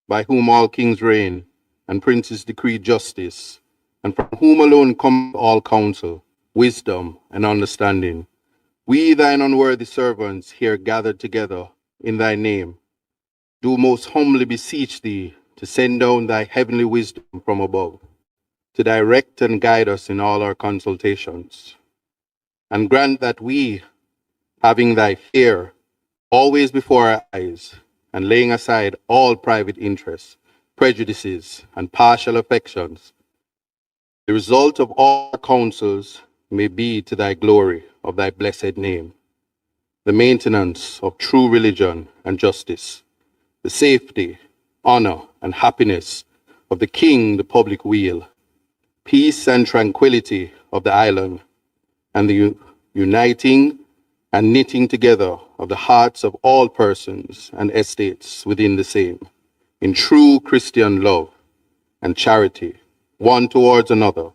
by whom all kings reign, and princes decree justice, and from whom alone cometh all counsel, wisdom, and understanding. We, thine unworthy servants, here gathered together in thy name, do most humbly beseech thee to send down thy heavenly wisdom from above, to direct and guide us in all our consultations. And grant that we, having thy fear always before our eyes, and laying aside all private interests, prejudices, and partial affections, the result of all our counsels may be to thy glory of thy blessed name, the maintenance of true religion and justice, the safety, honor, and happiness of the king, the public weal, peace and tranquility of the island, and the uniting and knitting together of the hearts of all persons and estates within the same, in true Christian love and charity, one towards another,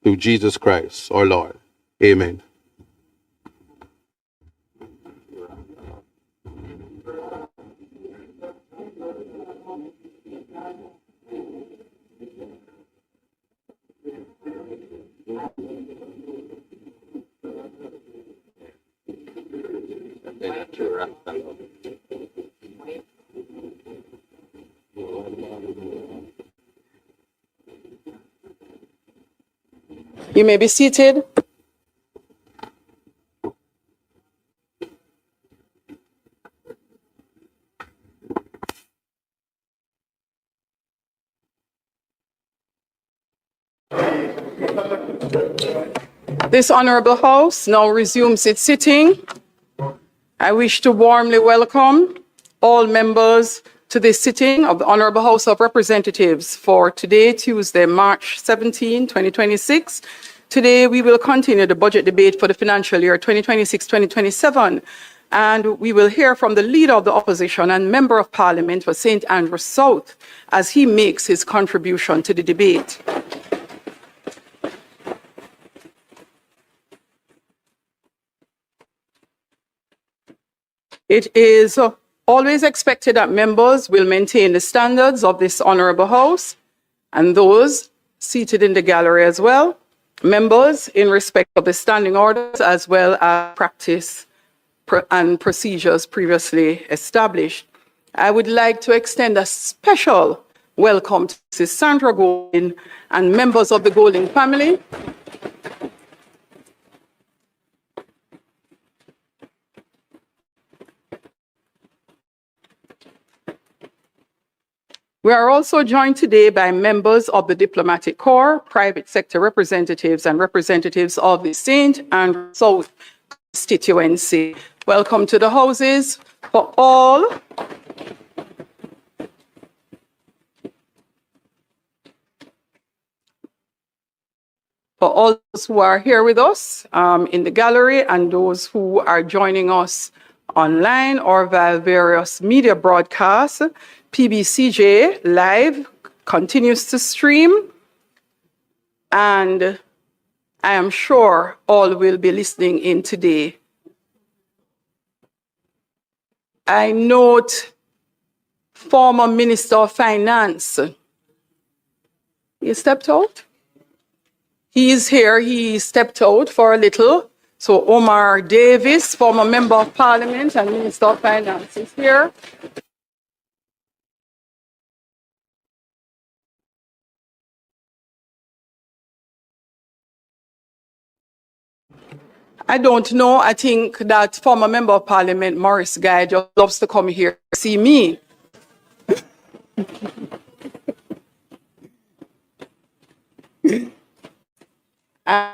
through Jesus Christ, our Lord. Amen. You may be seated. This Honorable House now resumes its sitting. I wish to warmly welcome all members to this sitting of the Honorable House of Representatives for today, Tuesday, March 17, 2026. Today, we will continue the budget debate for the financial year 2026-2027, and we will hear from the Leader of the Opposition and Member of Parliament for St. Andrews South as he makes his contribution to the debate. It is always expected that members will maintain the standards of this Honorable House, and those seated in the gallery as well, members in respect of the standing orders as well as practice and procedures previously established. I would like to extend a special welcome to Mrs. Sandra Golding and members of the Golding family. We are also joined today by members of the Diplomatic Corps, private sector representatives, and representatives of the St. Andrews South constituency. Welcome to the houses for all. For all those who are here with us in the gallery and those who are joining us online or via various media broadcasts, PBCJ Live continues to stream, and I am sure all will be listening in today. I note former Minister of Finance. He stepped out? He is here. He stepped out for a little. So Omar Davis, former Member of Parliament and Minister of Finance, is here. I don't know. I think that former Member of Parliament, Maurice Guy, just loves to come here to see me. And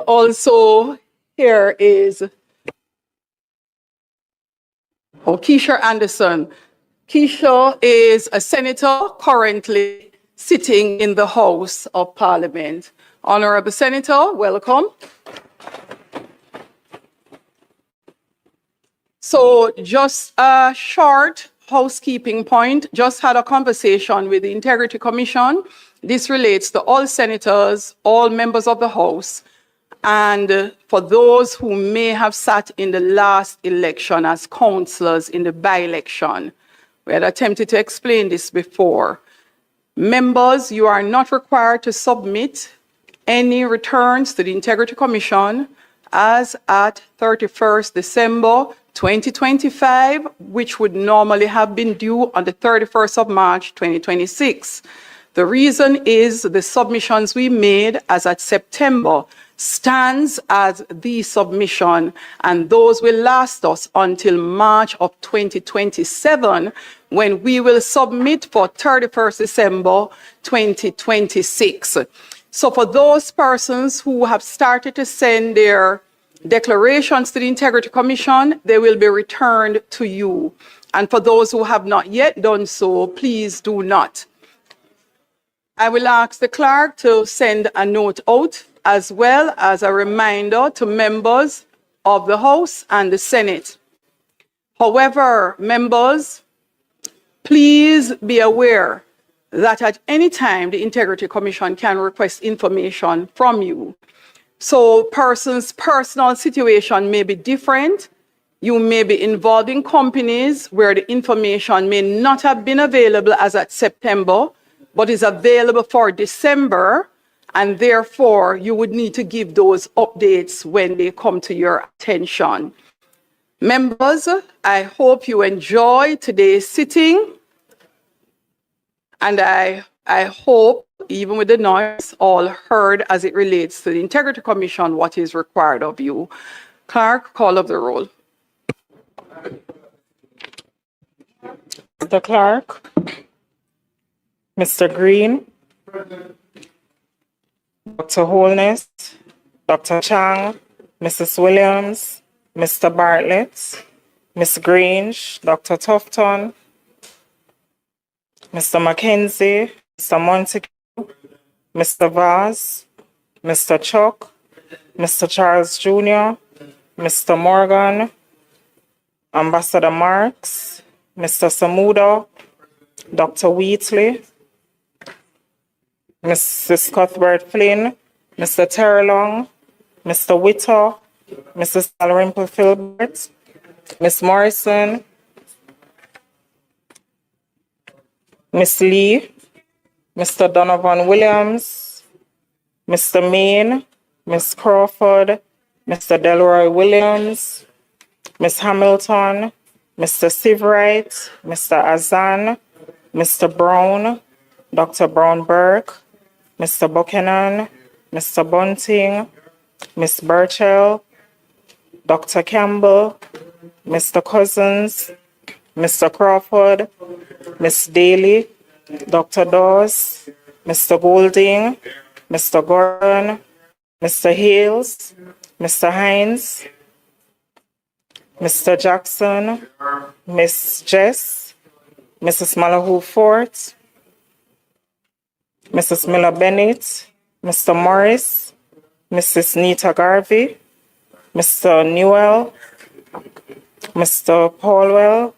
also, here is Keisha Anderson. Keisha is a senator currently sitting in the House of Parliament. Honorable Senator, welcome. So just a short housekeeping point, just had a conversation with the Integrity Commission. This relates to all senators, all members of the House, and for those who may have sat in the last election as councillors in the by-election. We had attempted to explain this before. Members, you are not required to submit any returns to the Integrity Commission as at 31st December 2025, which would normally have been due on the 31st of March 2026. The reason is the submissions we made as at September stands as the submission, and those will last us until March of 2027, when we will submit for 31st December 2026. So for those persons who have started to send their declarations to the Integrity Commission, they will be returned to you. And for those who have not yet done so, please do not. I will ask the clerk to send a note out, as well as a reminder to members of the House and the Senate. However, members, please be aware that at any time the Integrity Commission can request information from you. So persons' personal situation may be different. You may be involved in companies where the information may not have been available as at September, but is available for December, and therefore you would need to give those updates when they come to your attention. Members, I hope you enjoy today's sitting, and I hope, even with the noise, all heard as it relates to the Integrity Commission what is required of you. Clerk, call of the roll. Mr. Clark, Mr. Green, Dr. Holness, Dr. Chang, Mrs. Williams, Mr. Bartlett, Ms. Grange, Dr. Tufton, Mr. Mackenzie, Mr. Montague, Mr. Vaz, Mr. Chuck, Mr. Charles Jr., Mr. Morgan, Ambassador Marks, Mr. Samuda, Dr. Wheatley, Mrs. Cuthbert Flynn, Mr. Terrelong, Mr. Witter, Mrs. Dalrymple Filbert, Miss Morrison, Miss Lee, Mr. Donovan Williams, Mr. Main, Miss Crawford, Mr. Delroy Williams, Miss Hamilton, Mr. Sivrite, Mr. Azan, Mr. Brown, Dr. Brown Burke, Mr. Buchanan, Mr. Bunting, Miss Burchell, Dr. Campbell, Mr. Cousins, Mr. Crawford, Miss Daly, Dr. Dawes, Mr. Golding, Mr. Gordon, Mr. Hales, Mr. Hines, Mr. Jackson, Miss Jess, Mrs. Malahoo Fort, Mrs. Miller Bennett, Mr. Morris, Mrs. Nita Garvey, Mr. Newell, Mr. Paulwell,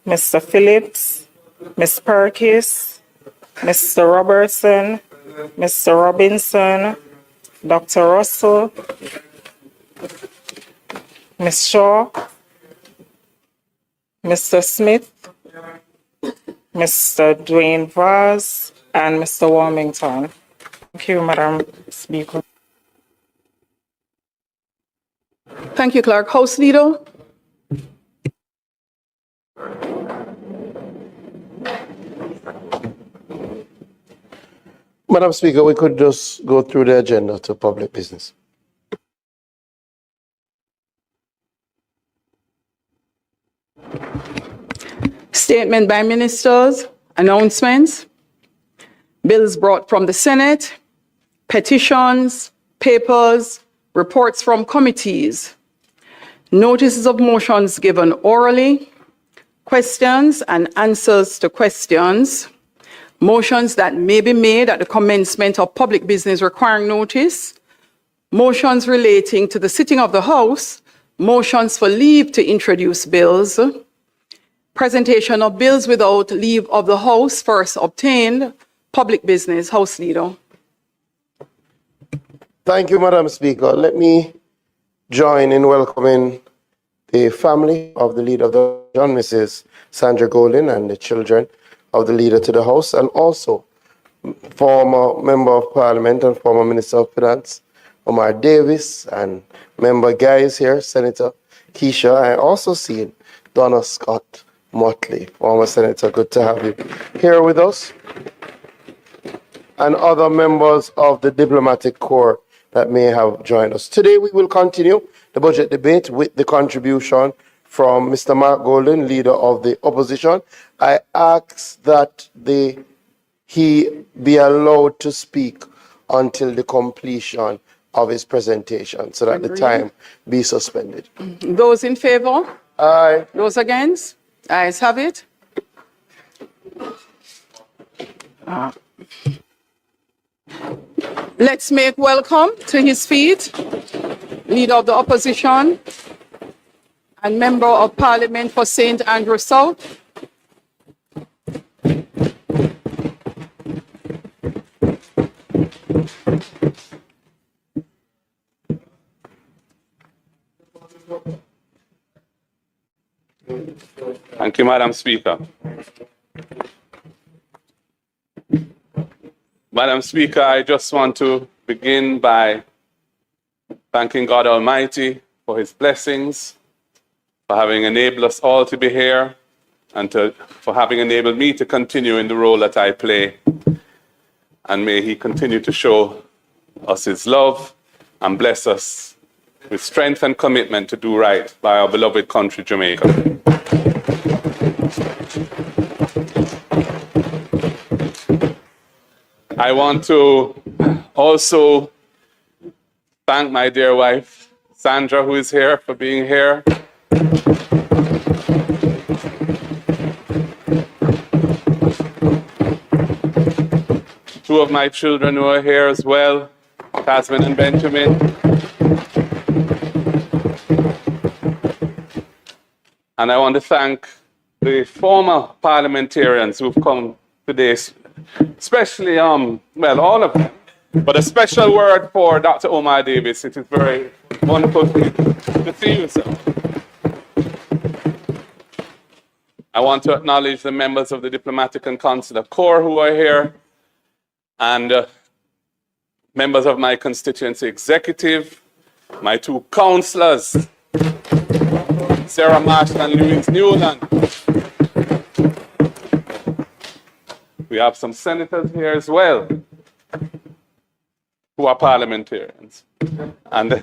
Mr. Phillips, Miss Perkis, Mr. Robertson, Mr. Robinson, Dr. Russell, Miss Shaw, Mr. Smith, Mr. Dwayne Vaz, and Mr. Warmington. Thank you, Madam Speaker. Thank you, Clerk. House Leader. Madam Speaker, we could just go through the agenda to public business. Statement by ministers, announcements, bills brought from the Senate, petitions, papers, reports from committees, notices of motions given orally, questions and answers to questions, motions that may be made at the commencement of public business requiring notice, motions relating to the sitting of the House, motions for leave to introduce bills, presentation of bills without leave of the House first obtained, public business. House Leader. Thank you, Madam Speaker. Let me join in welcoming the family of the Leader of the Opposition, Mrs. Sandra Golden, and the children of the Leader to the House, and also former Member of Parliament and former Minister of Finance, Omar Davis, and Member Guy is here, Senator Keisha. I also see Donna Scott Motley, former Senator. Good to have you here with us. And other members of the diplomatic corps that may have joined us. Today we will continue the budget debate with the contribution from Mr. Mark Golden, Leader of the Opposition. I ask that he be allowed to speak until the completion of his presentation so that the time be suspended. Those in favor? Aye. Those against? Ayes have it. Let's make welcome to his feet, Leader of the Opposition and Member of Parliament for St. Andrew South. Thank you, Madam Speaker. Madam Speaker, I just want to begin by thanking God Almighty for his blessings, for having enabled us all to be here, and for having enabled me to continue in the role that I play. And may he continue to show us his love and bless us with strength and commitment to do right by our beloved country, Jamaica. I want to also thank my dear wife, Sandra, who is here, for being here. Two of my children who are here as well, Tasman and Benjamin. And I want to thank the former parliamentarians who've come today, especially, well, all of them. But a special word for Dr. Omar Davis. It is very wonderful to see you, sir. I want to acknowledge the members of the Diplomatic and Consular Corps who are here, and members of my constituency executive, my two councillors, Sarah Marshall and Louise Newland. We have some senators here as well who are parliamentarians. And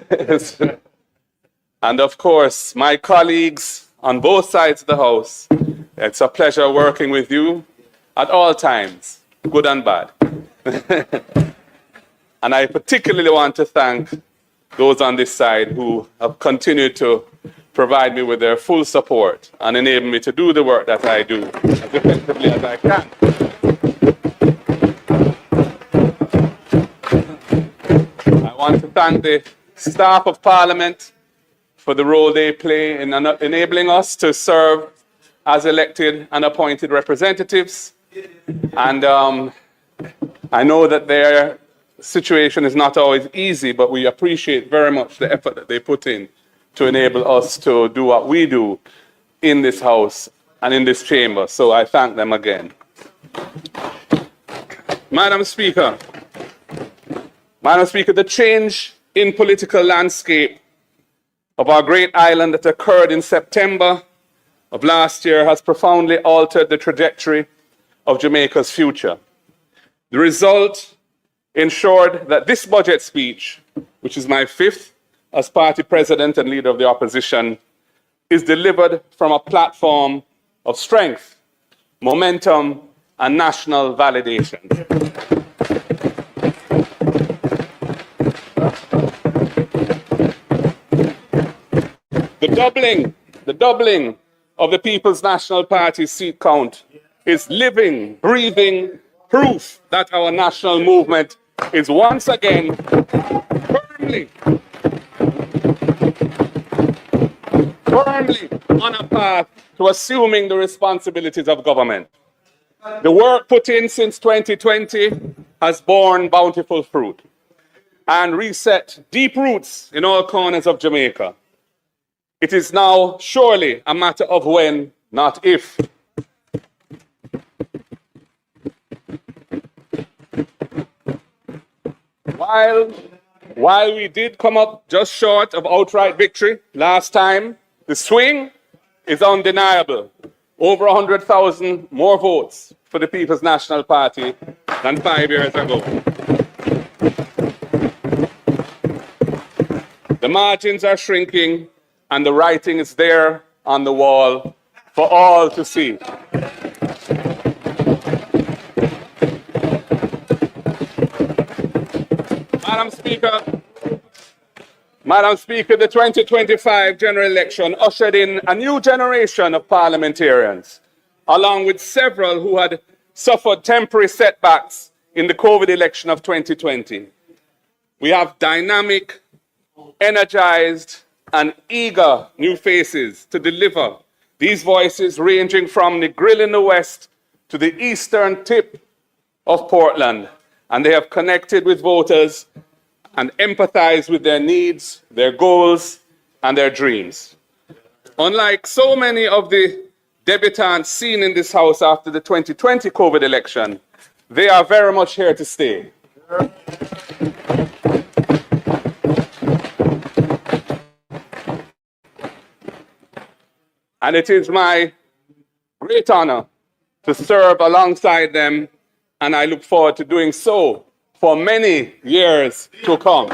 of course, my colleagues on both sides of the House. It's a pleasure working with you at all times, good and bad. And I particularly want to thank those on this side who have continued to provide me with their full support and enable me to do the work that I do as effectively as I can. I want to thank the staff of Parliament for the role they play in enabling us to serve as elected and appointed representatives. And I know that their situation is not always easy, but we appreciate very much the effort that they put in to enable us to do what we do in this House and in this chamber. So I thank them again. Madam Speaker, the change in political landscape of our great island that occurred in September of last year has profoundly altered the trajectory of Jamaica's future. The result ensured that this budget speech, which is my fifth as party president and leader of the opposition, is delivered from a platform of strength, momentum, and national validation. The doubling of the People's National Party seat count is living, breathing proof that our national movement is once again firmly on a path to assuming the responsibilities of government. The work put in since 2020 has borne bountiful fruit and reset deep roots in all corners of Jamaica. It is now surely a matter of when, not if. While we did come up just short of outright victory last time, the swing is undeniable. Over 100,000 more votes for the People's National Party than 5 years ago. The margins are shrinking and the writing is there on the wall for all to see. Madam Speaker, the 2025 general election ushered in a new generation of parliamentarians, along with several who had suffered temporary setbacks in the COVID election of 2020. We have dynamic, energized, and eager new faces to deliver. These voices ranging from the grill in the west to the eastern tip of Portland, and they have connected with voters and empathized with their needs, their goals, and their dreams. Unlike so many of the debutants seen in this House after the 2020 COVID election, they are very much here to stay. And it is my great honor to serve alongside them, and I look forward to doing so for many years to come.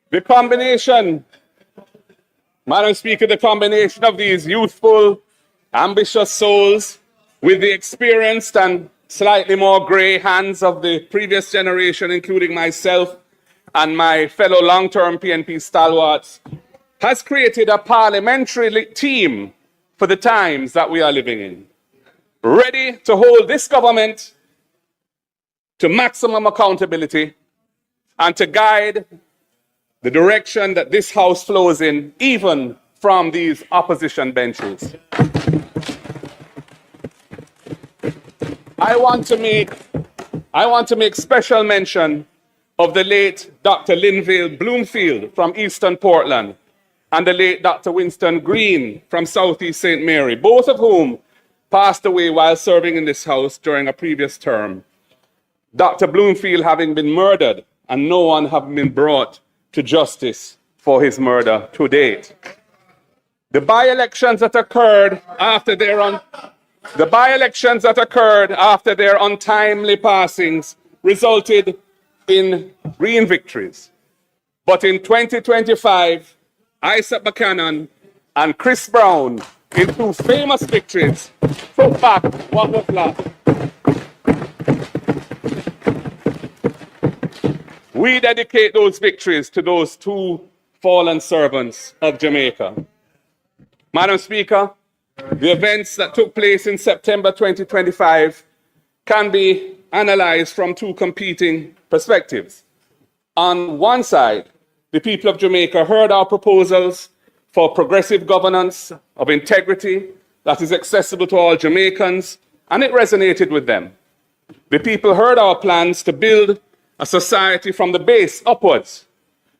The combination, Madam Speaker, the combination of these youthful, ambitious souls with the experienced and slightly more grey hands of the previous generation, including myself and my fellow long-term PNP stalwarts, has created a parliamentary team for the times that we are living in, ready to hold this government to maximum accountability and to guide the direction that this House flows in, even from these opposition benches. I want to make special mention of the late Dr. Linville Bloomfield from Eastern Portland and the late Dr. Winston Green from Southeast St. Mary, both of whom passed away while serving in this House during a previous term. Dr. Bloomfield having been murdered and no one having been brought to justice for his murder to date. The by-elections that occurred after their untimely passings resulted in Green victories. But in 2025, Isaac Buchanan and Chris Brown, in two famous victories, took back what was lost. We dedicate those victories to those two fallen servants of Jamaica. Madam Speaker, the events that took place in September 2025 can be analyzed from two competing perspectives. On one side, the people of Jamaica heard our proposals for progressive governance of integrity that is accessible to all Jamaicans, and it resonated with them. The people heard our plans to build a society from the base upwards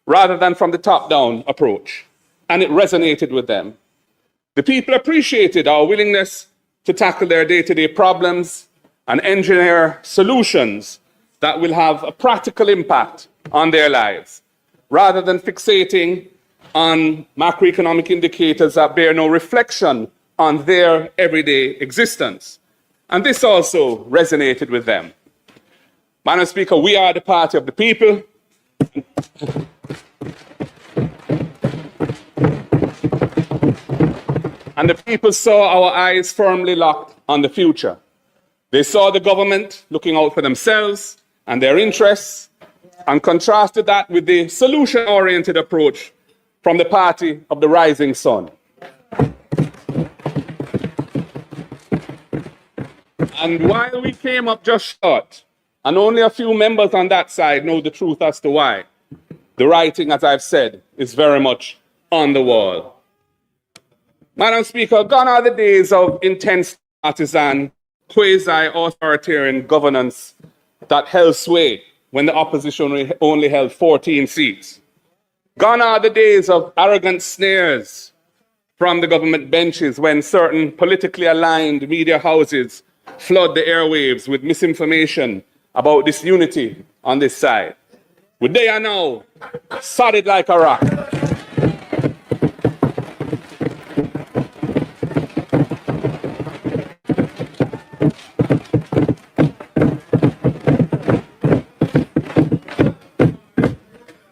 rather than from the top-down approach, and it resonated with them. The people appreciated our willingness to tackle their day-to-day problems and engineer solutions that will have a practical impact on their lives, rather than fixating on macroeconomic indicators that bear no reflection on their everyday existence. And this also resonated with them. Madam Speaker, we are the party of the people. And the people saw our eyes firmly locked on the future. They saw the government looking out for themselves and their interests, and contrasted that with the solution-oriented approach from the party of the rising sun. And while we came up just short, and only a few members on that side know the truth as to why, the writing, as I've said, is very much on the wall. Madam Speaker, gone are the days of intense partisan quasi-authoritarian governance that held sway when the opposition only held 14 seats. Gone are the days of arrogant sneers from the government benches when certain politically aligned media houses flood the airwaves with misinformation about disunity on this side. Well, they are now solid like a rock.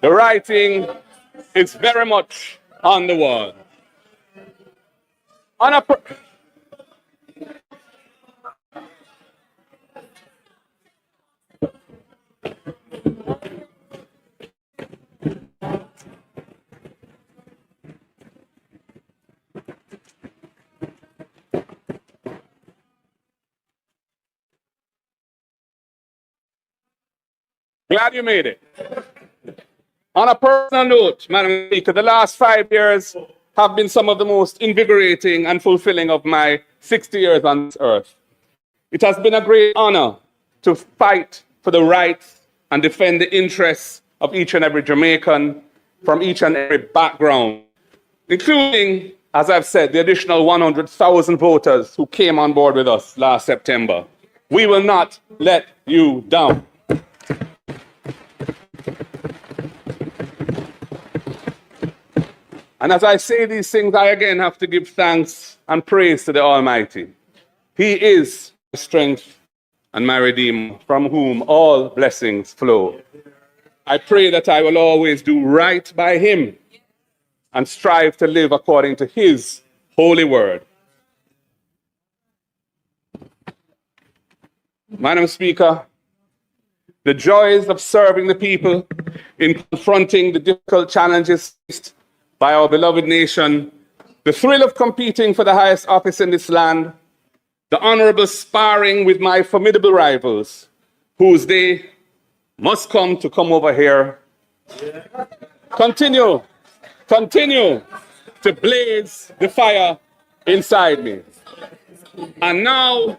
The writing is very much on the wall. On a glad you made it. On a personal note, Madam Speaker, the last 5 years have been some of the most invigorating and fulfilling of my 60 years on this earth. It has been a great honor to fight for the rights and defend the interests of each and every Jamaican from each and every background, including, as I've said, the additional 100,000 voters who came on board with us last September. We will not let you down. And as I say these things, I again have to give thanks and praise to the Almighty. He is my strength and my Redeemer, from whom all blessings flow. I pray that I will always do right by Him and strive to live according to His holy word. Madam Speaker, the joys of serving the people in confronting the difficult challenges faced by our beloved nation, the thrill of competing for the highest office in this land, the honorable sparring with my formidable rivals, whose day must come to come over here. Continue to blaze the fire inside me. And now,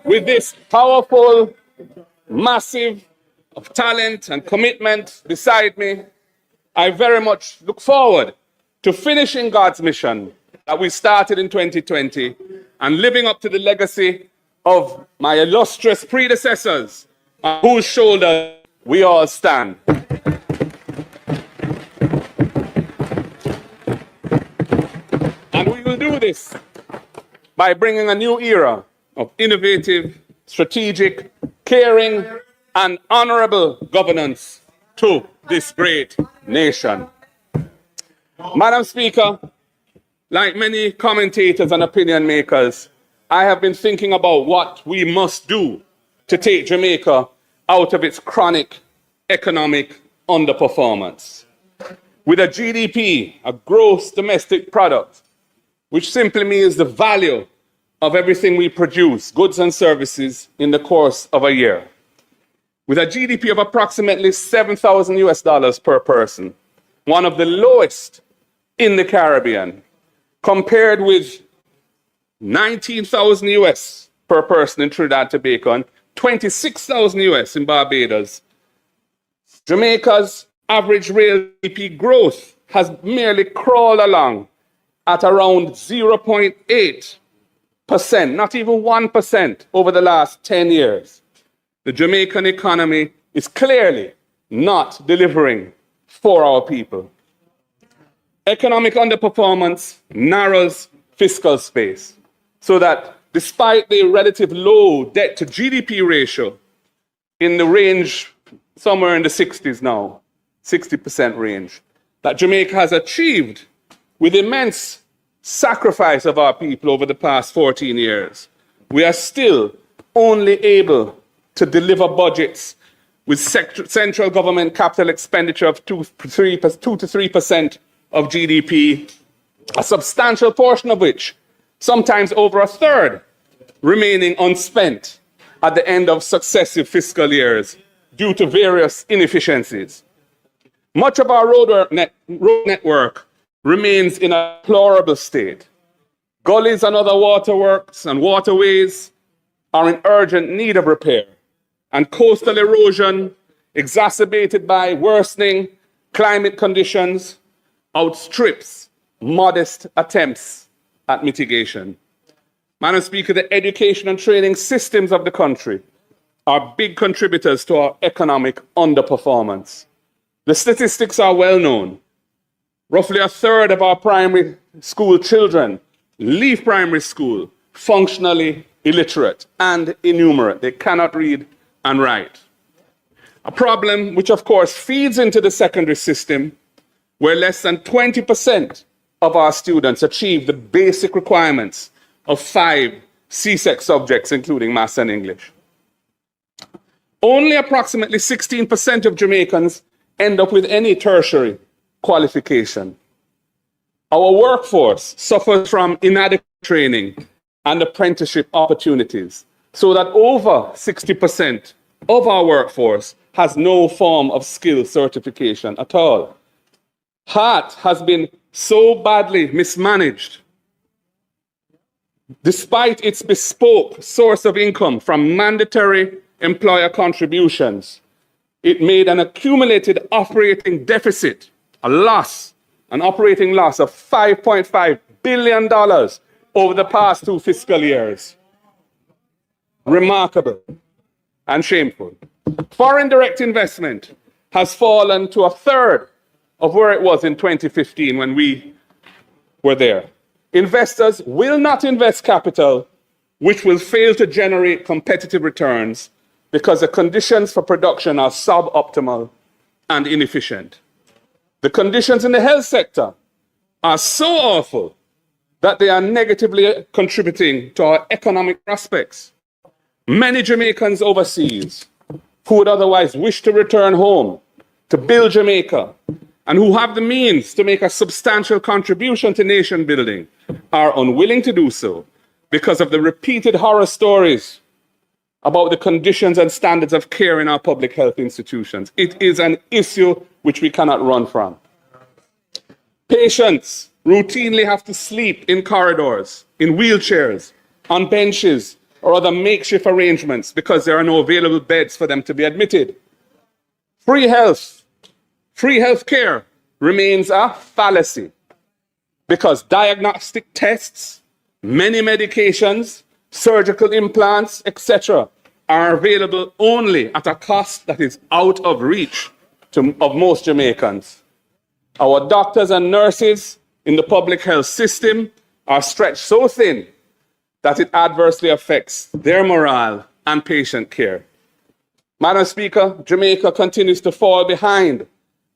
with this powerful, massive of talent and commitment beside me, I very much look forward to finishing God's mission that we started in 2020 and living up to the legacy of my illustrious predecessors on whose shoulders we all stand. And we will do this by bringing a new era of innovative, strategic, caring, and honorable governance to this great nation. Madam Speaker, like many commentators and opinion makers, I have been thinking about what we must do to take Jamaica out of its chronic economic underperformance. With a GDP, a gross domestic product, which simply means the value of everything we produce, goods and services, in the course of a year. With a GDP of approximately $7,000 per person, one of the lowest in the Caribbean, compared with 19,000 US per person in Trinidad and Tobago and 26,000 US in Barbados. Jamaica's average real GDP growth has merely crawled along at around 0.8%, not even 1% over the last 10 years. The Jamaican economy is clearly not delivering for our people. Economic underperformance narrows fiscal space, so that despite the relative low debt to GDP ratio in the range somewhere in the 60s now, 60% range, that Jamaica has achieved with immense sacrifice of our people over the past 14 years, we are still only able to deliver budgets with central government capital expenditure of 2 to 3% of GDP, a substantial portion of which, sometimes over a third, remaining unspent at the end of successive fiscal years due to various inefficiencies. Much of our road network remains in a deplorable state. Gullies and other waterworks and waterways are in urgent need of repair, and coastal erosion, exacerbated by worsening climate conditions, outstrips modest attempts at mitigation. Madam Speaker, the education and training systems of the country are big contributors to our economic underperformance. The statistics are well known. Roughly a third of our primary school children leave primary school functionally illiterate and innumerate. They cannot read and write. A problem which, of course, feeds into the secondary system, where less than 20% of our students achieve the basic requirements of 5 CSEC subjects, including Maths and English. Only approximately 16% of Jamaicans end up with any tertiary qualification. Our workforce suffers from inadequate training and apprenticeship opportunities, so that over 60% of our workforce has no form of skill certification at all. HEART has been so badly mismanaged, despite its bespoke source of income from mandatory employer contributions. It made an accumulated operating deficit, an operating loss of $5.5 billion over the past 2 fiscal years. Remarkable and shameful. Foreign direct investment has fallen to a third of where it was in 2015 when we were there. Investors will not invest capital which will fail to generate competitive returns because the conditions for production are suboptimal and inefficient. The conditions in the health sector are so awful that they are negatively contributing to our economic prospects. Many Jamaicans overseas who would otherwise wish to return home to build Jamaica and who have the means to make a substantial contribution to nation building are unwilling to do so because of the repeated horror stories about the conditions and standards of care in our public health institutions. It is an issue which we cannot run from. Patients routinely have to sleep in corridors, in wheelchairs, on benches, or other makeshift arrangements because there are no available beds for them to be admitted. Free health care remains a fallacy because diagnostic tests, many medications, surgical implants, etc., are available only at a cost that is out of reach of most Jamaicans. Our doctors and nurses in the public health system are stretched so thin that it adversely affects their morale and patient care. Madam Speaker, Jamaica continues to fall behind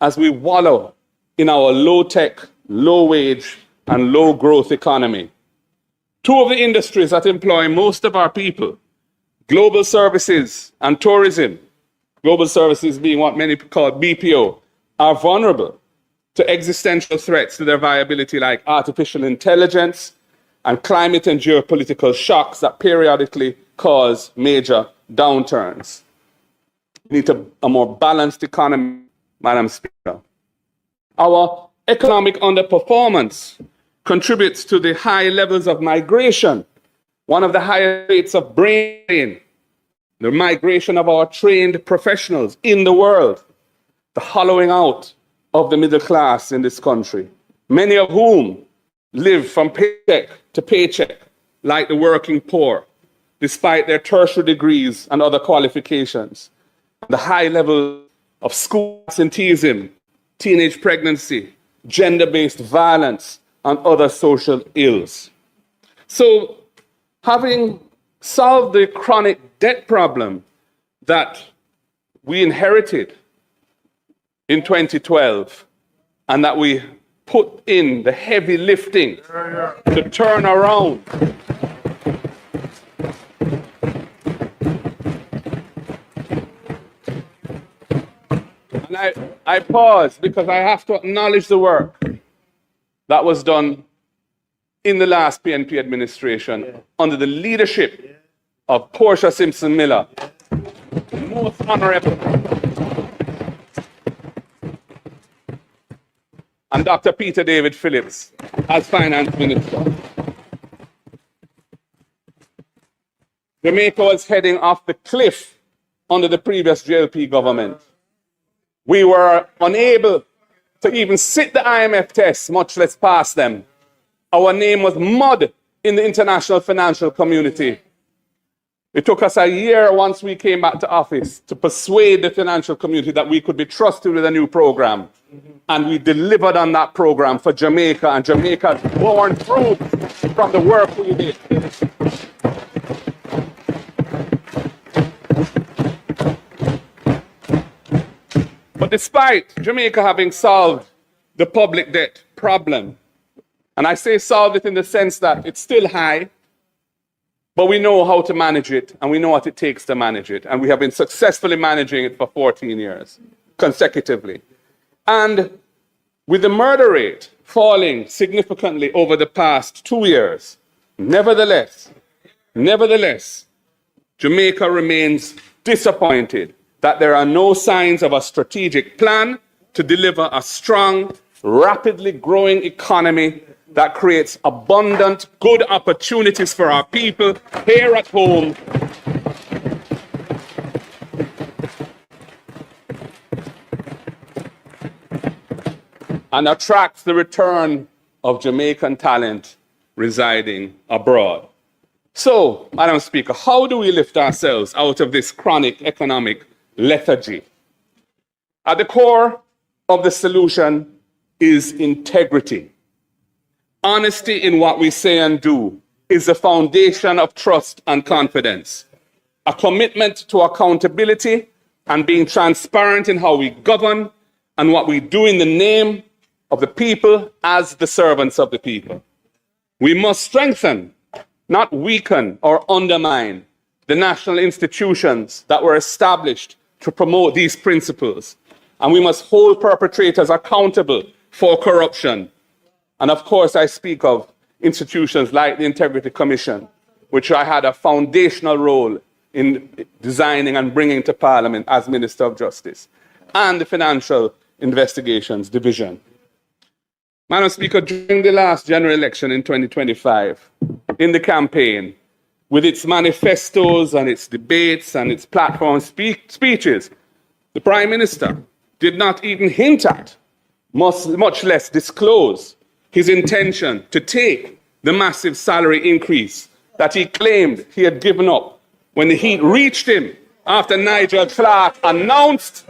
as we wallow in our low-tech, low-wage, and low-growth economy. 2 of the industries that employ most of our people, global services and tourism, global services being what many call BPO, are vulnerable to existential threats to their viability like artificial intelligence and climate and geopolitical shocks that periodically cause major downturns. We need a more balanced economy, Madam Speaker. Our economic underperformance contributes to the high levels of migration, one of the highest rates of brain drain, the migration of our trained professionals in the world, the hollowing out of the middle class in this country, many of whom live from paycheck to paycheck like the working poor, despite their tertiary degrees and other qualifications. The high level of school absenteeism, teenage pregnancy, gender-based violence, and other social ills. So, having solved the chronic debt problem that we inherited in 2012 and that we put in the heavy lifting to turn around and I pause because I have to acknowledge the work that was done in the last PNP administration under the leadership of Portia Simpson Miller, most honorable, and Dr. Peter David Phillips as finance minister. Jamaica was heading off the cliff under the previous JLP government. We were unable to even sit the IMF tests, much less pass them. Our name was mud in the international financial community. It took us a year once we came back to office to persuade the financial community that we could be trusted with a new program. And we delivered on that program for Jamaica, and Jamaica has borne fruit from the work we did. But despite Jamaica having solved the public debt problem, and I say solved it in the sense that it's still high, but we know how to manage it, and we know what it takes to manage it. And we have been successfully managing it for 14 years consecutively. And with the murder rate falling significantly over the past 2 years, nevertheless, Jamaica remains disappointed that there are no signs of a strategic plan to deliver a strong, rapidly growing economy that creates abundant, good opportunities for our people here at home and attracts the return of Jamaican talent residing abroad. So, Madam Speaker, how do we lift ourselves out of this chronic economic lethargy? At the core of the solution is integrity. Honesty in what we say and do is the foundation of trust and confidence. A commitment to accountability and being transparent in how we govern and what we do in the name of the people as the servants of the people. We must strengthen, not weaken or undermine, the national institutions that were established to promote these principles. And we must hold perpetrators accountable for corruption. And of course, I speak of institutions like the Integrity Commission, which I had a foundational role in designing and bringing to Parliament as Minister of Justice, and the Financial Investigations Division. Madam Speaker, during the last general election in 2025, in the campaign, with its manifestos and its debates and its platform speeches, the Prime Minister did not even hint at, much less disclose, his intention to take the massive salary increase that he claimed he had given up when the heat reached him after Nigel Clark announced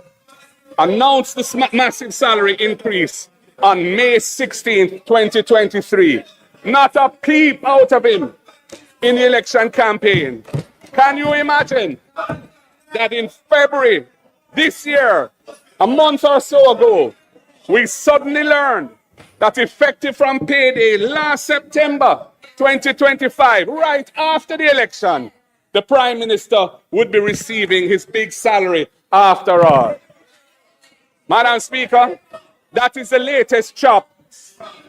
this massive salary increase on May 16, 2023. Not a peep out of him in the election campaign. Can you imagine that in February this year, a month or so ago, we suddenly learned that effective from payday last September 2025, right after the election, the Prime Minister would be receiving his big salary after all. Madam Speaker, that is the latest chop.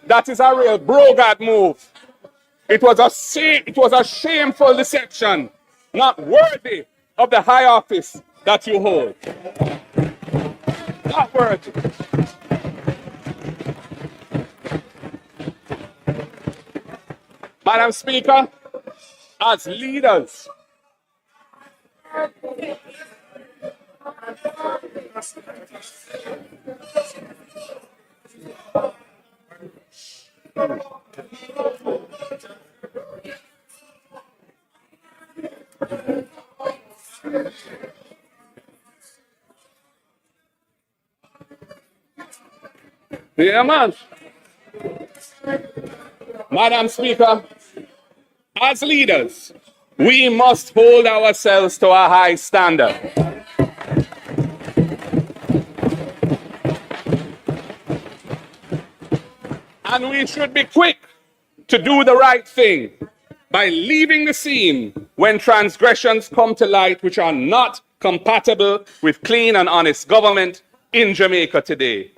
That is a real brogard move. It was a shameful deception, not worthy of the high office that you hold. Not worthy. Madam Speaker, as leaders, yeah, man. Madam Speaker, as leaders, we must hold ourselves to a high standard. And we should be quick to do the right thing by leaving the scene when transgressions come to light which are not compatible with clean and honest government in Jamaica today.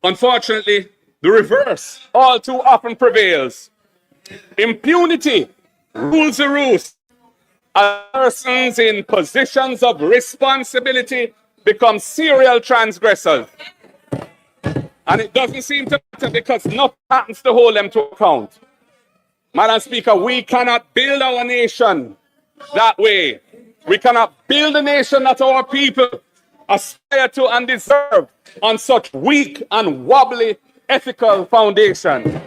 Unfortunately, the reverse all too often prevails. Impunity rules the roost. Persons in positions of responsibility become serial transgressors. And it doesn't seem to matter because nothing happens to hold them to account. Madam Speaker, we cannot build our nation that way. We cannot build a nation that our people aspire to and deserve on such weak and wobbly ethical foundation.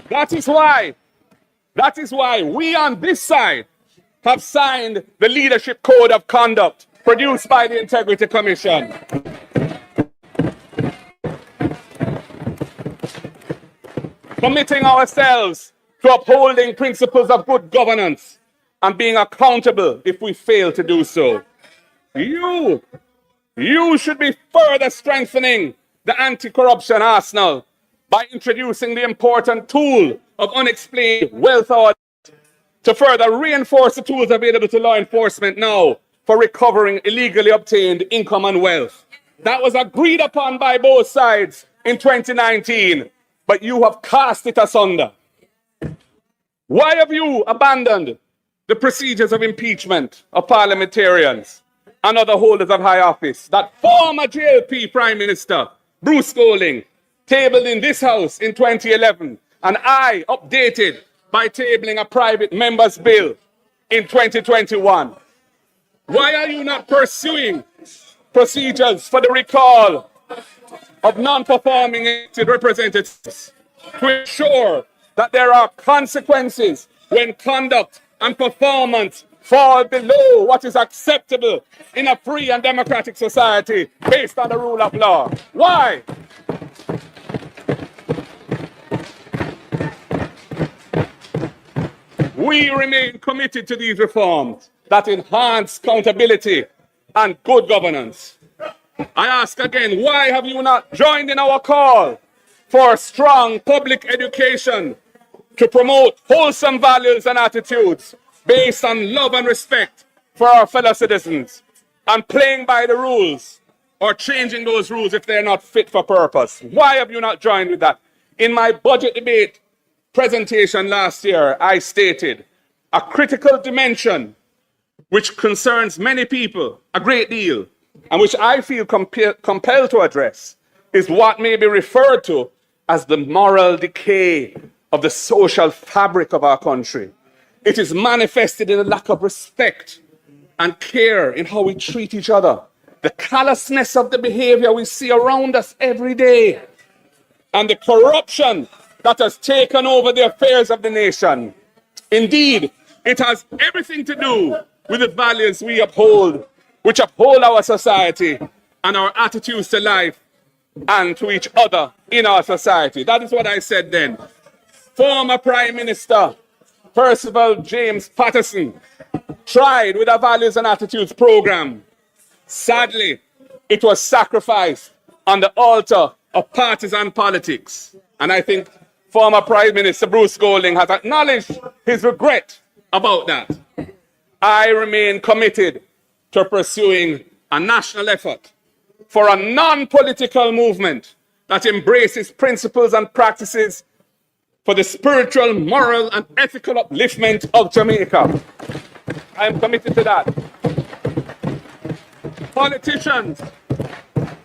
That is why we on this side have signed the Leadership Code of Conduct produced by the Integrity Commission. Committing ourselves to upholding principles of good governance and being accountable if we fail to do so. You should be further strengthening the anti-corruption arsenal by introducing the important tool of unexplained wealth audit to further reinforce the tools available to law enforcement now for recovering illegally obtained income and wealth. That was agreed upon by both sides in 2019, but you have cast it asunder. Why have you abandoned the procedures of impeachment of parliamentarians and other holders of high office that former JLP Prime Minister Bruce Golding tabled in this House in 2011, and I updated by tabling a private member's bill in 2021? Why are you not pursuing procedures for the recall of non-performing elected representatives to ensure that there are consequences when conduct and performance fall below what is acceptable in a free and democratic society based on the rule of law? Why? We remain committed to these reforms that enhance accountability and good governance. I ask again, why have you not joined in our call for strong public education to promote wholesome values and attitudes based on love and respect for our fellow citizens, and playing by the rules or changing those rules if they're not fit for purpose? Why have you not joined with that? In my budget debate presentation last year, I stated a critical dimension which concerns many people a great deal, and which I feel compelled to address, is what may be referred to as the moral decay of the social fabric of our country. It is manifested in a lack of respect and care in how we treat each other, the callousness of the behavior we see around us every day, and the corruption that has taken over the affairs of the nation. Indeed, it has everything to do with the values we uphold, which uphold our society and our attitudes to life and to each other in our society. That is what I said then. Former Prime Minister Percival James Patterson tried with a values and attitudes program. Sadly, it was sacrificed on the altar of partisan politics. And I think former Prime Minister Bruce Golding has acknowledged his regret about that. I remain committed to pursuing a national effort for a non-political movement that embraces principles and practices for the spiritual, moral, and ethical upliftment of Jamaica. I am committed to that.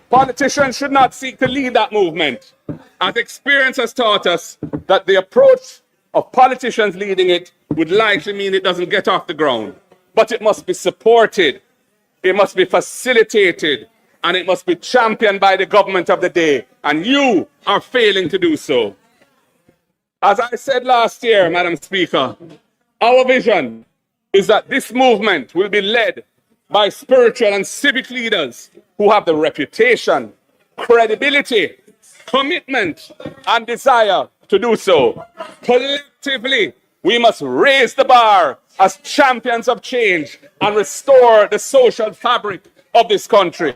Politicians should not seek to lead that movement, as experience has taught us that the approach of politicians leading it would likely mean it doesn't get off the ground. But it must be supported, it must be facilitated, and it must be championed by the government of the day. And you are failing to do so. As I said last year, Madam Speaker, our vision is that this movement will be led by spiritual and civic leaders who have the reputation, credibility, commitment, and desire to do so. Collectively, we must raise the bar as champions of change and restore the social fabric of this country.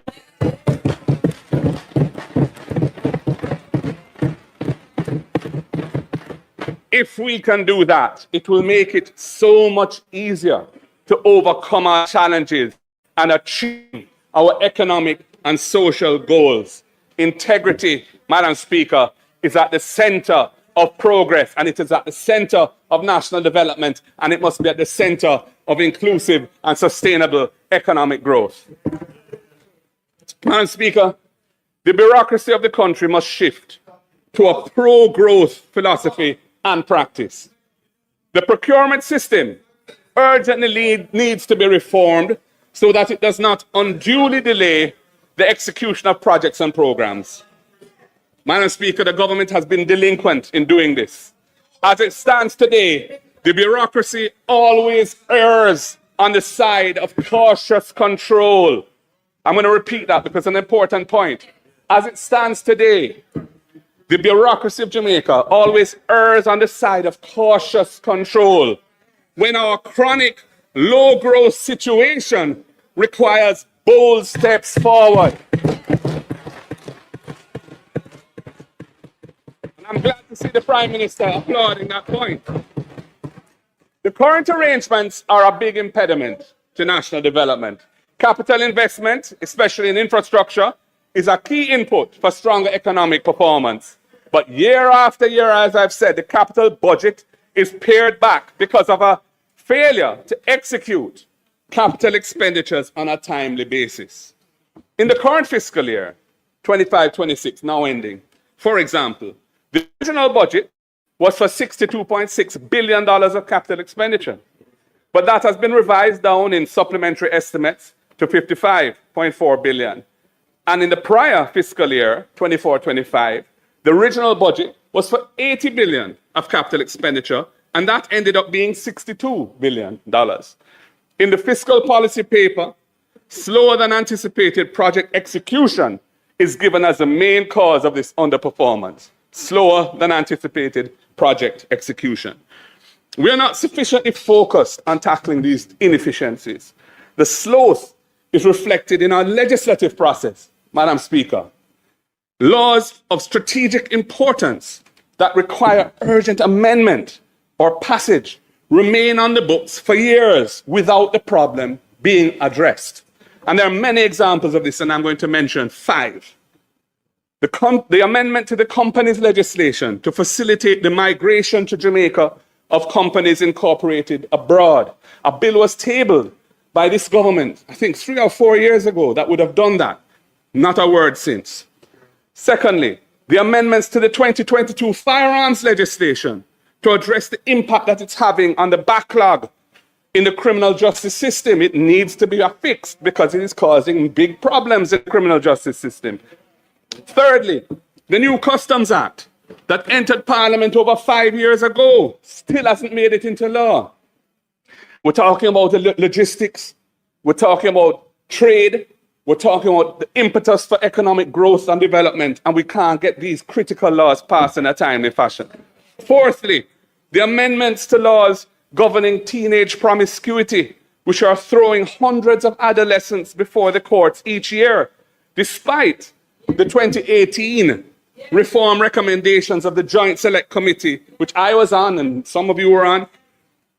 If we can do that, it will make it so much easier to overcome our challenges and achieve our economic and social goals. Integrity, Madam Speaker, is at the center of progress, and it is at the center of national development, and it must be at the center of inclusive and sustainable economic growth. Madam Speaker, the bureaucracy of the country must shift to a pro-growth philosophy and practice. The procurement system urgently needs to be reformed so that it does not unduly delay the execution of projects and programs. Madam Speaker, the government has been delinquent in doing this. As it stands today, the bureaucracy always errs on the side of cautious control. I'm going to repeat that because it's an important point. As it stands today, the bureaucracy of Jamaica always errs on the side of cautious control when our chronic low growth situation requires bold steps forward. And I'm glad to see the Prime Minister applauding that point. The current arrangements are a big impediment to national development. Capital investment, especially in infrastructure, is a key input for stronger economic performance. But year after year, as I've said, the capital budget is pared back because of a failure to execute capital expenditures on a timely basis. In the current fiscal year, 25-26, now ending, for example, the original budget was for $62.6 billion of capital expenditure. But that has been revised down in supplementary estimates to $55.4 billion. And in the prior fiscal year, 24-25, the original budget was for $80 billion of capital expenditure, and that ended up being $62 billion. In the fiscal policy paper, slower than anticipated project execution is given as the main cause of this underperformance. Slower than anticipated project execution. We are not sufficiently focused on tackling these inefficiencies. The sloth is reflected in our legislative process, Madam Speaker. Laws of strategic importance that require urgent amendment or passage remain on the books for years without the problem being addressed. And there are many examples of this, and I'm going to mention 5. The amendment to the companies legislation to facilitate the migration to Jamaica of companies incorporated abroad. A bill was tabled by this government, I think 3 or 4 years ago, that would have done that. Not a word since. Secondly, the amendments to the 2022 firearms legislation to address the impact that it's having on the backlog in the criminal justice system. It needs to be fixed because it is causing big problems in the criminal justice system. Thirdly, the new Customs Act that entered Parliament over 5 years ago still hasn't made it into law. We're talking about the logistics, we're talking about trade, we're talking about the impetus for economic growth and development, and we can't get these critical laws passed in a timely fashion. Fourthly, the amendments to laws governing teenage promiscuity, which are throwing hundreds of adolescents before the courts each year, despite the 2018 reform recommendations of the Joint Select Committee, which I was on and some of you were on,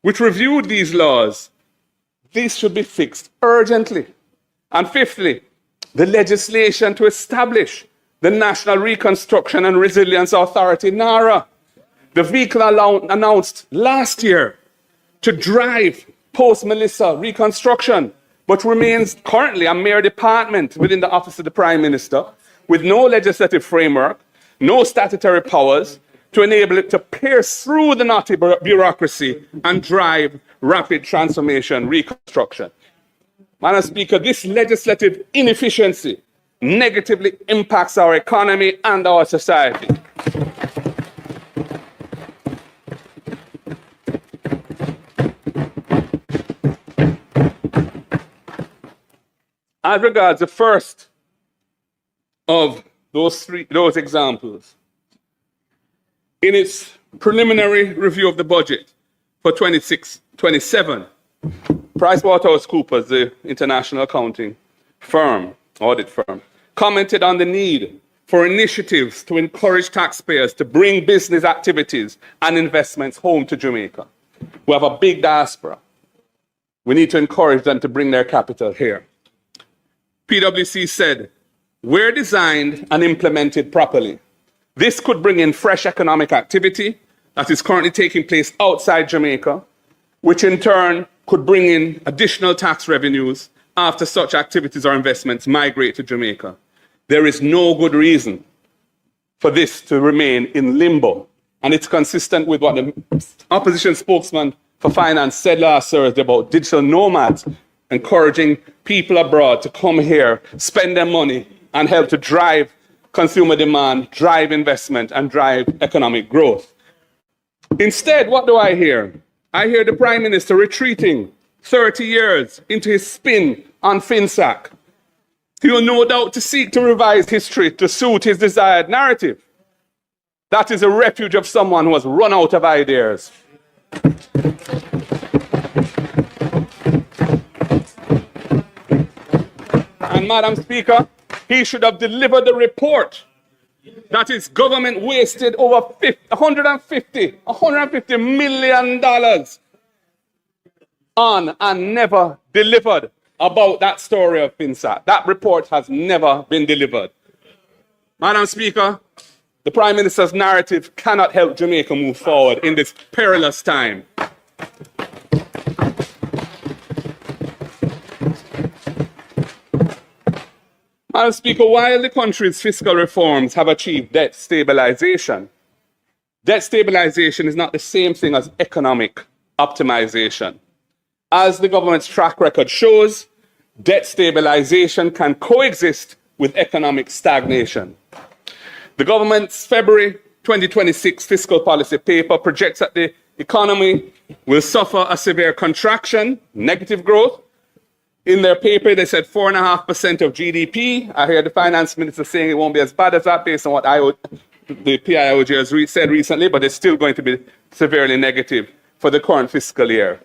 which reviewed these laws. These should be fixed urgently. And fifthly, the legislation to establish the National Reconstruction and Resilience Authority, NARA. The vehicle announced last year to drive post-Melissa reconstruction, but remains currently a mere department within the Office of the Prime Minister, with no legislative framework, no statutory powers to enable it to pierce through the knotty bureaucracy and drive rapid transformation reconstruction. Madam Speaker, this legislative inefficiency negatively impacts our economy and our society. As regards the first of those examples, in its preliminary review of the budget for 26-27, PricewaterhouseCoopers, the international accounting firm, audit firm, commented on the need for initiatives to encourage taxpayers to bring business activities and investments home to Jamaica. We have a big diaspora. We need to encourage them to bring their capital here. PwC said, where designed and implemented properly, this could bring in fresh economic activity that is currently taking place outside Jamaica, which in turn could bring in additional tax revenues after such activities or investments migrate to Jamaica. There is no good reason for this to remain in limbo. And it's consistent with what the opposition spokesman for finance said last Thursday about digital nomads, encouraging people abroad to come here, spend their money, and help to drive consumer demand, drive investment, and drive economic growth. Instead, what do I hear? I hear the Prime Minister retreating 30 years into his spin on FinSac. He will no doubt to seek to revise history to suit his desired narrative. That is a refuge of someone who has run out of ideas. And Madam Speaker, he should have delivered the report that his government wasted over $150 million on and never delivered about that story of FinSat. That report has never been delivered. Madam Speaker, the Prime Minister's narrative cannot help Jamaica move forward in this perilous time. Madam Speaker, while the country's fiscal reforms have achieved debt stabilization is not the same thing as economic optimization. As the government's track record shows, debt stabilization can coexist with economic stagnation. The government's February 2026 fiscal policy paper projects that the economy will suffer a severe contraction, negative growth. In their paper, they said 4.5% of GDP. I hear the finance minister saying it won't be as bad as that based on what the PIOJ has said recently, but it's still going to be severely negative for the current fiscal year,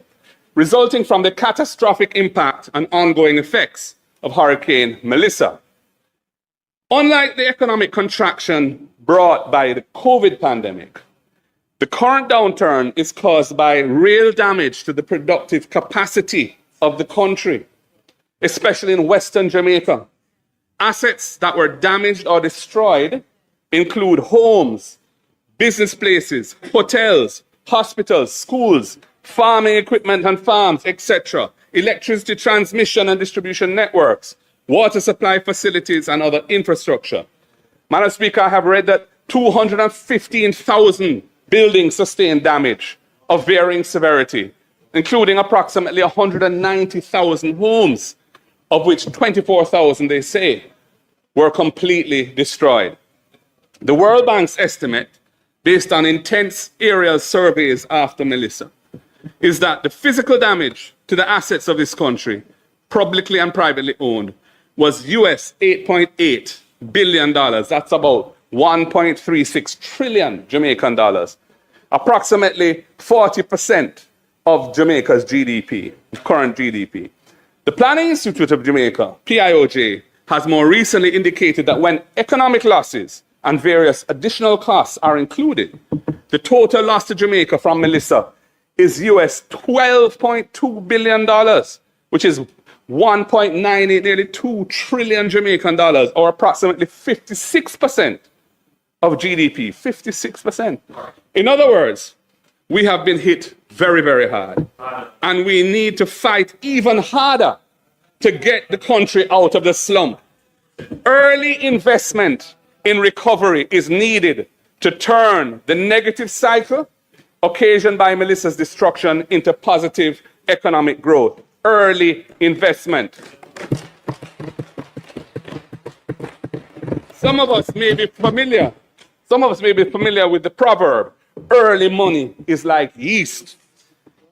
resulting from the catastrophic impact and ongoing effects of Hurricane Melissa. Unlike the economic contraction brought by the COVID pandemic, the current downturn is caused by real damage to the productive capacity of the country, especially in Western Jamaica. Assets that were damaged or destroyed include homes, business places, hotels, hospitals, schools, farming equipment and farms, etc., electricity transmission and distribution networks, water supply facilities, and other infrastructure. Madam Speaker, I have read that 215,000 buildings sustained damage of varying severity, including approximately 190,000 homes, of which 24,000, they say, were completely destroyed. The World Bank's estimate, based on intense aerial surveys after Melissa, is that the physical damage to the assets of this country, publicly and privately owned, was US $8.8 billion. That's about 1.36 trillion Jamaican dollars, approximately 40% of Jamaica's GDP, current GDP. The Planning Institute of Jamaica, PIOJ, has more recently indicated that when economic losses and various additional costs are included, the total loss to Jamaica from Melissa is US $12.2 billion, which is 1.98, nearly 2 trillion Jamaican dollars, or approximately 56% of GDP, 56%. In other words, we have been hit very, very hard. And we need to fight even harder to get the country out of the slump. Early investment in recovery is needed to turn the negative cycle occasioned by Melissa's destruction into positive economic growth. Early investment. Some of us may be familiar with the proverb, early money is like yeast.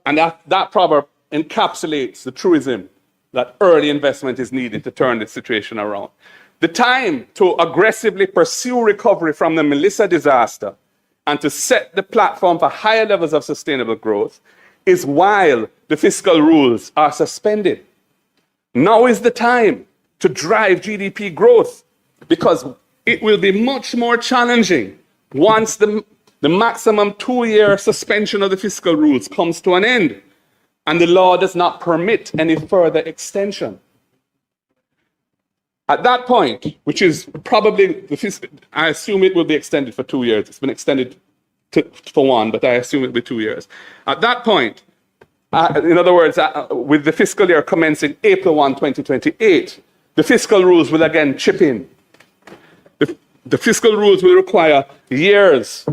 And that proverb encapsulates the truism that early investment is needed to turn the situation around. The time to aggressively pursue recovery from the Melissa disaster and to set the platform for higher levels of sustainable growth is while the fiscal rules are suspended. Now is the time to drive GDP growth, because it will be much more challenging once the maximum 2-year suspension of the fiscal rules comes to an end and the law does not permit any further extension. At that point, which is probably, I assume it will be extended for 2 years. It's been extended for 1, but I assume it will be 2 years. At that point, in other words, with the fiscal year commencing April 1, 2028, the fiscal rules will again chip in. The fiscal rules will require years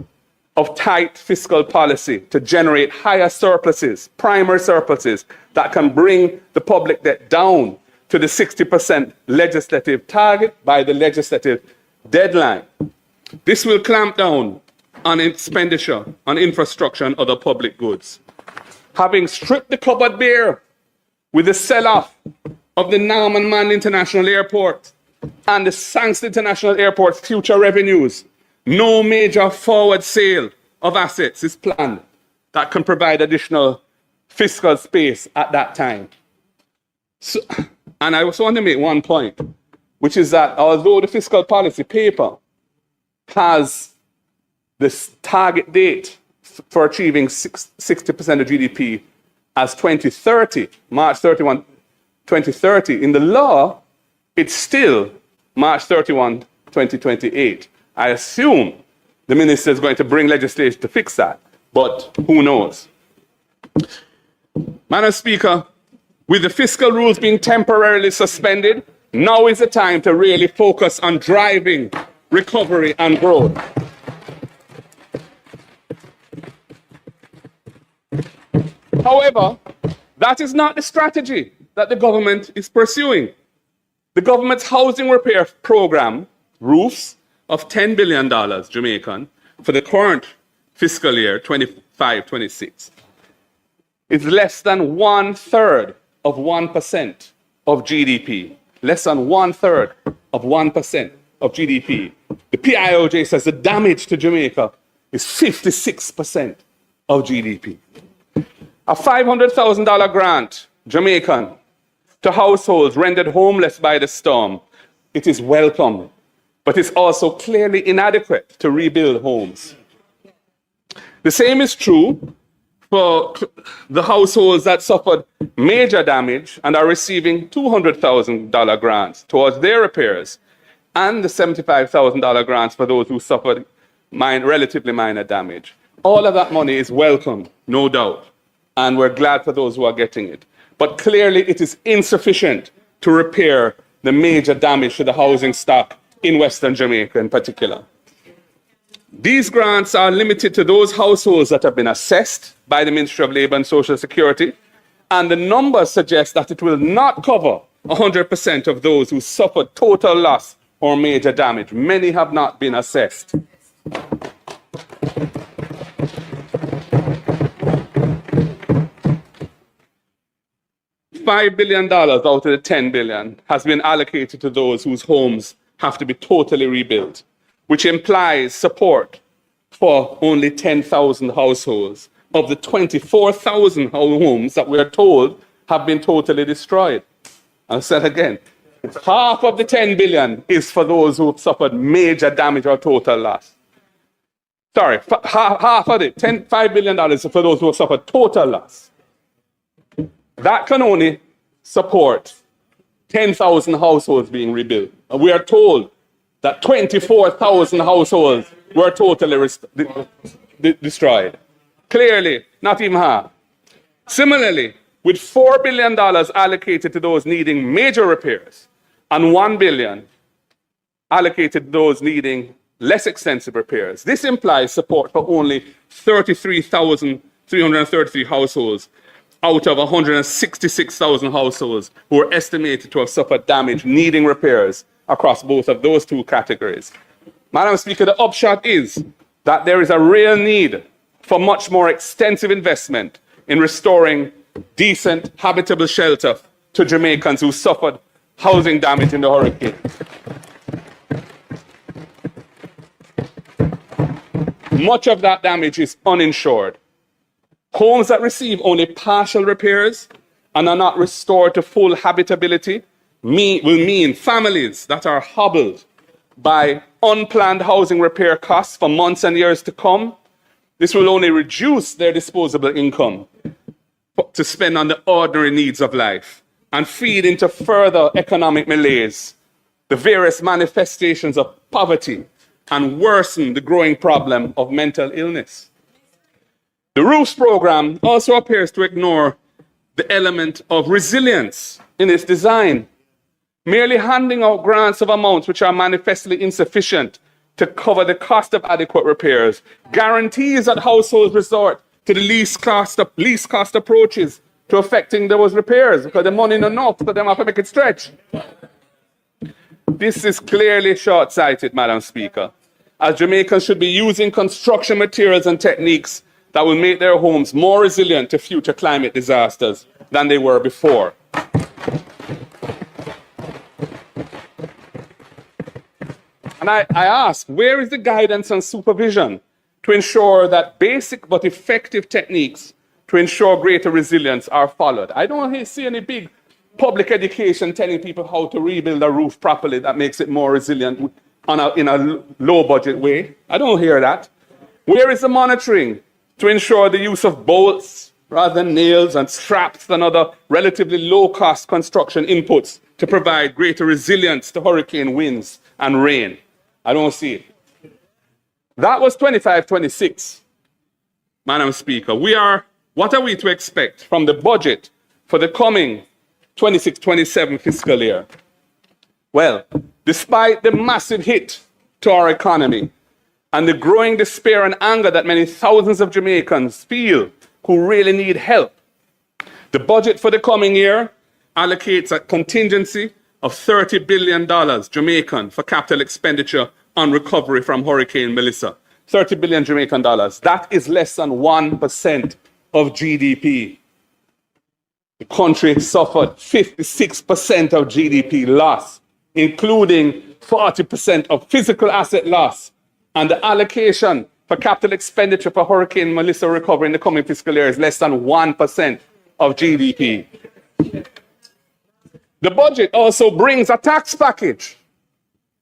of tight fiscal policy to generate higher surpluses, primary surpluses, that can bring the public debt down to the 60% legislative target by the legislative deadline. This will clamp down on expenditure on infrastructure and other public goods. Having stripped the cupboard bare with the sell-off of the Norman Mann International Airport and the Sanks International Airport's future revenues, no major forward sale of assets is planned that can provide additional fiscal space at that time. So, and I also want to make one point, which is that although the fiscal policy paper has this target date for achieving 60% of GDP as 2030, March 31, 2030, in the law, it's still March 31, 2028. I assume the minister is going to bring legislation to fix that, but who knows? Madam Speaker, with the fiscal rules being temporarily suspended, now is the time to really focus on driving recovery and growth. However, that is not the strategy that the government is pursuing. The government's housing repair program, roofs, of $10 billion Jamaican for the current fiscal year, 25-26, is less than 1/3 of 1% of GDP. Less than 1/3 of 1% of GDP. The PIOJ says the damage to Jamaica is 56% of GDP. A $500,000 grant, Jamaican, to households rendered homeless by the storm, it is welcome, but it's also clearly inadequate to rebuild homes. The same is true for the households that suffered major damage and are receiving $200,000 grants towards their repairs, and the $75,000 grants for those who suffered relatively minor damage. All of that money is welcome, no doubt, and we're glad for those who are getting it. But clearly it is insufficient to repair the major damage to the housing stock in Western Jamaica in particular. These grants are limited to those households that have been assessed by the Ministry of Labour and Social Security, and the numbers suggest that it will not cover 100% of those who suffered total loss or major damage. Many have not been assessed. $5 billion out of the $10 billion has been allocated to those whose homes have to be totally rebuilt, which implies support for only 10,000 households of the 24,000 homes that we are told have been totally destroyed. I'll say it again. Half of the 10 billion is for those who have suffered major damage or total loss. Sorry, half of it, $5 billion is for those who have suffered total loss. That can only support 10,000 households being rebuilt. And we are told that 24,000 households were totally destroyed. Clearly, not even half. Similarly, with $4 billion allocated to those needing major repairs and $1 billion allocated to those needing less extensive repairs, this implies support for only 33,333 households out of 166,000 households who are estimated to have suffered damage needing repairs across both of those two categories. Madam Speaker, the upshot is that there is a real need for much more extensive investment in restoring decent, habitable shelter to Jamaicans who suffered housing damage in the hurricane. Much of that damage is uninsured. Homes that receive only partial repairs and are not restored to full habitability will mean families that are hobbled by unplanned housing repair costs for months and years to come. This will only reduce their disposable income to spend on the ordinary needs of life and feed into further economic malaise, the various manifestations of poverty, and worsen the growing problem of mental illness. The ROOFs program also appears to ignore the element of resilience in its design. Merely handing out grants of amounts which are manifestly insufficient to cover the cost of adequate repairs, guarantees that households resort to the least cost approaches to effecting those repairs because the money not enough, so they have to make it stretch. This is clearly short-sighted, Madam Speaker, as Jamaicans should be using construction materials and techniques that will make their homes more resilient to future climate disasters than they were before. And I ask, where is the guidance and supervision to ensure that basic but effective techniques to ensure greater resilience are followed? I don't see any big public education telling people how to rebuild a roof properly that makes it more resilient in a low-budget way. I don't hear that. Where is the monitoring to ensure the use of bolts rather than nails and straps and other relatively low-cost construction inputs to provide greater resilience to hurricane winds and rain? I don't see it. That was 25-26, Madam Speaker. What are we to expect from the budget for the coming 26-27 fiscal year? Well, despite the massive hit to our economy and the growing despair and anger that many thousands of Jamaicans feel who really need help, the budget for the coming year allocates a contingency of $30 billion Jamaican for capital expenditure on recovery from Hurricane Melissa. 30 billion Jamaican dollars. That is less than 1% of GDP. The country suffered 56% of GDP loss, including 40% of physical asset loss. And the allocation for capital expenditure for Hurricane Melissa recovery in the coming fiscal year is less than 1% of GDP. The budget also brings a tax package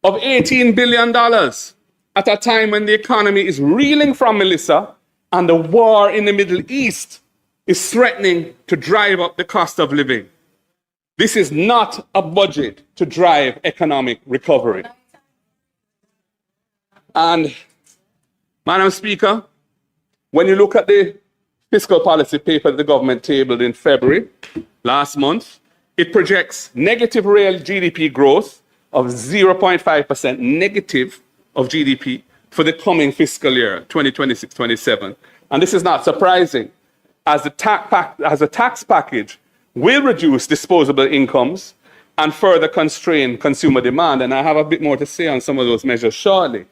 of $18 billion at a time when the economy is reeling from Melissa and the war in the Middle East is threatening to drive up the cost of living. This is not a budget to drive economic recovery. And, Madam Speaker, when you look at the fiscal policy paper that the government tabled in February last month, it projects negative real GDP growth of 0.5% negative of GDP for the coming fiscal year, 2026-27. And this is not surprising, as the tax package will reduce disposable incomes and further constrain consumer demand. And I have a bit more to say on some of those measures shortly.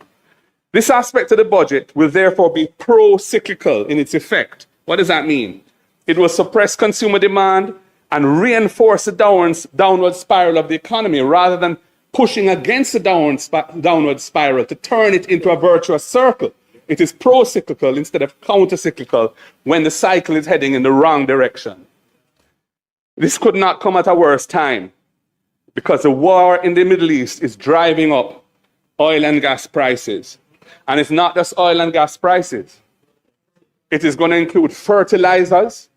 This aspect of the budget will therefore be pro-cyclical in its effect. What does that mean? It will suppress consumer demand and reinforce the downward spiral of the economy rather than pushing against the downward spiral to turn it into a virtuous circle. It is pro-cyclical instead of counter-cyclical when the cycle is heading in the wrong direction. This could not come at a worse time because the war in the Middle East is driving up oil and gas prices. And it's not just oil and gas prices. It is going to include fertilizers.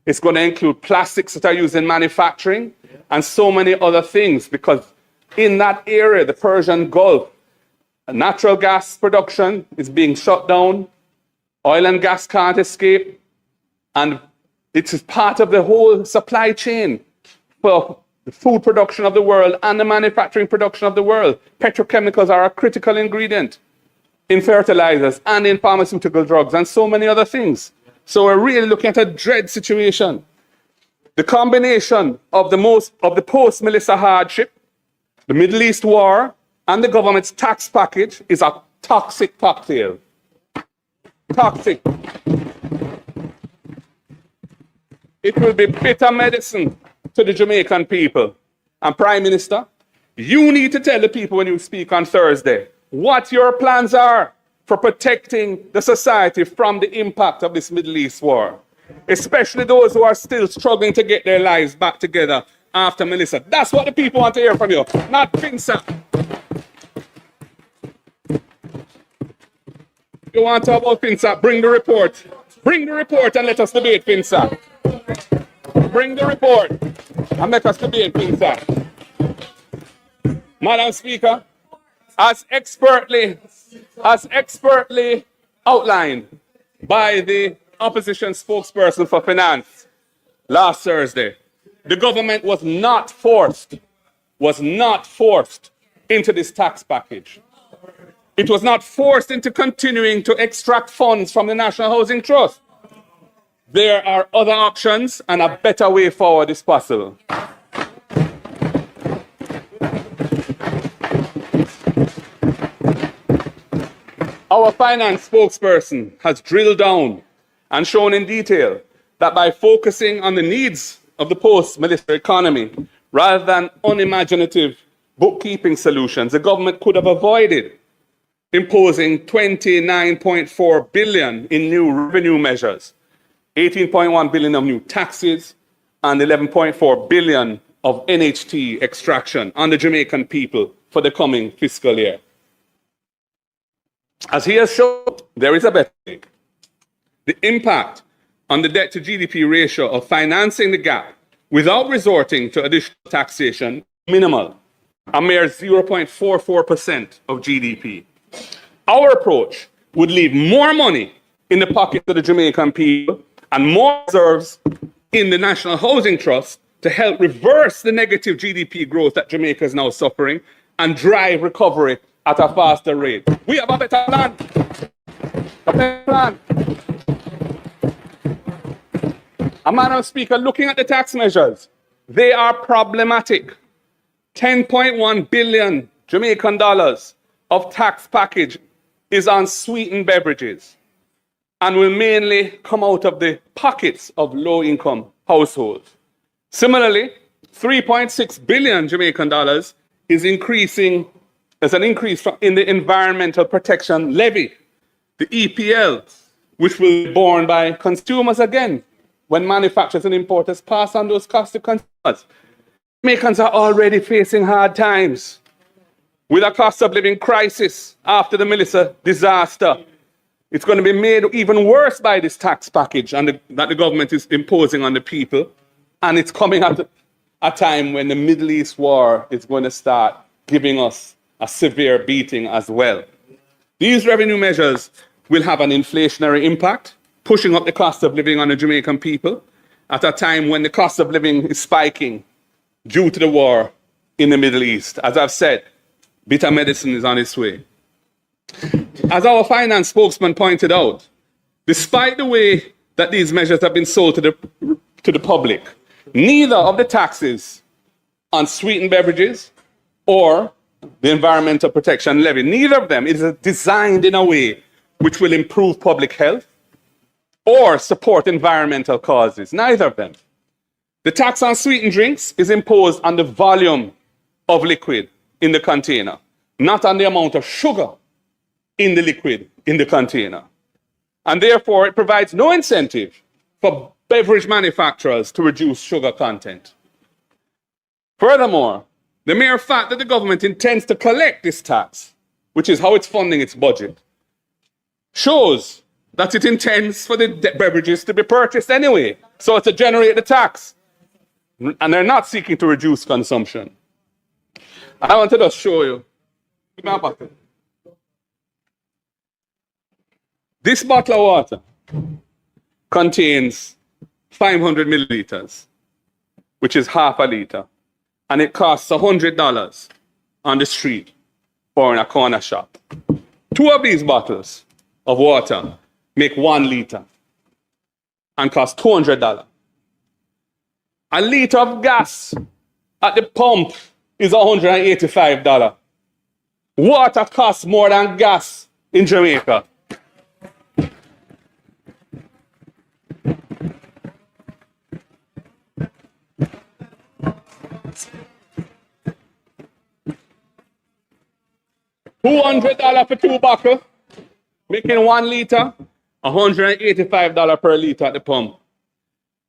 It's going to include plastics that are used in manufacturing and so many other things, because in that area, the Persian Gulf, natural gas production is being shut down. Oil and gas can't escape. And it is part of the whole supply chain for the food production of the world and the manufacturing production of the world. Petrochemicals are a critical ingredient in fertilizers and in pharmaceutical drugs and so many other things. So we're really looking at a dread situation. The combination of the post-Melissa hardship, the Middle East war, and the government's tax package is a toxic cocktail. Toxic. It will be bitter medicine to the Jamaican people. And Prime Minister, you need to tell the people when you speak on Thursday what your plans are for protecting the society from the impact of this Middle East war, especially those who are still struggling to get their lives back together after Melissa. That's what the people want to hear from you, not Finsa. You want to talk about Finsa? Bring the report. Bring the report and let us debate Finsa. Bring the report and let us debate Finsa. Madam Speaker, as expertly outlined by the opposition spokesperson for finance last Thursday, the government was not forced into this tax package. It was not forced into continuing to extract funds from the National Housing Trust. There are other options and a better way forward is possible. Our finance spokesperson has drilled down and shown in detail that by focusing on the needs of the post-military economy rather than unimaginative bookkeeping solutions, the government could have avoided imposing 29.4 billion in new revenue measures, 18.1 billion of new taxes, and 11.4 billion of NHT extraction on the Jamaican people for the coming fiscal year. As he has shown, there is a better way. The impact on the debt to GDP ratio of financing the gap without resorting to additional taxation, minimal, a mere 0.44% of GDP. Our approach would leave more money in the pockets of the Jamaican people and more reserves in the National Housing Trust to help reverse the negative GDP growth that Jamaica is now suffering and drive recovery at a faster rate. We have a better plan. A better plan. Madam Speaker, looking at the tax measures, they are problematic. 10.1 billion Jamaican dollars of tax package is on sweetened beverages and will mainly come out of the pockets of low-income households. Similarly, 3.6 billion Jamaican dollars is increasing as an increase in the Environmental Protection Levy, the EPL, which will be borne by consumers again when manufacturers and importers pass on those costs to consumers. Jamaicans are already facing hard times with a cost of living crisis after the Melissa disaster. It's going to be made even worse by this tax package that the government is imposing on the people. And it's coming at a time when the Middle East war is going to start giving us a severe beating as well. These revenue measures will have an inflationary impact, pushing up the cost of living on the Jamaican people at a time when the cost of living is spiking due to the war in the Middle East. As I've said, bitter medicine is on its way. As our finance spokesman pointed out, despite the way that these measures have been sold to the public, neither of the taxes on sweetened beverages or the Environmental Protection Levy, neither of them is designed in a way which will improve public health or support environmental causes, neither of them. The tax on sweetened drinks is imposed on the volume of liquid in the container, not on the amount of sugar in the liquid in the container. And therefore, it provides no incentive for beverage manufacturers to reduce sugar content. Furthermore, the mere fact that the government intends to collect this tax, which is how it's funding its budget, shows that it intends for the beverages to be purchased anyway, so as to generate the tax. And they're not seeking to reduce consumption. And I wanted to show you. Give me a bottle. This bottle of water contains 500 milliliters, which is half a liter. And it costs $100 on the street or in a corner shop. 2 of these bottles of water make 1 liter and cost $200. A liter of gas at the pump is $185. Water costs more than gas in Jamaica. $200 for 2 bottles, making 1 liter, $185 per liter at the pump.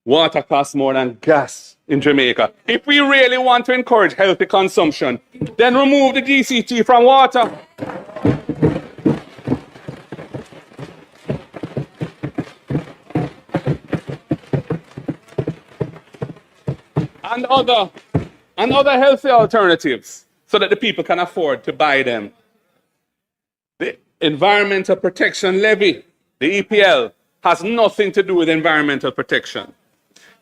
Water costs more than gas in Jamaica. If we really want to encourage healthy consumption, then remove the GCT from water. And other healthy alternatives so that the people can afford to buy them. The Environmental Protection Levy, the EPL, has nothing to do with environmental protection.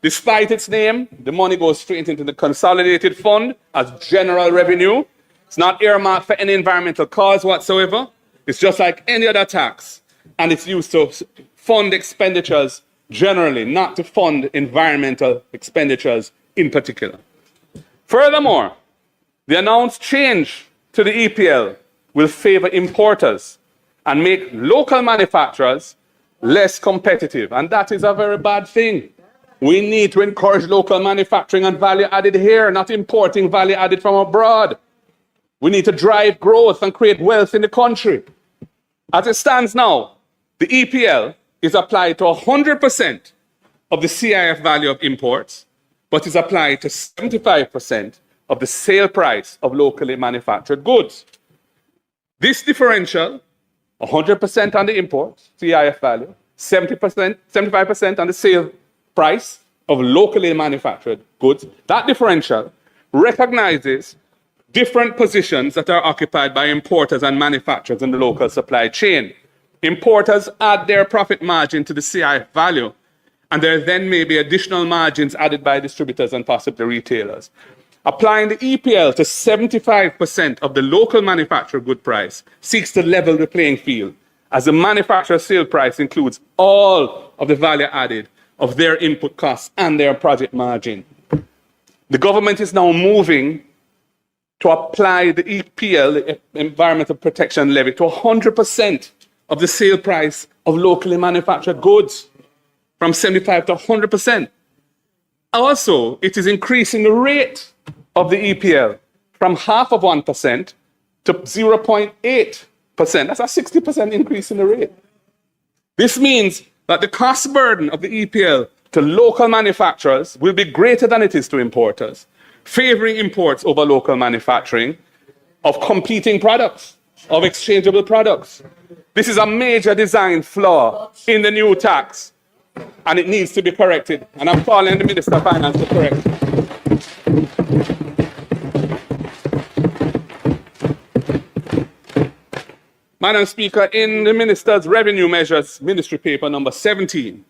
Despite its name, the money goes straight into the consolidated fund as general revenue. It's not earmarked for any environmental cause whatsoever. It's just like any other tax, and it's used to fund expenditures generally, not to fund environmental expenditures in particular. Furthermore, the announced change to the EPL will favor importers and make local manufacturers less competitive, and that is a very bad thing. We need to encourage local manufacturing and value added here, not importing value added from abroad. We need to drive growth and create wealth in the country. As it stands now, the EPL is applied to 100% of the CIF value of imports, but is applied to 75% of the sale price of locally manufactured goods. This differential, 100% on the imports, CIF value, 75% on the sale price of locally manufactured goods, that differential recognizes different positions that are occupied by importers and manufacturers in the local supply chain. Importers add their profit margin to the CIF value, and there then may be additional margins added by distributors and possibly retailers. Applying the EPL to 75% of the local manufactured good price seeks to level the playing field, as the manufacturer sale price includes all of the value added of their input costs and their project margin. The government is now moving to apply the EPL, the Environmental Protection Levy, to 100% of the sale price of locally manufactured goods, from 75 to 100%. Also, it is increasing the rate of the EPL from half of 1% to 0.8%. That's a 60% increase in the rate. This means that the cost burden of the EPL to local manufacturers will be greater than it is to importers, favoring imports over local manufacturing of competing products, of exchangeable products. This is a major design flaw in the new tax, and it needs to be corrected. And I'm calling the Minister of Finance to correct it. Madam Speaker, in the Minister's Revenue Measures Ministry Paper number 17,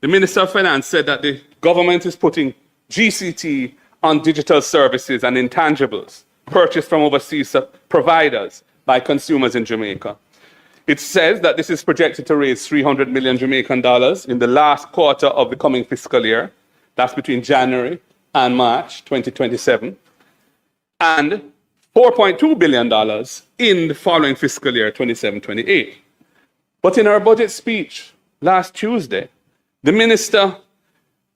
the Minister of Finance said that the government is putting GCT on digital services and intangibles purchased from overseas providers by consumers in Jamaica. It says that this is projected to raise 300 million Jamaican dollars in the last quarter of the coming fiscal year. That's between January and March 2027. And $4.2 billion in the following fiscal year, 27-28. But in her budget speech last Tuesday, the minister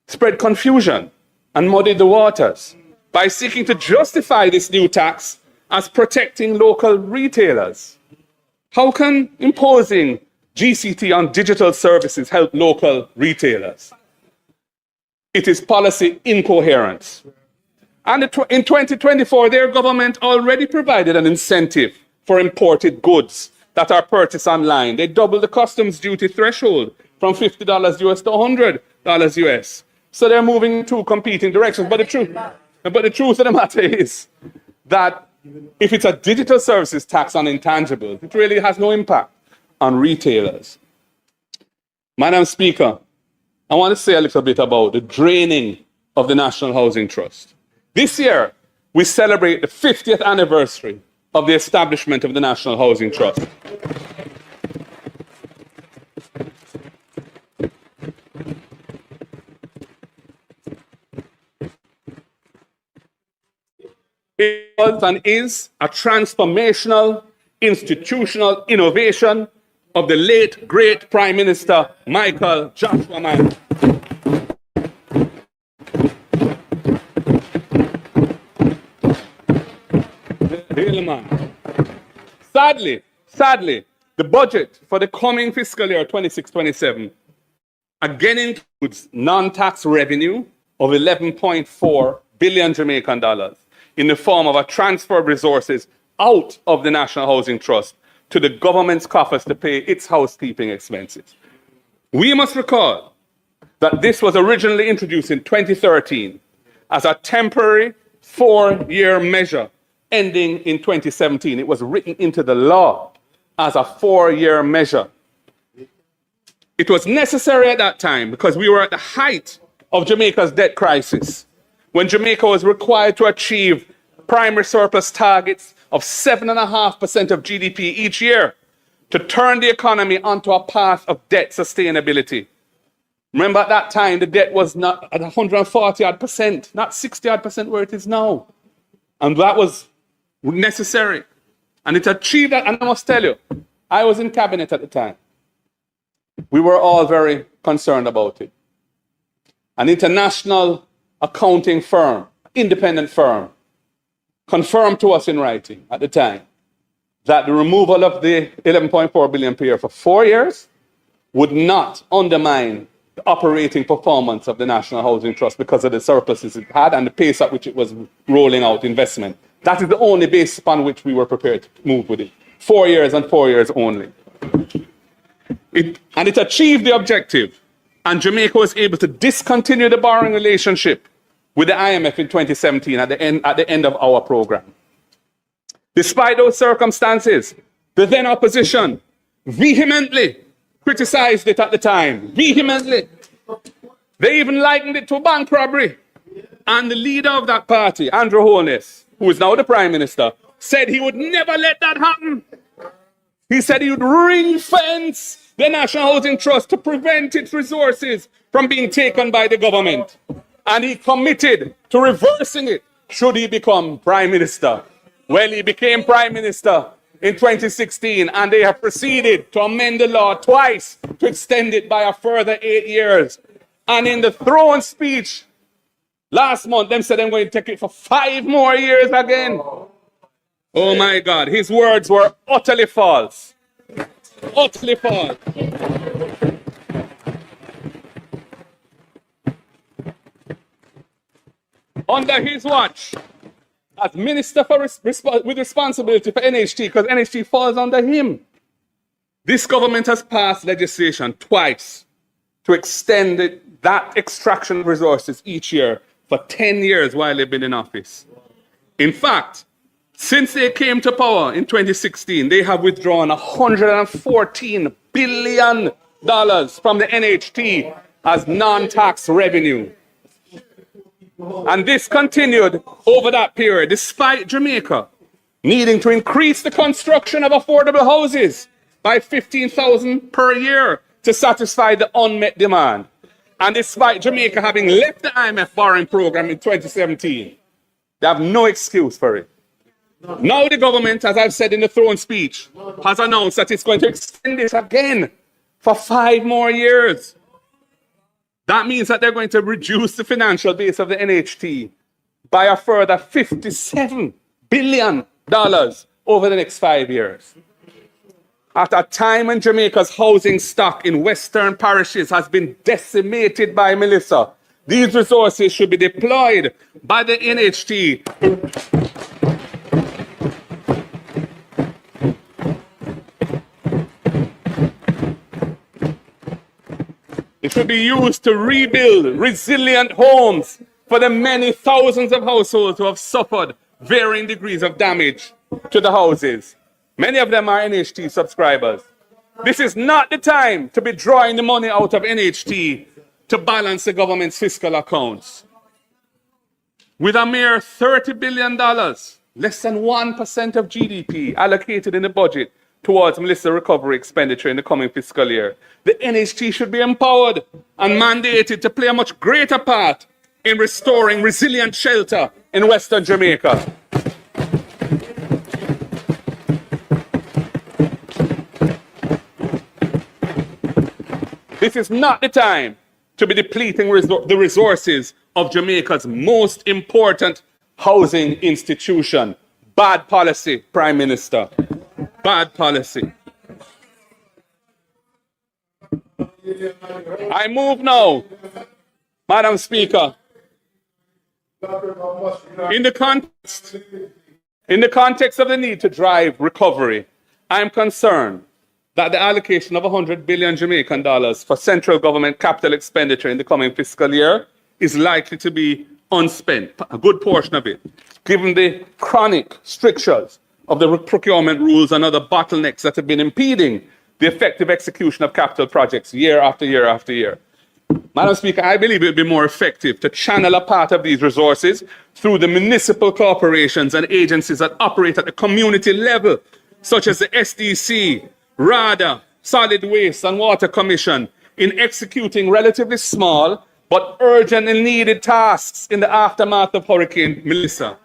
spread confusion and muddied the waters by seeking to justify this new tax as protecting local retailers. How can imposing GCT on digital services help local retailers? It is policy incoherence. And in 2024, their government already provided an incentive for imported goods that are purchased online. They doubled the customs duty threshold from $50 US to $100 US. So they're moving in two competing directions. But the truth of the matter is that if it's a digital services tax on intangibles, it really has no impact on retailers. Madam Speaker, I want to say a little bit about the draining of the National Housing Trust. This year, we celebrate the 50th anniversary of the establishment of the National Housing Trust. It was and is a transformational institutional innovation of the late great Prime Minister Michael Joshua Mann. Sadly, the budget for the coming fiscal year 26-27 again includes non-tax revenue of 11.4 billion Jamaican dollars in the form of a transfer of resources out of the National Housing Trust to the government's coffers to pay its housekeeping expenses. We must recall that this was originally introduced in 2013 as a temporary 4-year measure ending in 2017. It was written into the law as a 4-year measure. It was necessary at that time because we were at the height of Jamaica's debt crisis, when Jamaica was required to achieve primary surplus targets of 7.5% of GDP each year to turn the economy onto a path of debt sustainability. Remember at that time, the debt was not at 140 odd percent, not 60 odd percent where it is now. And that was necessary. And it achieved that. And I must tell you, I was in cabinet at the time. We were all very concerned about it. An international accounting firm, independent firm, confirmed to us in writing at the time that the removal of the 11.4 billion per year for 4 years would not undermine the operating performance of the National Housing Trust because of the surpluses it had and the pace at which it was rolling out investment. That is the only basis upon which we were prepared to move with it. 4 years and 4 years only. And it achieved the objective. And Jamaica was able to discontinue the borrowing relationship with the IMF in 2017 at the end of our program. Despite those circumstances, the then opposition vehemently criticized it at the time. Vehemently. They even likened it to a bank robbery. And the leader of that party, Andrew Holness, who is now the Prime Minister, said he would never let that happen. He said he would ring-fence the National Housing Trust to prevent its resources from being taken by the government. And he committed to reversing it should he become Prime Minister. Well, he became Prime Minister in 2016, and they have proceeded to amend the law twice to extend it by a further 8 years. And in the throne speech last month, them said they're going to take it for 5 more years again. Oh my God, his words were utterly false. Utterly false. Under his watch, as Minister with responsibility for NHT, because NHT falls under him, this government has passed legislation twice to extend that extraction of resources each year for 10 years while they've been in office. In fact, since they came to power in 2016, they have withdrawn $114 billion from the NHT as non-tax revenue. And this continued over that period, despite Jamaica needing to increase the construction of affordable houses by 15,000 per year to satisfy the unmet demand. And despite Jamaica having left the IMF borrowing program in 2017, they have no excuse for it. Now the government, as I've said in the throne speech, has announced that it's going to extend it again for 5 more years. That means that they're going to reduce the financial base of the NHT by a further $57 billion over the next 5 years. At a time when Jamaica's housing stock in western parishes has been decimated by Melissa, these resources should be deployed by the NHT It should be used to rebuild resilient homes for the many thousands of households who have suffered varying degrees of damage to the houses. Many of them are NHT subscribers. This is not the time to be drawing the money out of NHT to balance the government's fiscal accounts. With a mere $30 billion, less than 1% of GDP allocated in the budget towards Melissa recovery expenditure in the coming fiscal year, the NHT should be empowered and mandated to play a much greater part in restoring resilient shelter in Western Jamaica. This is not the time to be depleting the resources of Jamaica's most important housing institution. Bad policy, Prime Minister. Bad policy. I move now, Madam Speaker. In the context of the need to drive recovery, I am concerned that the allocation of 100 billion Jamaican dollars for central government capital expenditure in the coming fiscal year is likely to be unspent, a good portion of it, given the chronic strictures of the procurement rules and other bottlenecks that have been impeding the effective execution of capital projects year after year after year. Madam Speaker, I believe it would be more effective to channel a part of these resources through the municipal corporations and agencies that operate at the community level, such as the SDC, Rather, Solid Waste and Water Commission in executing relatively small but urgent and needed tasks in the aftermath of Hurricane Melissa.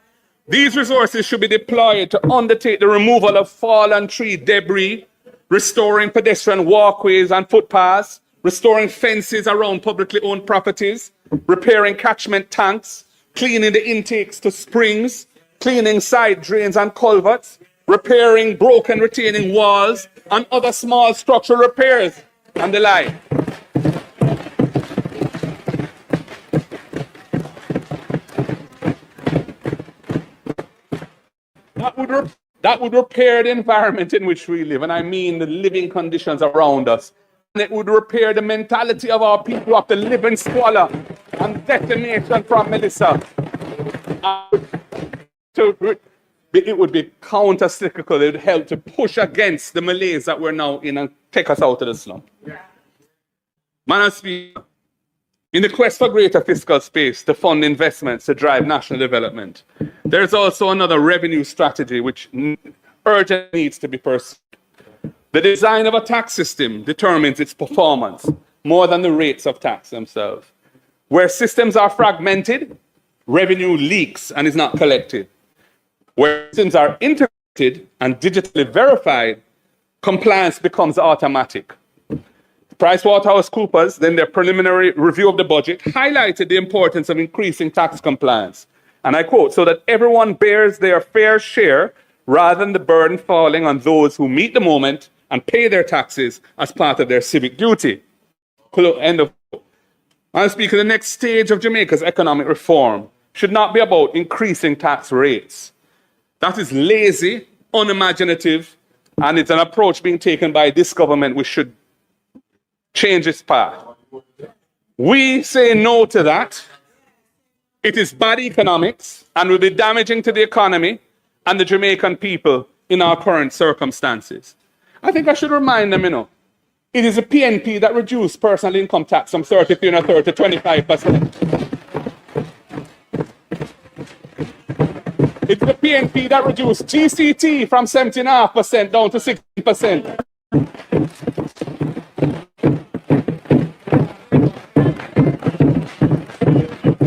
These resources should be deployed to undertake the removal of fallen tree debris, restoring pedestrian walkways and footpaths, restoring fences around publicly owned properties, repairing catchment tanks, cleaning the intakes to springs, cleaning side drains and culverts, repairing broken retaining walls, and other small structural repairs and the like. That would repair the environment in which we live, and I mean the living conditions around us. And it would repair the mentality of our people of the live in squalor and decimation from Melissa. It would be counter-cyclical. It would help to push against the malaise that we're now in and take us out of the slump. Madam Speaker, in the quest for greater fiscal space to fund investments to drive national development, there's also another revenue strategy which urgently needs to be pursued. The design of a tax system determines its performance more than the rates of tax themselves. Where systems are fragmented, revenue leaks and is not collected. Where systems are integrated and digitally verified, compliance becomes automatic. PricewaterhouseCoopers, then their preliminary review of the budget, highlighted the importance of increasing tax compliance. And I quote, so that everyone bears their fair share rather than the burden falling on those who meet the moment and pay their taxes as part of their civic duty. End of quote. Madam Speaker, the next stage of Jamaica's economic reform should not be about increasing tax rates. That is lazy, unimaginative, and it's an approach being taken by this government which should change its path. We say no to that. It is bad economics and will be damaging to the economy and the Jamaican people in our current circumstances. I think I should remind them, it is a PNP that reduced personal income tax from 33 and a third to 25%. It's the PNP that reduced GCT from 17.5% down to 16%.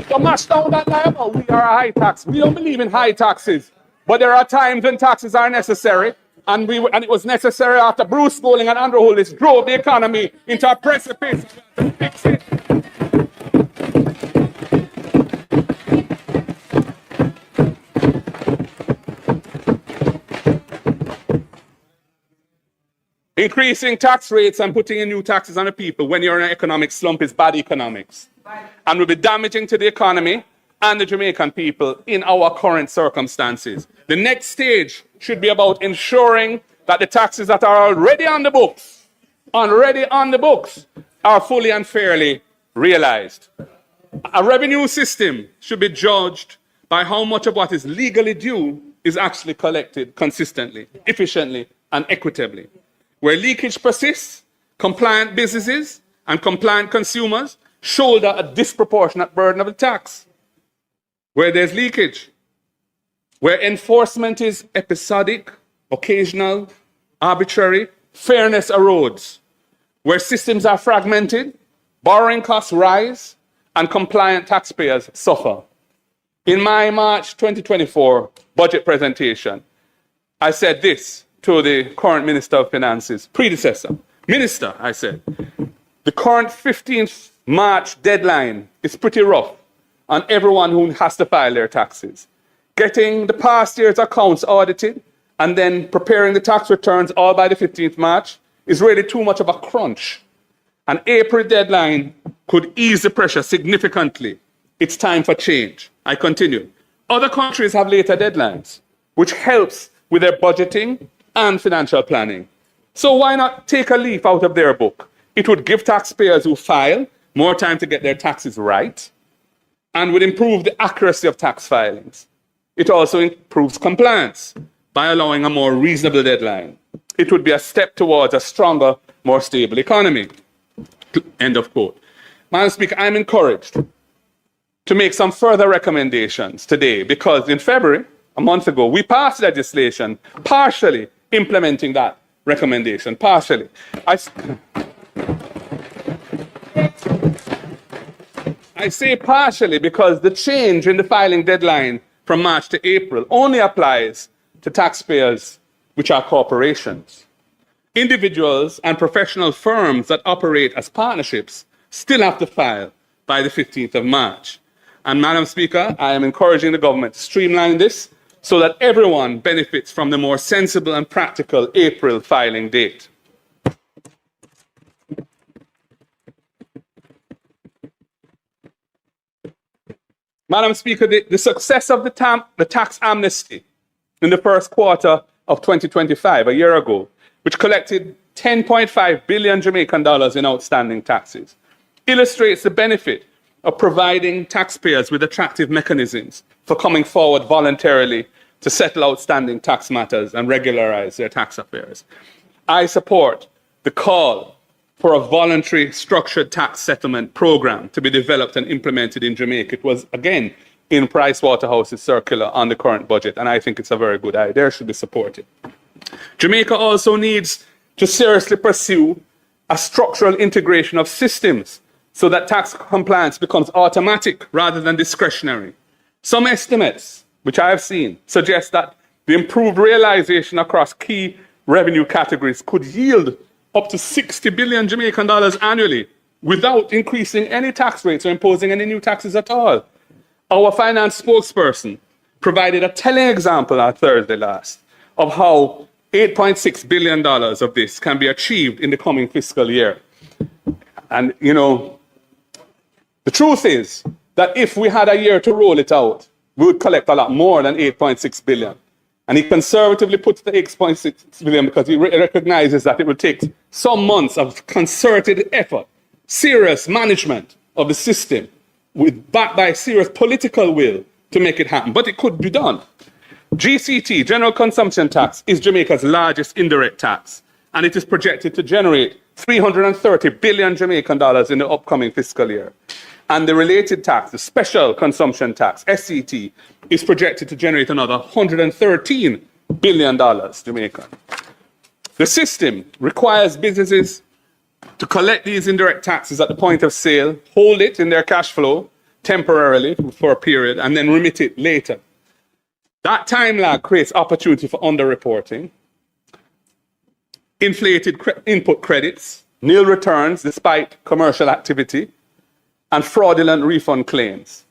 To mash down that level, we are a high tax. We don't believe in high taxes, but there are times when taxes are necessary, and it was necessary after Bruce Golding and Andrew Hollis drove the economy into a precipice. Fix it. Increasing tax rates and putting in new taxes on the people when you're in an economic slump is bad economics and will be damaging to the economy and the Jamaican people in our current circumstances. The next stage should be about ensuring that the taxes that are already on the books, are fully and fairly realized. A revenue system should be judged by how much of what is legally due is actually collected consistently, efficiently, and equitably. Where leakage persists, compliant businesses and compliant consumers shoulder a disproportionate burden of the tax. Where there's leakage, where enforcement is episodic, occasional, arbitrary, fairness erodes. Where systems are fragmented, borrowing costs rise, and compliant taxpayers suffer. In my March 2024 budget presentation, I said this to the current Minister of Finance's predecessor. Minister, I said, the current 15th March deadline is pretty rough on everyone who has to file their taxes. Getting the past year's accounts audited and then preparing the tax returns all by the 15th March is really too much of a crunch. An April deadline could ease the pressure significantly. It's time for change. I continue. Other countries have later deadlines, which helps with their budgeting and financial planning. So why not take a leaf out of their book? It would give taxpayers who file more time to get their taxes right and would improve the accuracy of tax filings. It also improves compliance by allowing a more reasonable deadline. It would be a step towards a stronger, more stable economy. End of quote. Madam Speaker, I'm encouraged to make some further recommendations today because in February, a month ago, we passed legislation partially implementing that recommendation, partially. I say partially because the change in the filing deadline from March to April only applies to taxpayers which are corporations. Individuals and professional firms that operate as partnerships still have to file by the 15th of March. And Madam Speaker, I am encouraging the government to streamline this so that everyone benefits from the more sensible and practical April filing date. Madam Speaker, the success of the tax amnesty in the first quarter of 2025, a year ago, which collected 10.5 billion Jamaican dollars in outstanding taxes, illustrates the benefit of providing taxpayers with attractive mechanisms for coming forward voluntarily to settle outstanding tax matters and regularize their tax affairs. I support the call for a voluntary structured tax settlement program to be developed and implemented in Jamaica. It was, again, in Pricewaterhouse's circular on the current budget, and I think it's a very good idea. It should be supported. Jamaica also needs to seriously pursue a structural integration of systems so that tax compliance becomes automatic rather than discretionary. Some estimates, which I have seen, suggest that the improved realization across key revenue categories could yield up to 60 billion Jamaican dollars annually without increasing any tax rates or imposing any new taxes at all. Our finance spokesperson provided a telling example on Thursday last of how $8.6 billion of this can be achieved in the coming fiscal year. And, you know, the truth is that if we had a year to roll it out, we would collect a lot more than 8.6 billion. And he conservatively puts the 8.6 billion because he recognizes that it will take some months of concerted effort, serious management of the system, backed by serious political will to make it happen. But it could be done. GCT, General Consumption Tax, is Jamaica's largest indirect tax, and it is projected to generate 330 billion Jamaican dollars in the upcoming fiscal year. And the related tax, the Special Consumption Tax, SCT, is projected to generate another $113 billion Jamaican. The system requires businesses to collect these indirect taxes at the point of sale, hold it in their cash flow temporarily for a period, and then remit it later. That time lag creates opportunity for underreporting, inflated input credits, nil returns despite commercial activity, and fraudulent refund claims.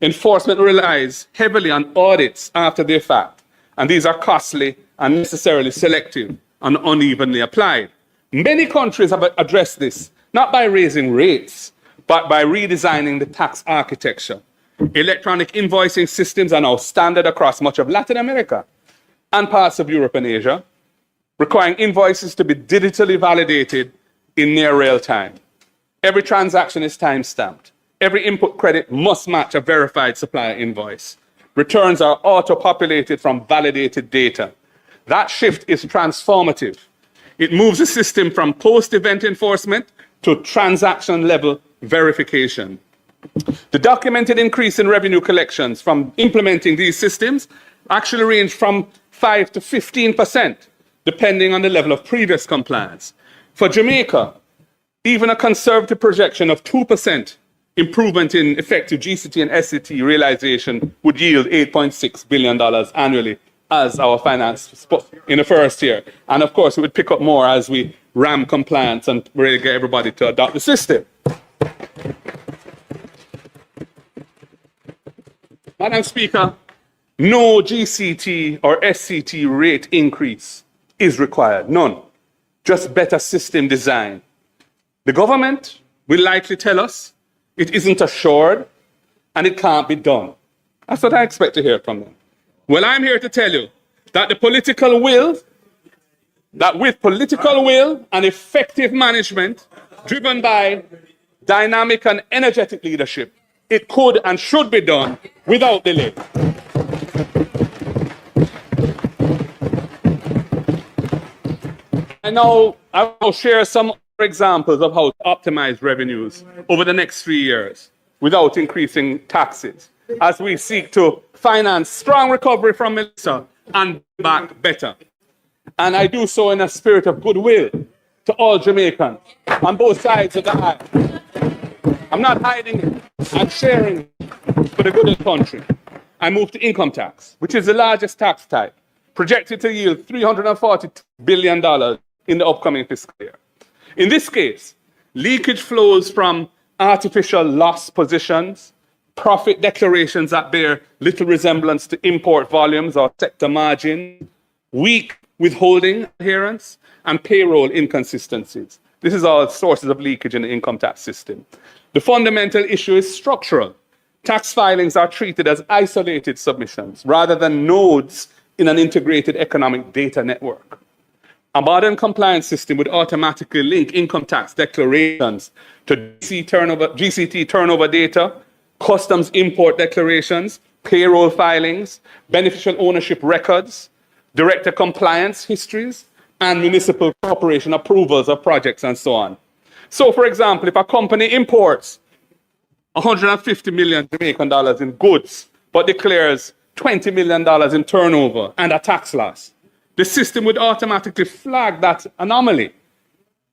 Enforcement relies heavily on audits after the fact, and these are costly and necessarily selective and unevenly applied. Many countries have addressed this, not by raising rates, but by redesigning the tax architecture. Electronic invoicing systems are now standard across much of Latin America and parts of Europe and Asia, requiring invoices to be digitally validated in near real time. Every transaction is time-stamped. Every input credit must match a verified supplier invoice. Returns are auto-populated from validated data. That shift is transformative. It moves the system from post-event enforcement to transaction-level verification. The documented increase in revenue collections from implementing these systems actually range from 5 to 15%, depending on the level of previous compliance. For Jamaica, even a conservative projection of 2% improvement in effective GCT and SCT realization would yield $8.6 billion annually as our finance in the first year. And of course, it would pick up more as we ram compliance and really get everybody to adopt the system. Madam Speaker, no GCT or SCT rate increase is required, none. Just better system design. The government will likely tell us it isn't assured and it can't be done. That's what I expect to hear from them. Well, I'm here to tell you that with political will and effective management driven by dynamic and energetic leadership, it could and should be done without delay. I will share some examples of how to optimize revenues over the next 3 years without increasing taxes, as we seek to finance strong recovery from Melissa and back better. And I do so in a spirit of goodwill to all Jamaicans on both sides of the aisle. I'm not hiding it. I'm sharing it for the good of the country. I move to income tax, which is the largest tax type, projected to yield $340 billion in the upcoming fiscal year. In this case, leakage flows from artificial loss positions, profit declarations that bear little resemblance to import volumes or sector margin, weak withholding adherence, and payroll inconsistencies. This is all sources of leakage in the income tax system. The fundamental issue is structural. Tax filings are treated as isolated submissions rather than nodes in an integrated economic data network. A modern compliance system would automatically link income tax declarations to GCT turnover data, customs import declarations, payroll filings, beneficial ownership records, director compliance histories, and municipal corporation approvals of projects and so on. So, for example, if a company imports 150 million Jamaican dollars in goods, but declares $20 million in turnover and a tax loss, the system would automatically flag that anomaly.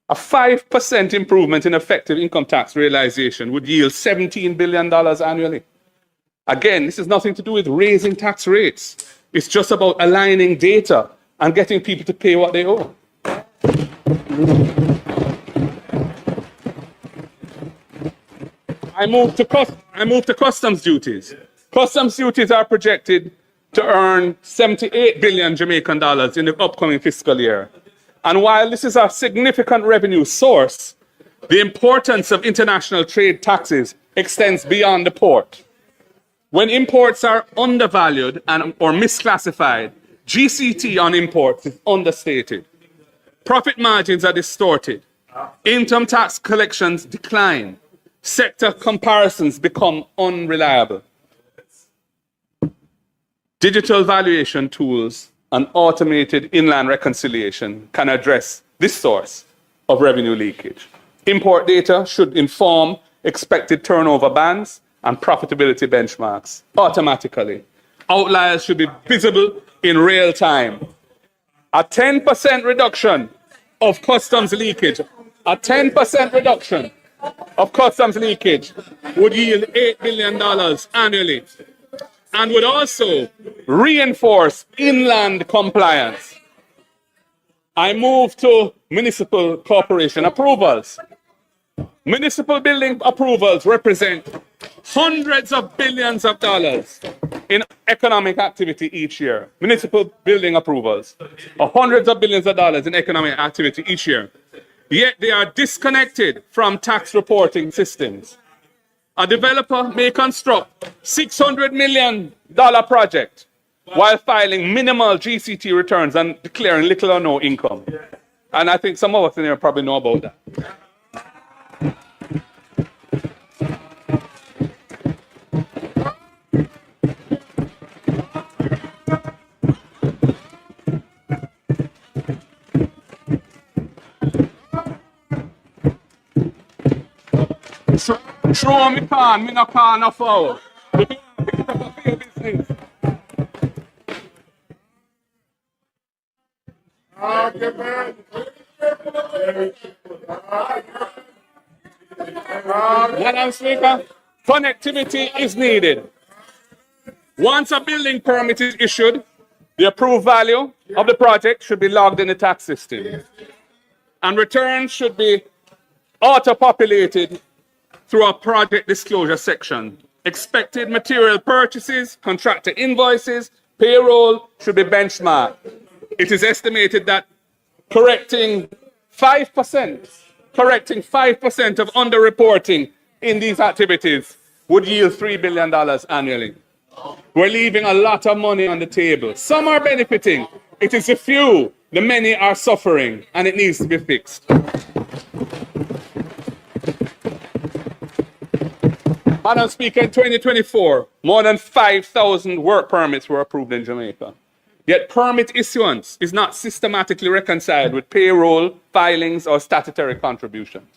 A 5% improvement in effective income tax realization would yield $17 billion annually. Again, this has nothing to do with raising tax rates. It's just about aligning data and getting people to pay what they owe. I move to customs duties. Customs duties are projected to earn 78 billion Jamaican dollars in the upcoming fiscal year. And while this is a significant revenue source, the importance of international trade taxes extends beyond the port. When imports are undervalued or misclassified, GCT on imports is understated. Profit margins are distorted. Income tax collections decline. Sector comparisons become unreliable. Digital valuation tools and automated inland reconciliation can address this source of revenue leakage. Import data should inform expected turnover bands and profitability benchmarks automatically. Outliers should be visible in real time. A 10% reduction of customs leakage, a 10% reduction of customs leakage would yield $8 billion annually and would also reinforce inland compliance. I move to municipal corporation approvals. Municipal building approvals represent hundreds of billions of dollars in economic activity each year. Municipal building approvals are hundreds of billions of dollars in economic activity each year. Yet they are disconnected from tax reporting systems. A developer may construct $600 million project while filing minimal GCT returns and declaring little or no income. And I think some of us in here probably know about that. Show me can, me no can no foul. Madam Speaker, connectivity is needed. Once a building permit is issued, the approved value of the project should be logged in the tax system. And returns should be auto-populated through a project disclosure section. Expected material purchases, contractor invoices, payroll should be benchmarked. It is estimated that correcting 5% of underreporting in these activities would yield $3 billion annually. We're leaving a lot of money on the table. Some are benefiting. It is a few. The many are suffering, and it needs to be fixed. Madam Speaker, in 2024, more than 5,000 work permits were approved in Jamaica. Yet permit issuance is not systematically reconciled with payroll, filings, or statutory contributions.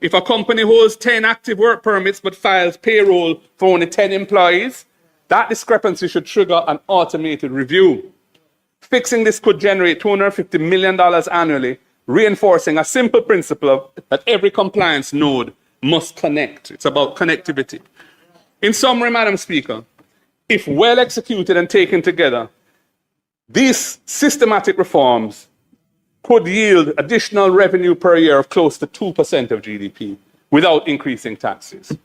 If a company holds 10 active work permits but files payroll for only 10 employees, that discrepancy should trigger an automated review. Fixing this could generate $250 million annually, reinforcing a simple principle that every compliance node must connect. It's about connectivity. In summary, Madam Speaker, if well executed and taken together, these systematic reforms could yield additional revenue per year of close to 2% of GDP without increasing taxes.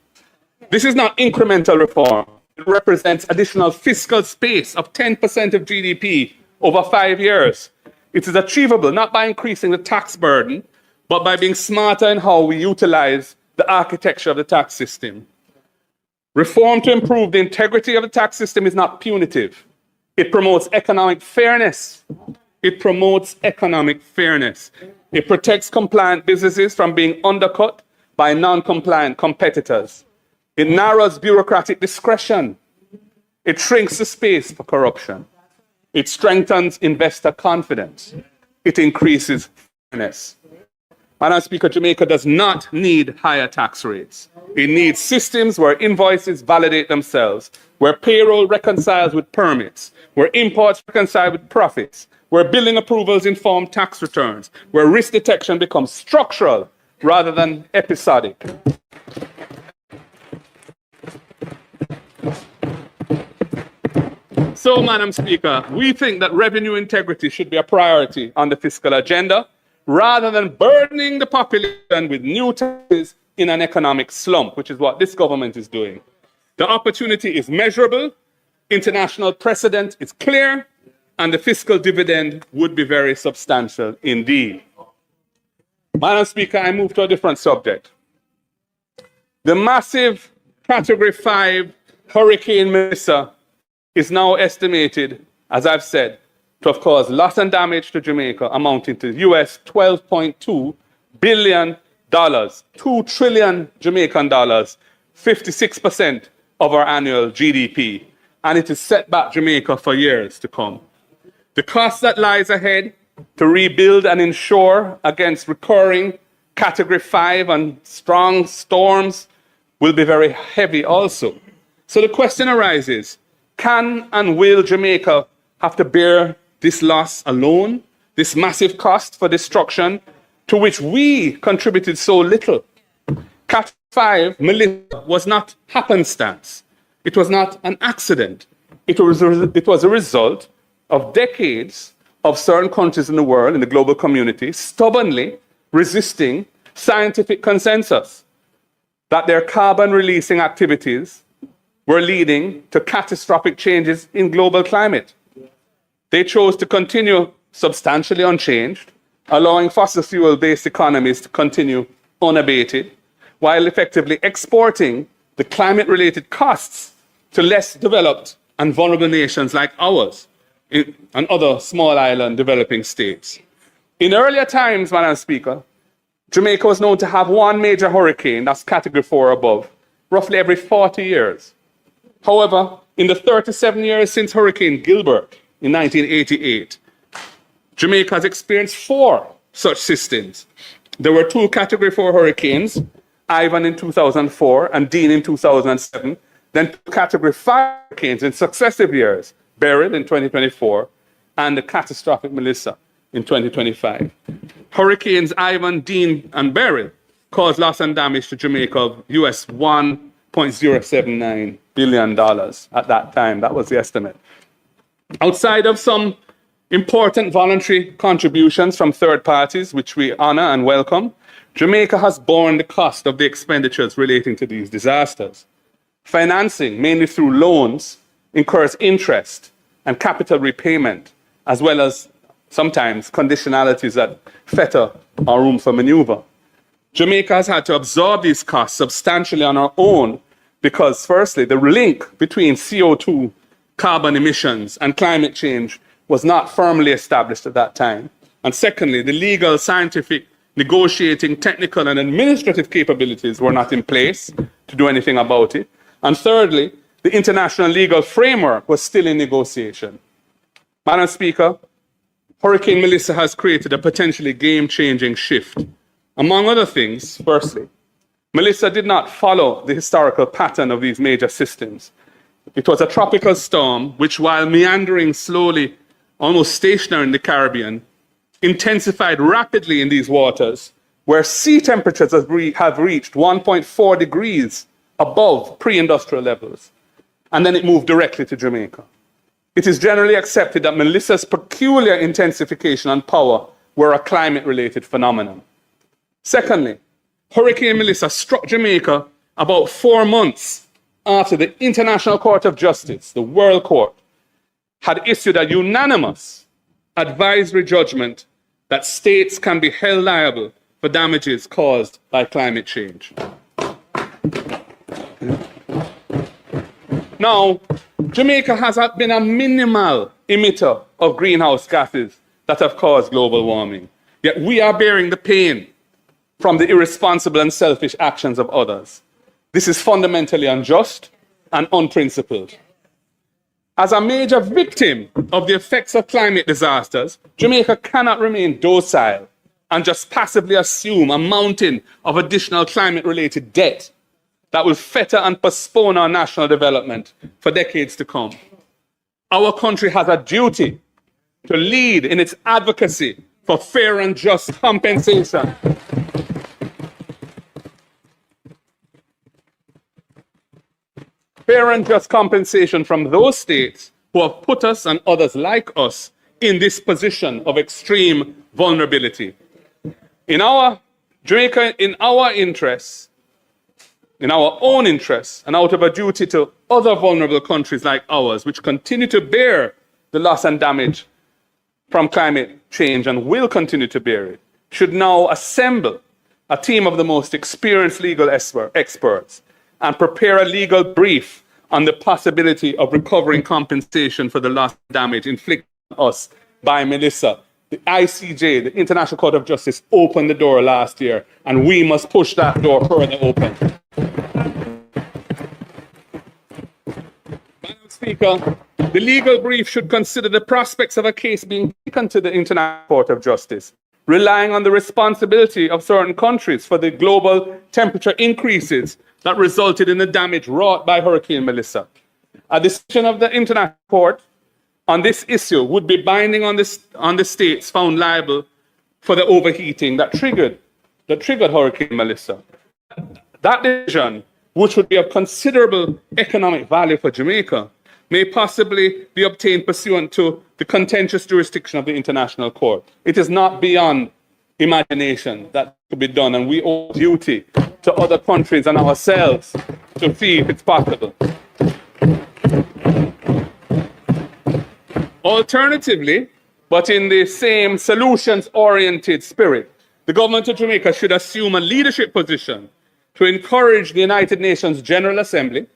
This is not incremental reform. It represents additional fiscal space of 10% of GDP over 5 years. It is achievable not by increasing the tax burden, but by being smarter in how we utilize the architecture of the tax system. Reform to improve the integrity of the tax system is not punitive. It promotes economic fairness. It promotes economic fairness. It protects compliant businesses from being undercut by non-compliant competitors. It narrows bureaucratic discretion. It shrinks the space for corruption. It strengthens investor confidence. It increases fairness. Madam Speaker, Jamaica does not need higher tax rates. It needs systems where invoices validate themselves, where payroll reconciles with permits, where imports reconcile with profits, where billing approvals inform tax returns, where risk detection becomes structural rather than episodic. So, Madam Speaker, we think that revenue integrity should be a priority on the fiscal agenda, rather than burdening the population with new taxes in an economic slump, which is what this government is doing. The opportunity is measurable, international precedent is clear, and the fiscal dividend would be very substantial indeed. Madam Speaker, I move to a different subject. The massive Category 5 Hurricane Melissa is now estimated, as I've said, to have caused loss and damage to Jamaica amounting to US $12.2 billion, 2 trillion Jamaican dollars, 56% of our annual GDP, and it has set back Jamaica for years to come. The cost that lies ahead to rebuild and insure against recurring Category 5 and strong storms will be very heavy also. So the question arises, can and will Jamaica have to bear this loss alone, this massive cost for destruction to which we contributed so little? Cat 5 Melissa was not happenstance. It was not an accident. It was a result of decades of certain countries in the world, in the global community, stubbornly resisting scientific consensus that their carbon-releasing activities were leading to catastrophic changes in global climate. They chose to continue substantially unchanged, allowing fossil fuel-based economies to continue unabated, while effectively exporting the climate-related costs to less developed and vulnerable nations like ours and other small island developing states. In earlier times, Madam Speaker, Jamaica was known to have one major hurricane, that's Category 4 above, roughly every 40 years. However, in the 37 years since Hurricane Gilbert in 1988, Jamaica has experienced 4 such systems. There were 2 Category 4 hurricanes, Ivan in 2004 and Dean in 2007, then 2 Category 5 hurricanes in successive years, Beryl in 2024 and the catastrophic Melissa in 2025. Hurricanes Ivan, Dean, and Beryl caused loss and damage to Jamaica of US $1.079 billion at that time. That was the estimate. Outside of some important voluntary contributions from third parties, which we honor and welcome, Jamaica has borne the cost of the expenditures relating to these disasters. Financing, mainly through loans, incurs interest and capital repayment, as well as sometimes conditionalities that fetter our room for maneuver. Jamaica has had to absorb these costs substantially on our own because, firstly, the link between CO2, carbon emissions, and climate change was not firmly established at that time. And secondly, the legal, scientific, negotiating, technical, and administrative capabilities were not in place to do anything about it. And thirdly, the international legal framework was still in negotiation. Madam Speaker, Hurricane Melissa has created a potentially game-changing shift. Among other things, firstly, Melissa did not follow the historical pattern of these major systems. It was a tropical storm which, while meandering slowly almost stationary in the Caribbean, intensified rapidly in these waters, where sea temperatures have reached 1.4 degrees above pre-industrial levels. And then it moved directly to Jamaica. It is generally accepted that Melissa's peculiar intensification and power were a climate-related phenomenon. Secondly, Hurricane Melissa struck Jamaica about 4 months after the International Court of Justice, the World Court, had issued a unanimous advisory judgment that states can be held liable for damages caused by climate change. Now, Jamaica has been a minimal emitter of greenhouse gases that have caused global warming. Yet we are bearing the pain from the irresponsible and selfish actions of others. This is fundamentally unjust and unprincipled. As a major victim of the effects of climate disasters, Jamaica cannot remain docile and just passively assume a mountain of additional climate-related debt that will fetter and postpone our national development for decades to come. Our country has a duty to lead in its advocacy for fair and just compensation. Fair and just compensation from those states who have put us and others like us in this position of extreme vulnerability. In our interests, in our own interests, and out of a duty to other vulnerable countries like ours, which continue to bear the loss and damage from climate change and will continue to bear it, should now assemble a team of the most experienced legal experts and prepare a legal brief on the possibility of recovering compensation for the loss and damage inflicted on us by Melissa. The ICJ, the International Court of Justice, opened the door last year, and we must push that door further open. Madam Speaker, the legal brief should consider the prospects of a case being taken to the International Court of Justice, relying on the responsibility of certain countries for the global temperature increases that resulted in the damage wrought by Hurricane Melissa. A decision of the International Court on this issue would be binding on the states found liable for the overheating that triggered Hurricane Melissa. That decision, which would be of considerable economic value for Jamaica, may possibly be obtained pursuant to the contentious jurisdiction of the International Court. It is not beyond imagination that could be done, and we owe duty to other countries and ourselves to see if it's possible. Alternatively, but in the same solutions-oriented spirit, the government of Jamaica should assume a leadership position to encourage the United Nations General Assembly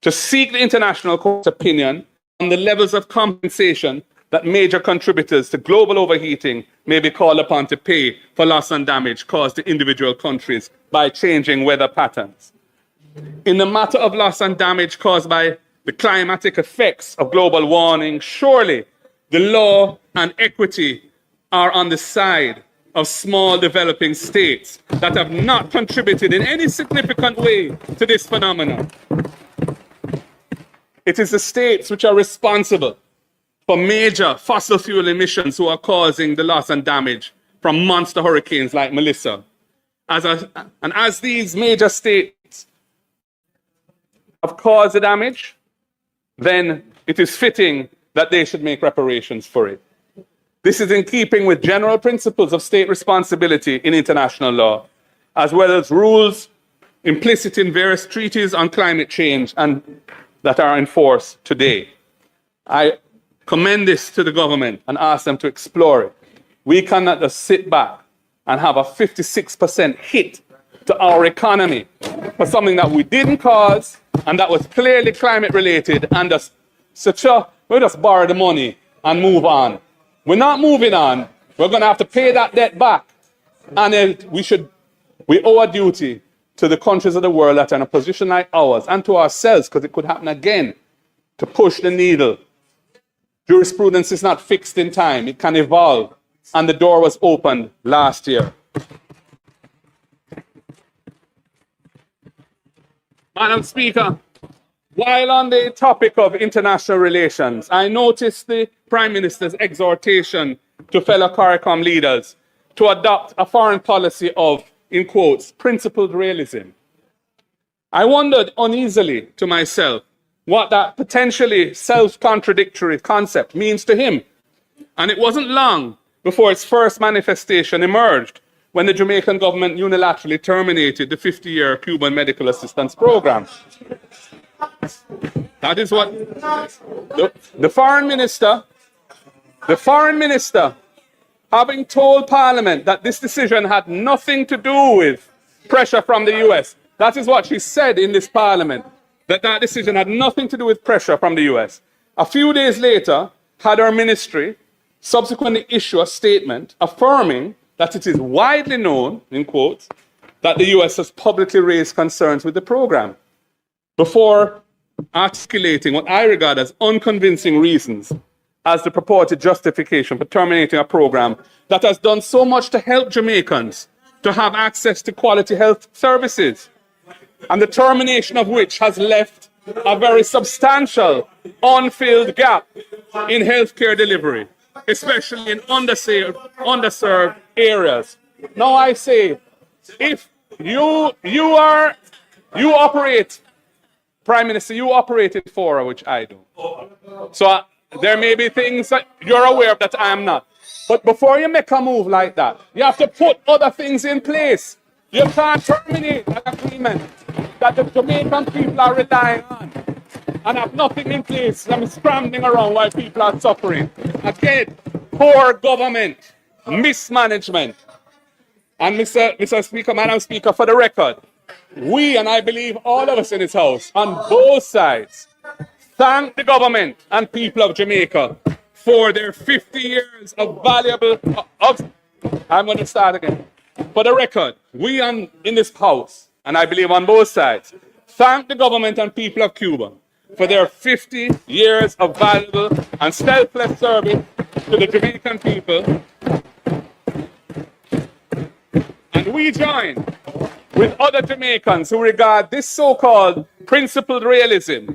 to seek the International Court's opinion on the levels of compensation that major contributors to global overheating may be called upon to pay for loss and damage caused to individual countries by changing weather patterns. In the matter of loss and damage caused by the climatic effects of global warming, surely the law and equity are on the side of small developing states that have not contributed in any significant way to this phenomenon. It is the states which are responsible for major fossil fuel emissions who are causing the loss and damage from monster hurricanes like Melissa. As these major states have caused the damage, then it is fitting that they should make reparations for it. This is in keeping with general principles of state responsibility in international law, as well as rules implicit in various treaties on climate change and that are in force today. I commend this to the government and ask them to explore it. We cannot just sit back and have a 56% hit to our economy for something that we didn't cause and that was clearly climate related, and just we'll just borrow the money and move on. We're not moving on. We're going to have to pay that debt back. And then we owe a duty to the countries of the world that are in a position like ours, and to ourselves, because it could happen again, to push the needle. Jurisprudence is not fixed in time. It can evolve. And the door was opened last year. Madam Speaker, while on the topic of international relations, I noticed the Prime Minister's exhortation to fellow CARICOM leaders to adopt a foreign policy of, in quotes, principled realism. I wondered uneasily to myself what that potentially self-contradictory concept means to him. And it wasn't long before its first manifestation emerged when the Jamaican government unilaterally terminated the 50-year Cuban medical assistance program. That is what the foreign minister, having told Parliament that this decision had nothing to do with pressure from the US, that is what she said in this Parliament, that decision had nothing to do with pressure from the US. A few days later, had her ministry subsequently issue a statement affirming that it is widely known, in quotes, that the US has publicly raised concerns with the program, before articulating what I regard as unconvincing reasons as the purported justification for terminating a program that has done so much to help Jamaicans to have access to quality health services, and the termination of which has left a very substantial unfilled gap in healthcare delivery, especially in underserved areas. Now I say, if you operate, Prime Minister, you operate in fora, which I do. So there may be things that you're aware of that I am not. But before you make a move like that, you have to put other things in place. You can't terminate an agreement that the Jamaican people are relying on and have nothing in place. I'm scrambling around while people are suffering. Again, poor government, mismanagement. And Mr. Speaker, Madam Speaker, for the record, we, and I believe all of us in this House, on both sides, thank the government and people of Jamaica for their 50 years of valuable... I'm going to start again. For the record, we in this House, and I believe on both sides, thank the government and people of Cuba for their 50 years of valuable and selfless service to the Jamaican people. And we join with other Jamaicans who regard this so-called principled realism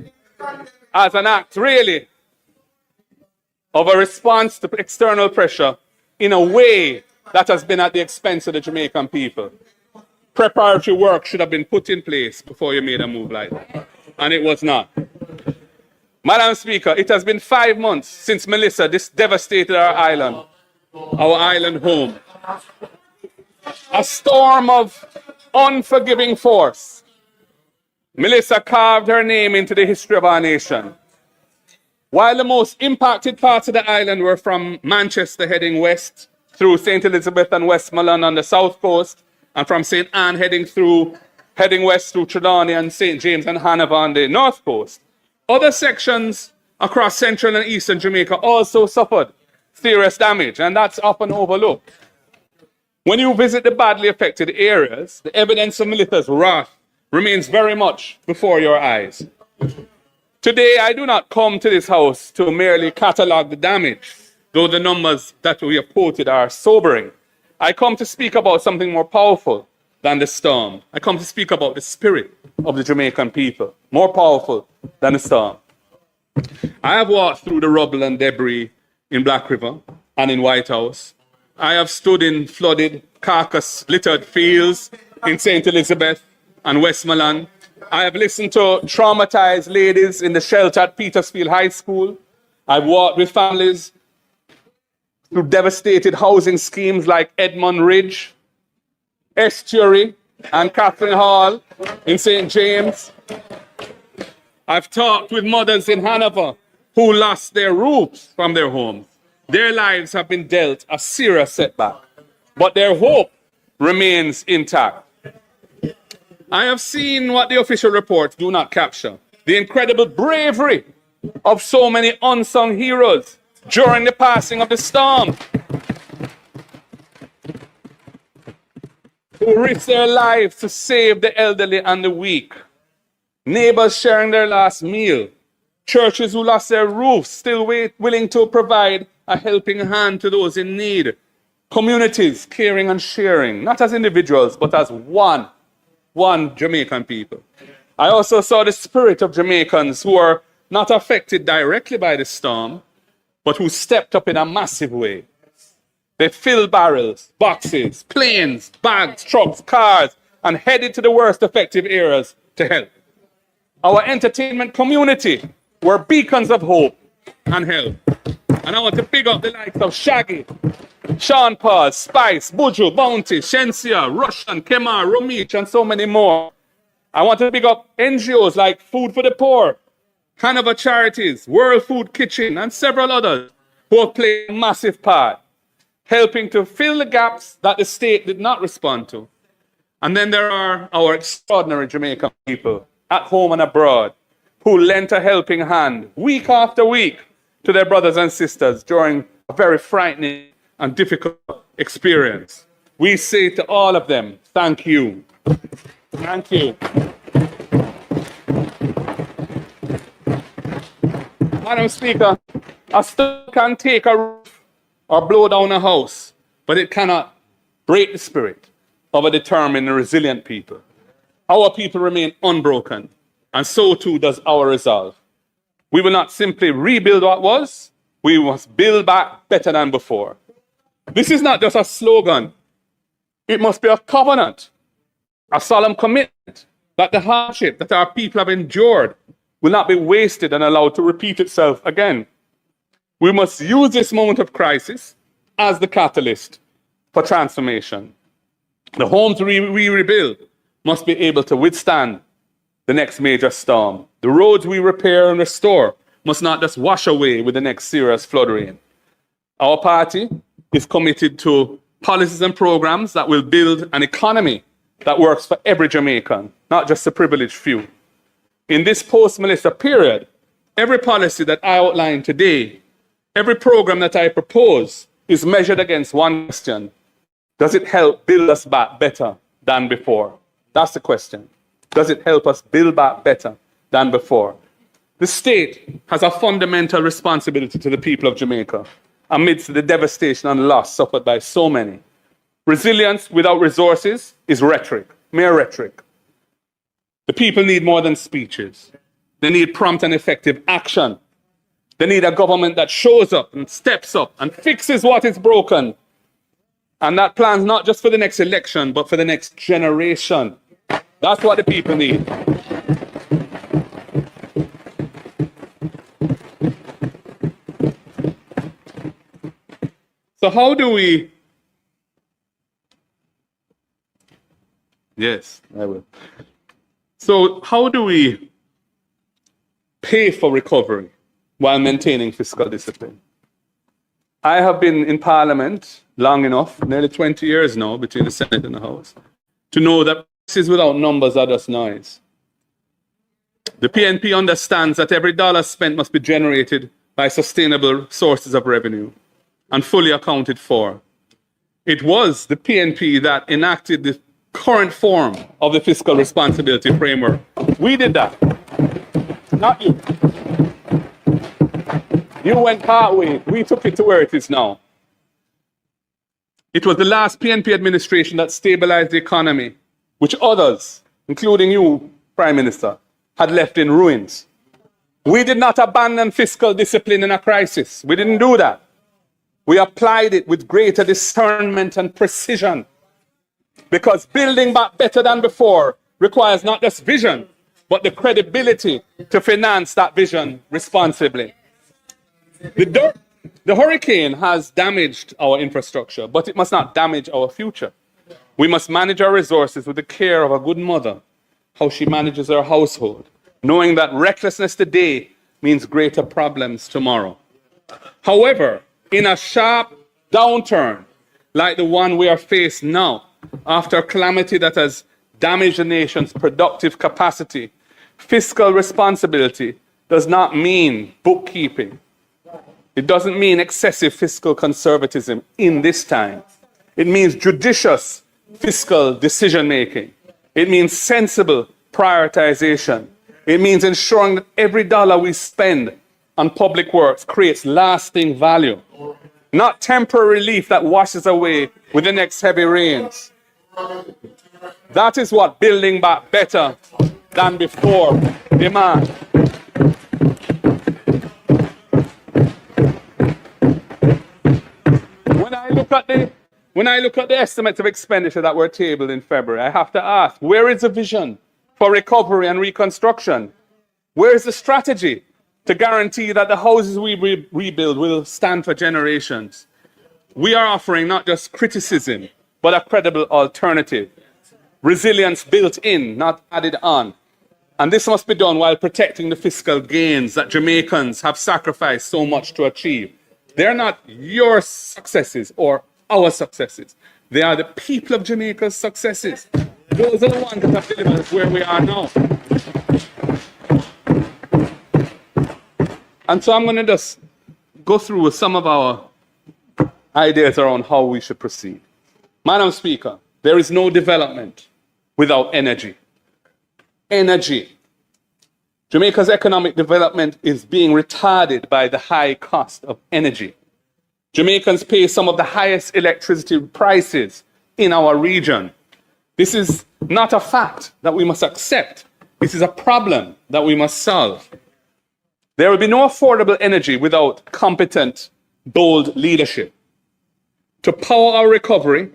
as an act, really, of a response to external pressure in a way that has been at the expense of the Jamaican people. Preparatory work should have been put in place before you made a move like that. And it was not. Madam Speaker, it has been 5 months since Melissa devastated our island home. A storm of unforgiving force. Melissa carved her name into the history of our nation. While the most impacted parts of the island were from Manchester heading west through St. Elizabeth and Westmoreland on the south coast, and from St. Anne heading west through Trelawney and St. James and Hanover on the north coast, other sections across central and eastern Jamaica also suffered serious damage, and that's often overlooked. When you visit the badly affected areas, the evidence of Melissa's wrath remains very much before your eyes. Today, I do not come to this House to merely catalogue the damage, though the numbers that we have quoted are sobering. I come to speak about something more powerful than the storm. I come to speak about the spirit of the Jamaican people, more powerful than the storm. I have walked through the rubble and debris in Black River and in White House. I have stood in flooded, carcass-littered fields in St. Elizabeth and Westmoreland. I have listened to traumatized ladies in the shelter at Petersfield High School. I've walked with families through devastated housing schemes like Edmund Ridge, Estuary, and Catherine Hall in St. James. I've talked with mothers in Hanover who lost their roofs from their homes. Their lives have been dealt a serious setback, but their hope remains intact. I have seen what the official reports do not capture: the incredible bravery of so many unsung heroes during the passing of the storm, who risked their lives to save the elderly and the weak, neighbors sharing their last meal, churches who lost their roofs still willing to provide a helping hand to those in need, communities caring and sharing, not as individuals, but as one Jamaican people. I also saw the spirit of Jamaicans who are not affected directly by the storm, but who stepped up in a massive way. They filled barrels, boxes, planes, bags, trucks, cars, and headed to the worst affected areas to help. Our entertainment community were beacons of hope and help. And I want to big up the likes of Shaggy, Sean Paul, Spice, Buju, Bounty, Shensia, Russian, Kemar, Romich, and so many more. I want to big up NGOs like Food for the Poor, Hanover Charities, World Food Kitchen, and several others who have played a massive part, helping to fill the gaps that the state did not respond to. And then there are our extraordinary Jamaican people, at home and abroad, who lent a helping hand week after week to their brothers and sisters during a very frightening and difficult experience. We say to all of them, thank you. Thank you. Madam Speaker, a storm can take a roof or blow down a house, but it cannot break the spirit of a determined and resilient people. Our people remain unbroken, and so too does our resolve. We will not simply rebuild what was, we must build back better than before. This is not just a slogan, it must be a covenant, a solemn commitment that the hardship that our people have endured will not be wasted and allowed to repeat itself again. We must use this moment of crisis as the catalyst for transformation. The homes we rebuild must be able to withstand the next major storm. The roads we repair and restore must not just wash away with the next serious flood rain. Our party is committed to policies and programs that will build an economy that works for every Jamaican, not just the privileged few. In this post-Melissa period, every policy that I outline today, every program that I propose is measured against one question. Does it help build us back better than before? That's the question. Does it help us build back better than before? The state has a fundamental responsibility to the people of Jamaica amidst the devastation and loss suffered by so many. Resilience without resources is rhetoric, mere rhetoric. The people need more than speeches. They need prompt and effective action. They need a government that shows up and steps up and fixes what is broken. And that plans not just for the next election, but for the next generation. That's what the people need. So how do we... Yes, I will. So how do we pay for recovery while maintaining fiscal discipline? I have been in Parliament long enough, nearly 20 years now, between the Senate and the House, to know that prices without numbers are just noise. The PNP understands that every dollar spent must be generated by sustainable sources of revenue and fully accounted for. It was the PNP that enacted the current form of the fiscal responsibility framework. We did that, not you. You went partway, we took it to where it is now. It was the last PNP administration that stabilized the economy, which others, including you, Prime Minister, had left in ruins. We did not abandon fiscal discipline in a crisis. We didn't do that. We applied it with greater discernment and precision, because building back better than before requires not just vision, but the credibility to finance that vision responsibly. The hurricane has damaged our infrastructure, but it must not damage our future. We must manage our resources with the care of a good mother, how she manages her household, knowing that recklessness today means greater problems tomorrow. However, in a sharp downturn like the one we are facing now, after a calamity that has damaged the nation's productive capacity, fiscal responsibility does not mean bookkeeping. It doesn't mean excessive fiscal conservatism in this time. It means judicious fiscal decision-making. It means sensible prioritization. It means ensuring that every dollar we spend on public works creates lasting value, not temporary relief that washes away with the next heavy rains. That is what building back better than before demands. I look at the estimates of expenditure that were tabled in February, I have to ask, where is the vision for recovery and reconstruction? Where is the strategy to guarantee that the houses we rebuild will stand for generations? We are offering not just criticism, but a credible alternative. Resilience built in, not added on. And this must be done while protecting the fiscal gains that Jamaicans have sacrificed so much to achieve. They're not your successes or our successes. They are the people of Jamaica's successes. Those are the ones that have delivered us where we are now. And so I'm going to just go through some of our ideas around how we should proceed. Madam Speaker, there is no development without energy. Energy. Jamaica's economic development is being retarded by the high cost of energy. Jamaicans pay some of the highest electricity prices in our region. This is not a fact that we must accept. This is a problem that we must solve. There will be no affordable energy without competent, bold leadership. To power our recovery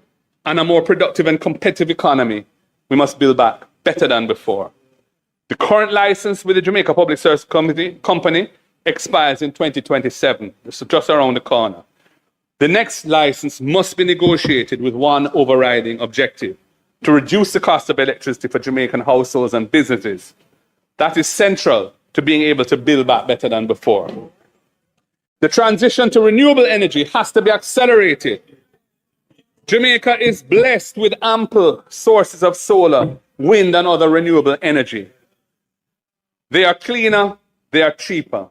and a more productive and competitive economy, we must build back better than before. The current license with the Jamaica Public Service Company expires in 2027, so just around the corner. The next license must be negotiated with one overriding objective: to reduce the cost of electricity for Jamaican households and businesses. That is central to being able to build back better than before. The transition to renewable energy has to be accelerated. Jamaica is blessed with ample sources of solar, wind, and other renewable energy. They are cleaner, they are cheaper.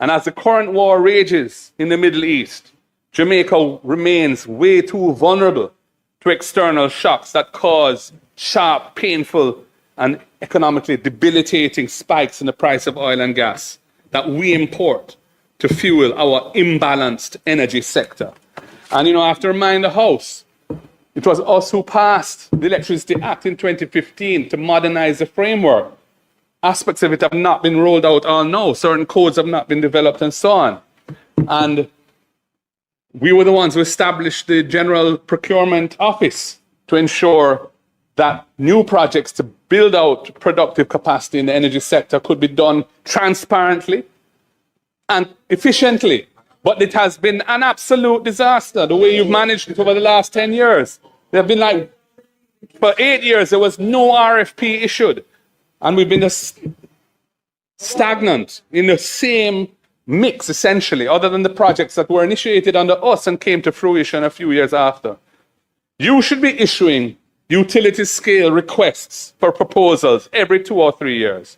And as the current war rages in the Middle East, Jamaica remains way too vulnerable to external shocks that cause sharp, painful, and economically debilitating spikes in the price of oil and gas that we import to fuel our imbalanced energy sector. And I have to remind the House, it was us who passed the Electricity Act in 2015 to modernize the framework. Aspects of it have not been rolled out all now. Certain codes have not been developed and so on. And we were the ones who established the General Procurement Office to ensure that new projects to build out productive capacity in the energy sector could be done transparently and efficiently. But it has been an absolute disaster, the way you've managed it over the last 10 years. There have been for 8 years, there was no RFP issued. And we've been just stagnant in the same mix, essentially, other than the projects that were initiated under us and came to fruition a few years after. You should be issuing utility scale requests for proposals every 2 or 3 years,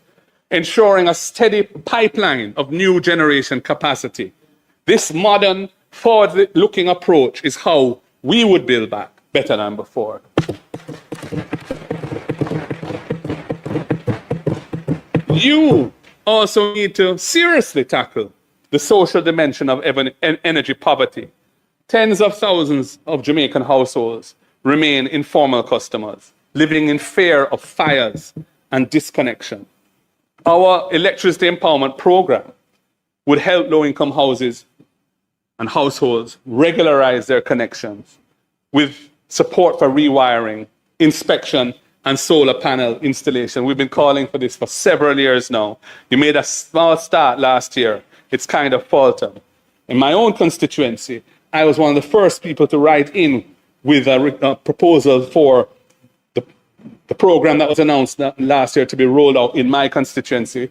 ensuring a steady pipeline of new generation capacity. This modern, forward-looking approach is how we would build back better than before. You also need to seriously tackle the social dimension of energy poverty. Tens of thousands of Jamaican households remain informal customers, living in fear of fires and disconnection. Our electricity empowerment program would help low-income houses and households regularize their connections with support for rewiring, inspection, and solar panel installation. We've been calling for this for several years now. You made a small start last year. It's kind of faltered. In my own constituency, I was one of the first people to write in with a proposal for the program that was announced last year to be rolled out in my constituency.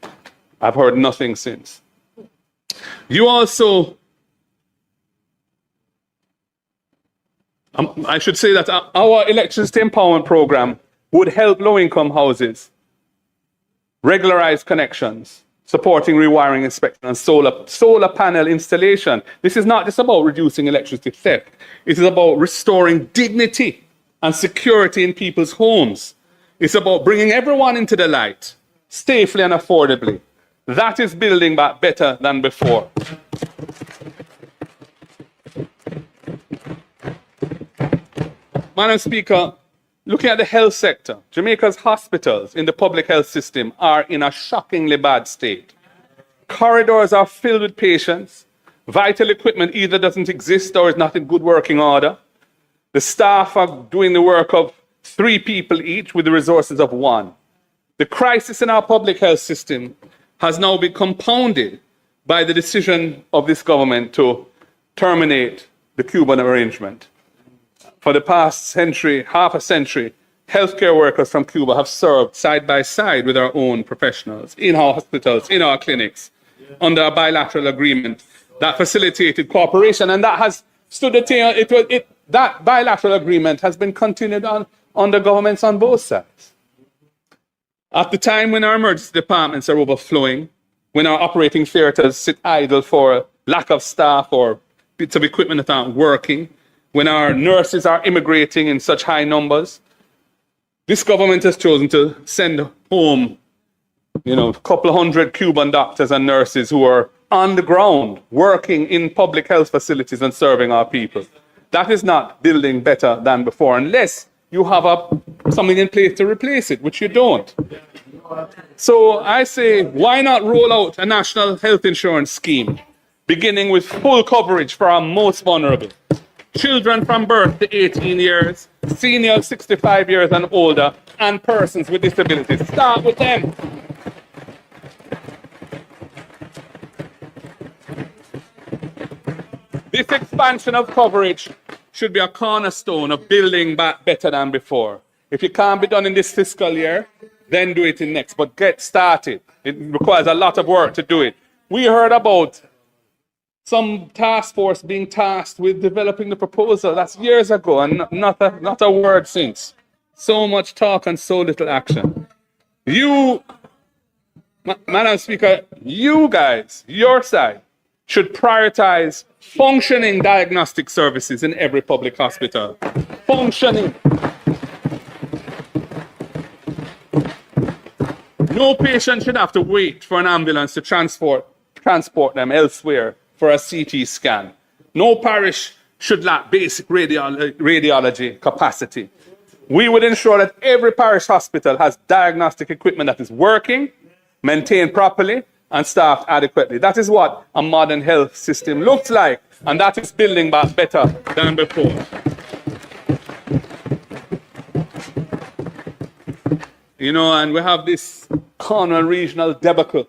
I've heard nothing since. You also, I should say that our electricity empowerment program would help low-income houses regularize connections, supporting rewiring, inspection, and solar panel installation. This is not just about reducing electricity theft. It is about restoring dignity and security in people's homes. It's about bringing everyone into the light, safely and affordably. That is building back better than before. Madam Speaker, looking at the health sector, Jamaica's hospitals in the public health system are in a shockingly bad state. Corridors are filled with patients. Vital equipment either doesn't exist or is not in good working order. The staff are doing the work of 3 people each with the resources of 1. The crisis in our public health system has now been compounded by the decision of this government to terminate the Cuban arrangement. For the past century, half a century, healthcare workers from Cuba have served side by side with our own professionals in our hospitals, in our clinics, under a bilateral agreement that facilitated cooperation, and that has stood the test. That bilateral agreement has been continued on under governments on both sides. At the time when our emergency departments are overflowing, when our operating theaters sit idle for lack of staff or bits of equipment that aren't working, when our nurses are immigrating in such high numbers, this government has chosen to send home, a couple of hundred Cuban doctors and nurses who are on the ground working in public health facilities and serving our people. That is not building better than before, unless you have something in place to replace it, which you don't. So I say, why not roll out a national health insurance scheme, beginning with full coverage for our most vulnerable? Children from birth to 18 years, seniors 65 years and older, and persons with disabilities. Start with them. This expansion of coverage should be a cornerstone of building back better than before. If it can't be done in this fiscal year, then do it in next. But get started. It requires a lot of work to do it. We heard about some task force being tasked with developing the proposal. That's years ago, and not a word since. So much talk and so little action. Madam Speaker, you guys, your side, should prioritize functioning diagnostic services in every public hospital. Functioning. No patient should have to wait for an ambulance to transport them elsewhere for a CT scan. No parish should lack basic radiology capacity. We would ensure that every parish hospital has diagnostic equipment that is working, maintained properly, and staffed adequately. That is what a modern health system looks like, and that is building back better than before. And we have this corner regional debacle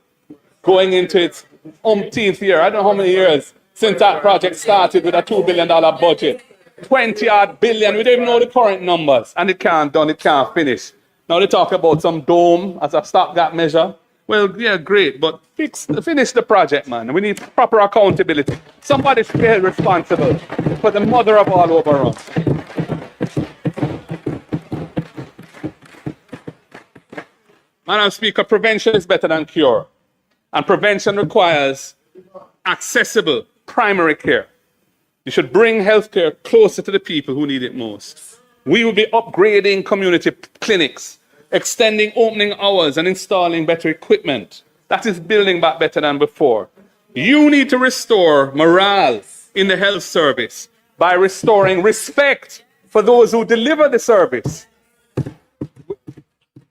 going into its umpteenth year. I don't know how many years since that project started with a $2 billion budget. 20-odd billion, we don't even know the current numbers, and it can't finish. Now they talk about some dome as a stopgap measure. Well, yeah, great, but finish the project, man. We need proper accountability. Somebody should be held responsible for the mother of all overruns. Madam Speaker, prevention is better than cure. And prevention requires accessible primary care. You should bring healthcare closer to the people who need it most. We will be upgrading community clinics, extending opening hours and installing better equipment. That is building back better than before. You need to restore morale in the health service by restoring respect for those who deliver the service.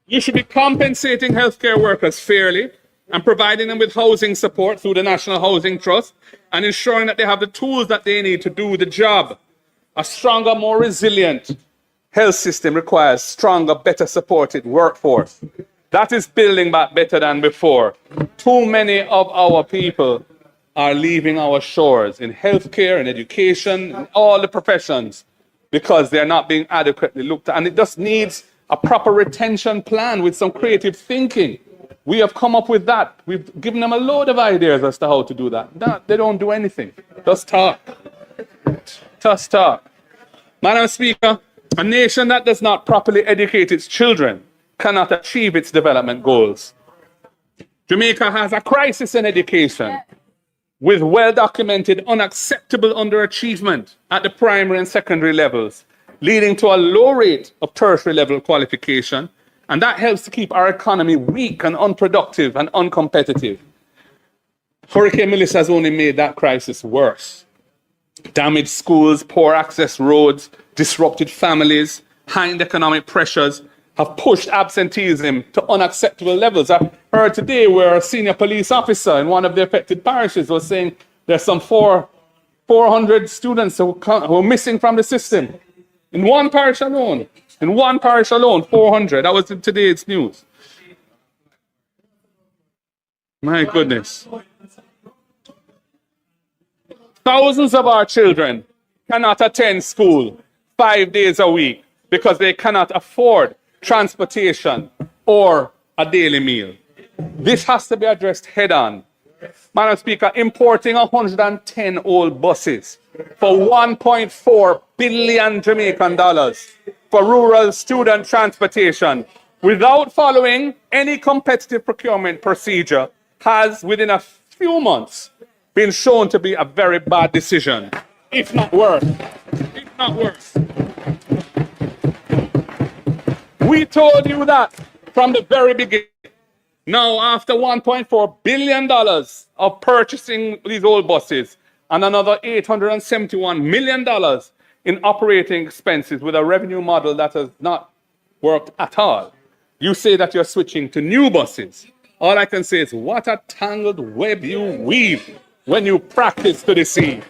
You should be compensating healthcare workers fairly and providing them with housing support through the National Housing Trust and ensuring that they have the tools that they need to do the job. A stronger, more resilient health system requires stronger, better supported workforce. That is building back better than before. Too many of our people are leaving our shores in healthcare and education, in all the professions, because they're not being adequately looked at. And it just needs a proper retention plan with some creative thinking. We have come up with that. We've given them a load of ideas as to how to do that. They don't do anything. Just talk. Just talk. Madam Speaker, a nation that does not properly educate its children cannot achieve its development goals. Jamaica has a crisis in education with well-documented unacceptable underachievement at the primary and secondary levels, leading to a low rate of tertiary level qualification, and that helps to keep our economy weak and unproductive and uncompetitive. Hurricane Melissa has only made that crisis worse. Damaged schools, poor access roads, disrupted families, heightened economic pressures have pushed absenteeism to unacceptable levels. I heard today where a senior police officer in one of the affected parishes was saying there's some 400 students who are missing from the system. In one parish alone. In one parish alone, 400. That was in today's news. My goodness. Thousands of our children cannot attend school 5 days a week because they cannot afford transportation or a daily meal. This has to be addressed head on. Madam Speaker, importing 110 old buses for 1.4 billion Jamaican dollars for rural student transportation without following any competitive procurement procedure has, within a few months, been shown to be a very bad decision, if not worse. If not worse. We told you that from the very beginning. Now, after $1.4 billion of purchasing these old buses and another $871 million in operating expenses with a revenue model that has not worked at all, you say that you're switching to new buses. All I can say is, what a tangled web you weave when you practice to deceive.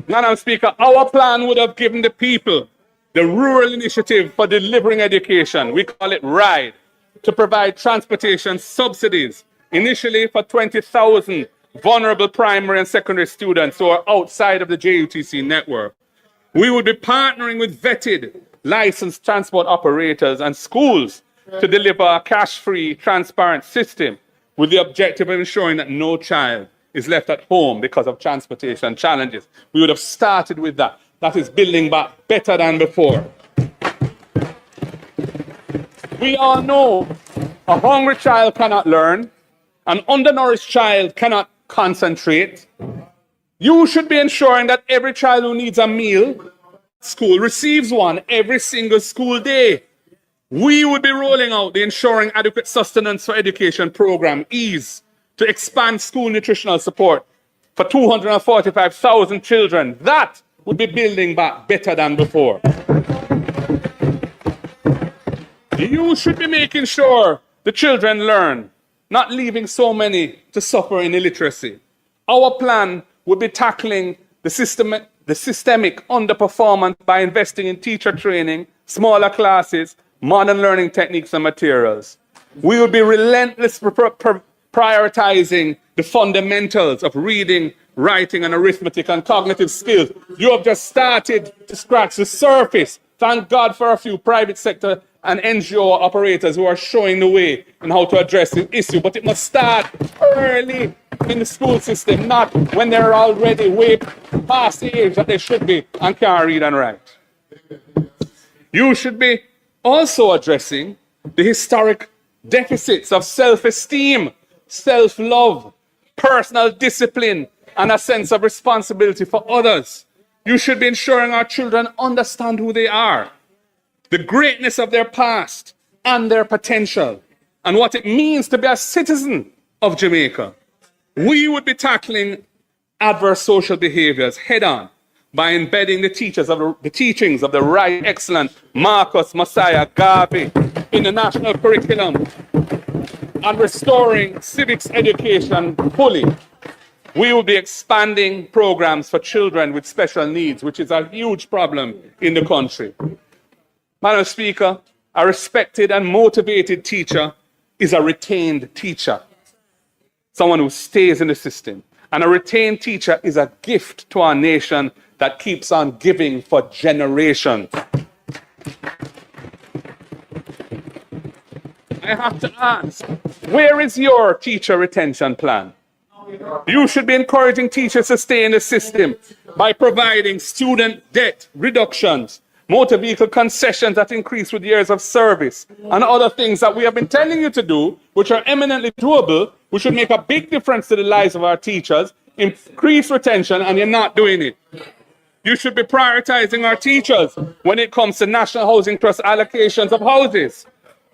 Madam Speaker, our plan would have given the people the Rural Initiative for Delivering Education, we call it RIDE, to provide transportation subsidies, initially for 20,000 vulnerable primary and secondary students who are outside of the JUTC network. We would be partnering with vetted, licensed transport operators and schools to deliver a cash-free, transparent system with the objective of ensuring that no child is left at home because of transportation challenges. We would have started with that. That is building back better than before. We all know a hungry child cannot learn, an undernourished child cannot concentrate. You should be ensuring that every child who needs a meal at school receives one every single school day. We would be rolling out the Ensuring Adequate Sustenance for Education program, EASE, to expand school nutritional support for 245,000 children. That would be building back better than before. You should be making sure the children learn, not leaving so many to suffer in illiteracy. Our plan would be tackling the systemic underperformance by investing in teacher training, smaller classes, modern learning techniques and materials. We would be relentless prioritizing the fundamentals of reading, writing, and arithmetic and cognitive skills. You have just started to scratch the surface. Thank God for a few private sector and NGO operators who are showing the way in how to address the issue. But it must start early in the school system, not when they're already way past the age that they should be and can't read and write. You should be also addressing the historic deficits of self-esteem, self-love, personal discipline, and a sense of responsibility for others. You should be ensuring our children understand who they are, the greatness of their past and their potential, and what it means to be a citizen of Jamaica. We would be tackling adverse social behaviors head-on by embedding the teachings of the right excellent Marcus, Messiah, Garvey in the national curriculum and restoring civics education fully. We will be expanding programs for children with special needs, which is a huge problem in the country. Madam Speaker, a respected and motivated teacher is a retained teacher, someone who stays in the system. And a retained teacher is a gift to our nation that keeps on giving for generations. I have to ask, where is your teacher retention plan? You should be encouraging teachers to stay in the system by providing student debt reductions, motor vehicle concessions that increase with years of service, and other things that we have been telling you to do, which are eminently doable, which should make a big difference to the lives of our teachers, increase retention, and you're not doing it. You should be prioritizing our teachers when it comes to National Housing Trust allocations of houses.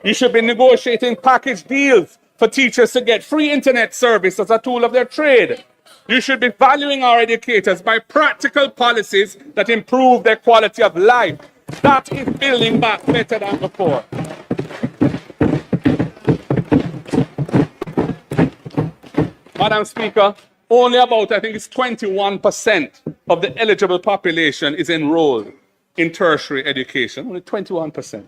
You should be negotiating package deals for teachers to get free internet service as a tool of their trade. You should be valuing our educators by practical policies that improve their quality of life. That is building back better than before. Madam Speaker, only about, I think it's 21% of the eligible population is enrolled in tertiary education, only 21%.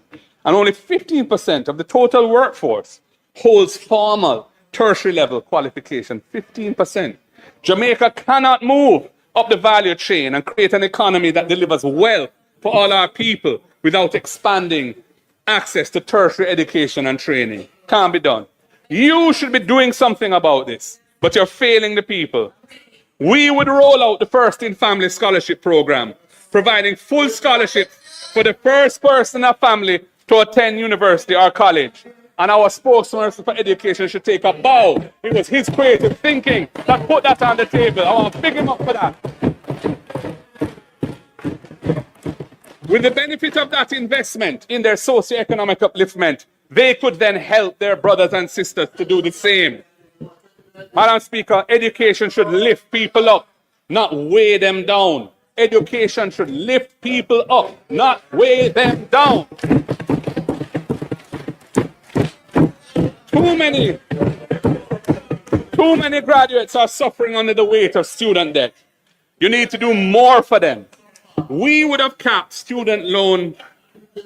And only 15% of the total workforce holds formal tertiary level qualification, 15%. Jamaica cannot move up the value chain and create an economy that delivers wealth for all our people without expanding access to tertiary education and training. Can't be done. You should be doing something about this, but you're failing the people. We would roll out the First in Family Scholarship Program, providing full scholarship for the first person in a family to attend university or college. And our spokesman for education should take a bow. It was his creative thinking that put that on the table. I want to pick him up for that. With the benefit of that investment in their socio-economic upliftment, they could then help their brothers and sisters to do the same. Madam Speaker, education should lift people up, not weigh them down. Education should lift people up, not weigh them down. Too many graduates are suffering under the weight of student debt. You need to do more for them. We would have capped Student Loan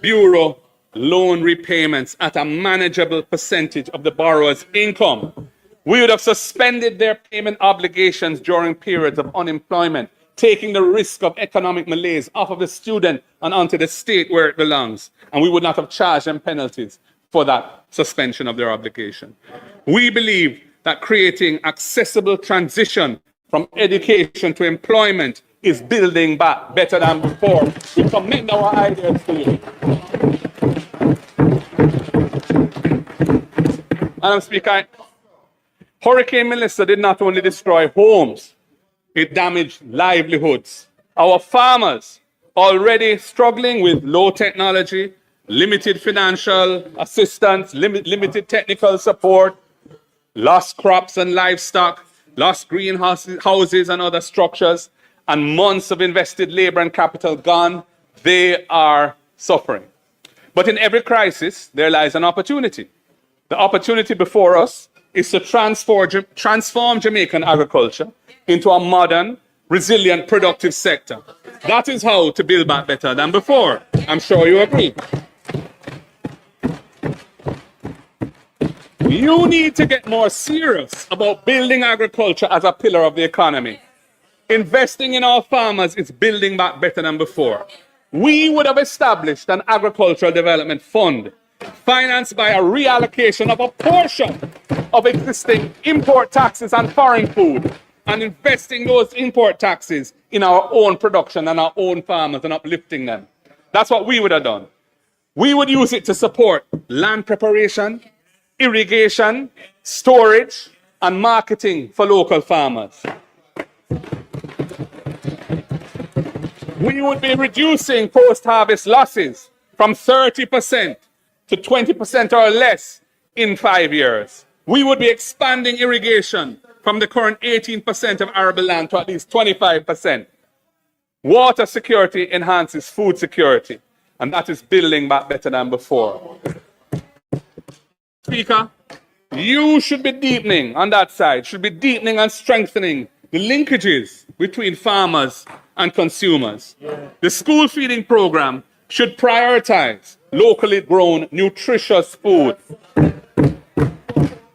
Bureau loan repayments at a manageable percentage of the borrower's income. We would have suspended their payment obligations during periods of unemployment, taking the risk of economic malaise off of the student and onto the state where it belongs. And we would not have charged them penalties for that suspension of their obligation. We believe that creating accessible transition from education to employment is building back better than before. We commend our ideas to you. Madam Speaker, Hurricane Melissa did not only destroy homes, it damaged livelihoods. Our farmers, already struggling with low technology, limited financial assistance, limited technical support, lost crops and livestock, lost greenhouses and other structures, and months of invested labor and capital gone, they are suffering. But in every crisis, there lies an opportunity. The opportunity before us is to transform Jamaican agriculture into a modern, resilient, productive sector. That is how to build back better than before. I'm sure you agree. You need to get more serious about building agriculture as a pillar of the economy. Investing in our farmers is building back better than before. We would have established an agricultural development fund financed by a reallocation of a portion of existing import taxes on foreign food and investing those import taxes in our own production and our own farmers and uplifting them. That's what we would have done. We would use it to support land preparation, irrigation, storage, and marketing for local farmers. We would be reducing post-harvest losses from 30% to 20% or less in 5 years. We would be expanding irrigation from the current 18% of arable land to at least 25%. Water security enhances food security, and that is building back better than before. Speaker, you should be deepening on that side, should be deepening and strengthening the linkages between farmers and consumers. The school feeding program should prioritize locally grown, nutritious food.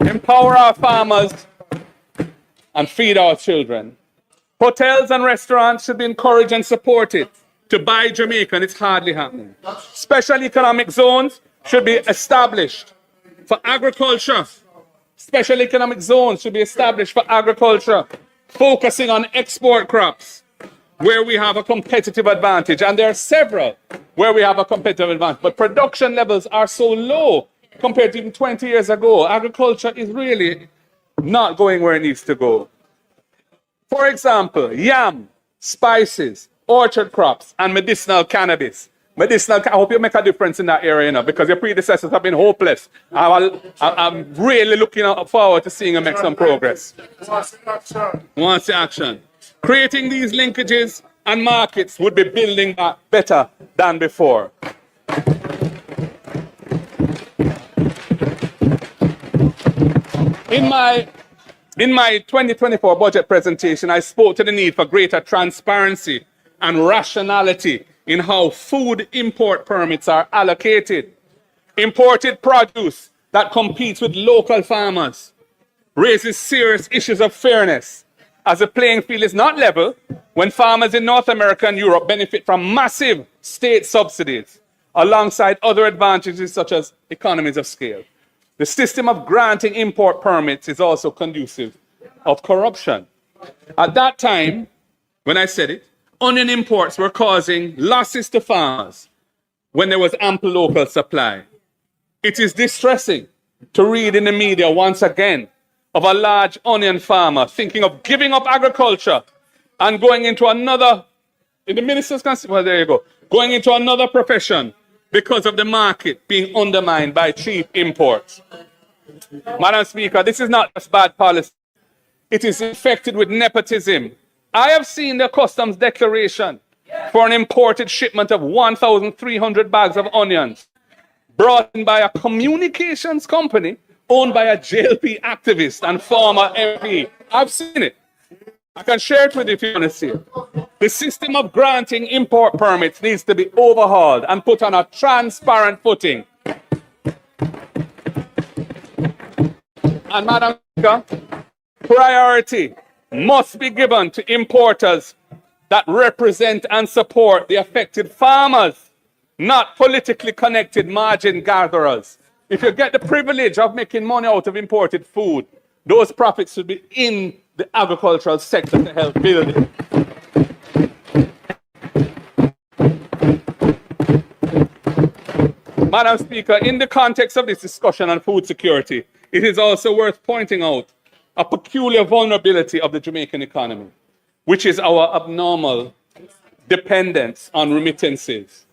Empower our farmers and feed our children. Hotels and restaurants should be encouraged and supported to buy Jamaican. It's hardly happening. Special economic zones should be established for agriculture. Special economic zones should be established for agriculture, focusing on export crops where we have a competitive advantage. And there are several where we have a competitive advantage. But production levels are so low compared to even 20 years ago. Agriculture is really not going where it needs to go. For example, yam, spices, orchard crops, and medicinal cannabis. I hope you make a difference in that area, because your predecessors have been hopeless. I'm really looking forward to seeing you make some progress. Wants the action. Creating these linkages and markets would be building back better than before. In my In my 2024 budget presentation, I spoke to the need for greater transparency and rationality in how food import permits are allocated. Imported produce that competes with local farmers raises serious issues of fairness, as the playing field is not level when farmers in North America and Europe benefit from massive state subsidies, alongside other advantages such as economies of scale. The system of granting import permits is also conducive of corruption. At that time, when I said it, onion imports were causing losses to farmers when there was ample local supply. It is distressing to read in the media once again of a large onion farmer thinking of giving up agriculture and going into another, in the minister's constitution, well, there you go, going into another profession because of the market being undermined by cheap imports. Madam Speaker, this is not just bad policy. It is infected with nepotism. I have seen the customs declaration for an imported shipment of 1,300 bags of onions brought in by a communications company owned by a JLP activist and former MP. I've seen it. I can share it with you if you want to see it. The system of granting import permits needs to be overhauled and put on a transparent footing. And Madam Speaker, priority must be given to importers that represent and support the affected farmers, not politically connected margin gatherers. If you get the privilege of making money out of imported food, those profits should be in the agricultural sector to help build it. Madam Speaker, in the context of this discussion on food security, it is also worth pointing out a peculiar vulnerability of the Jamaican economy, which is our abnormal dependence on remittances.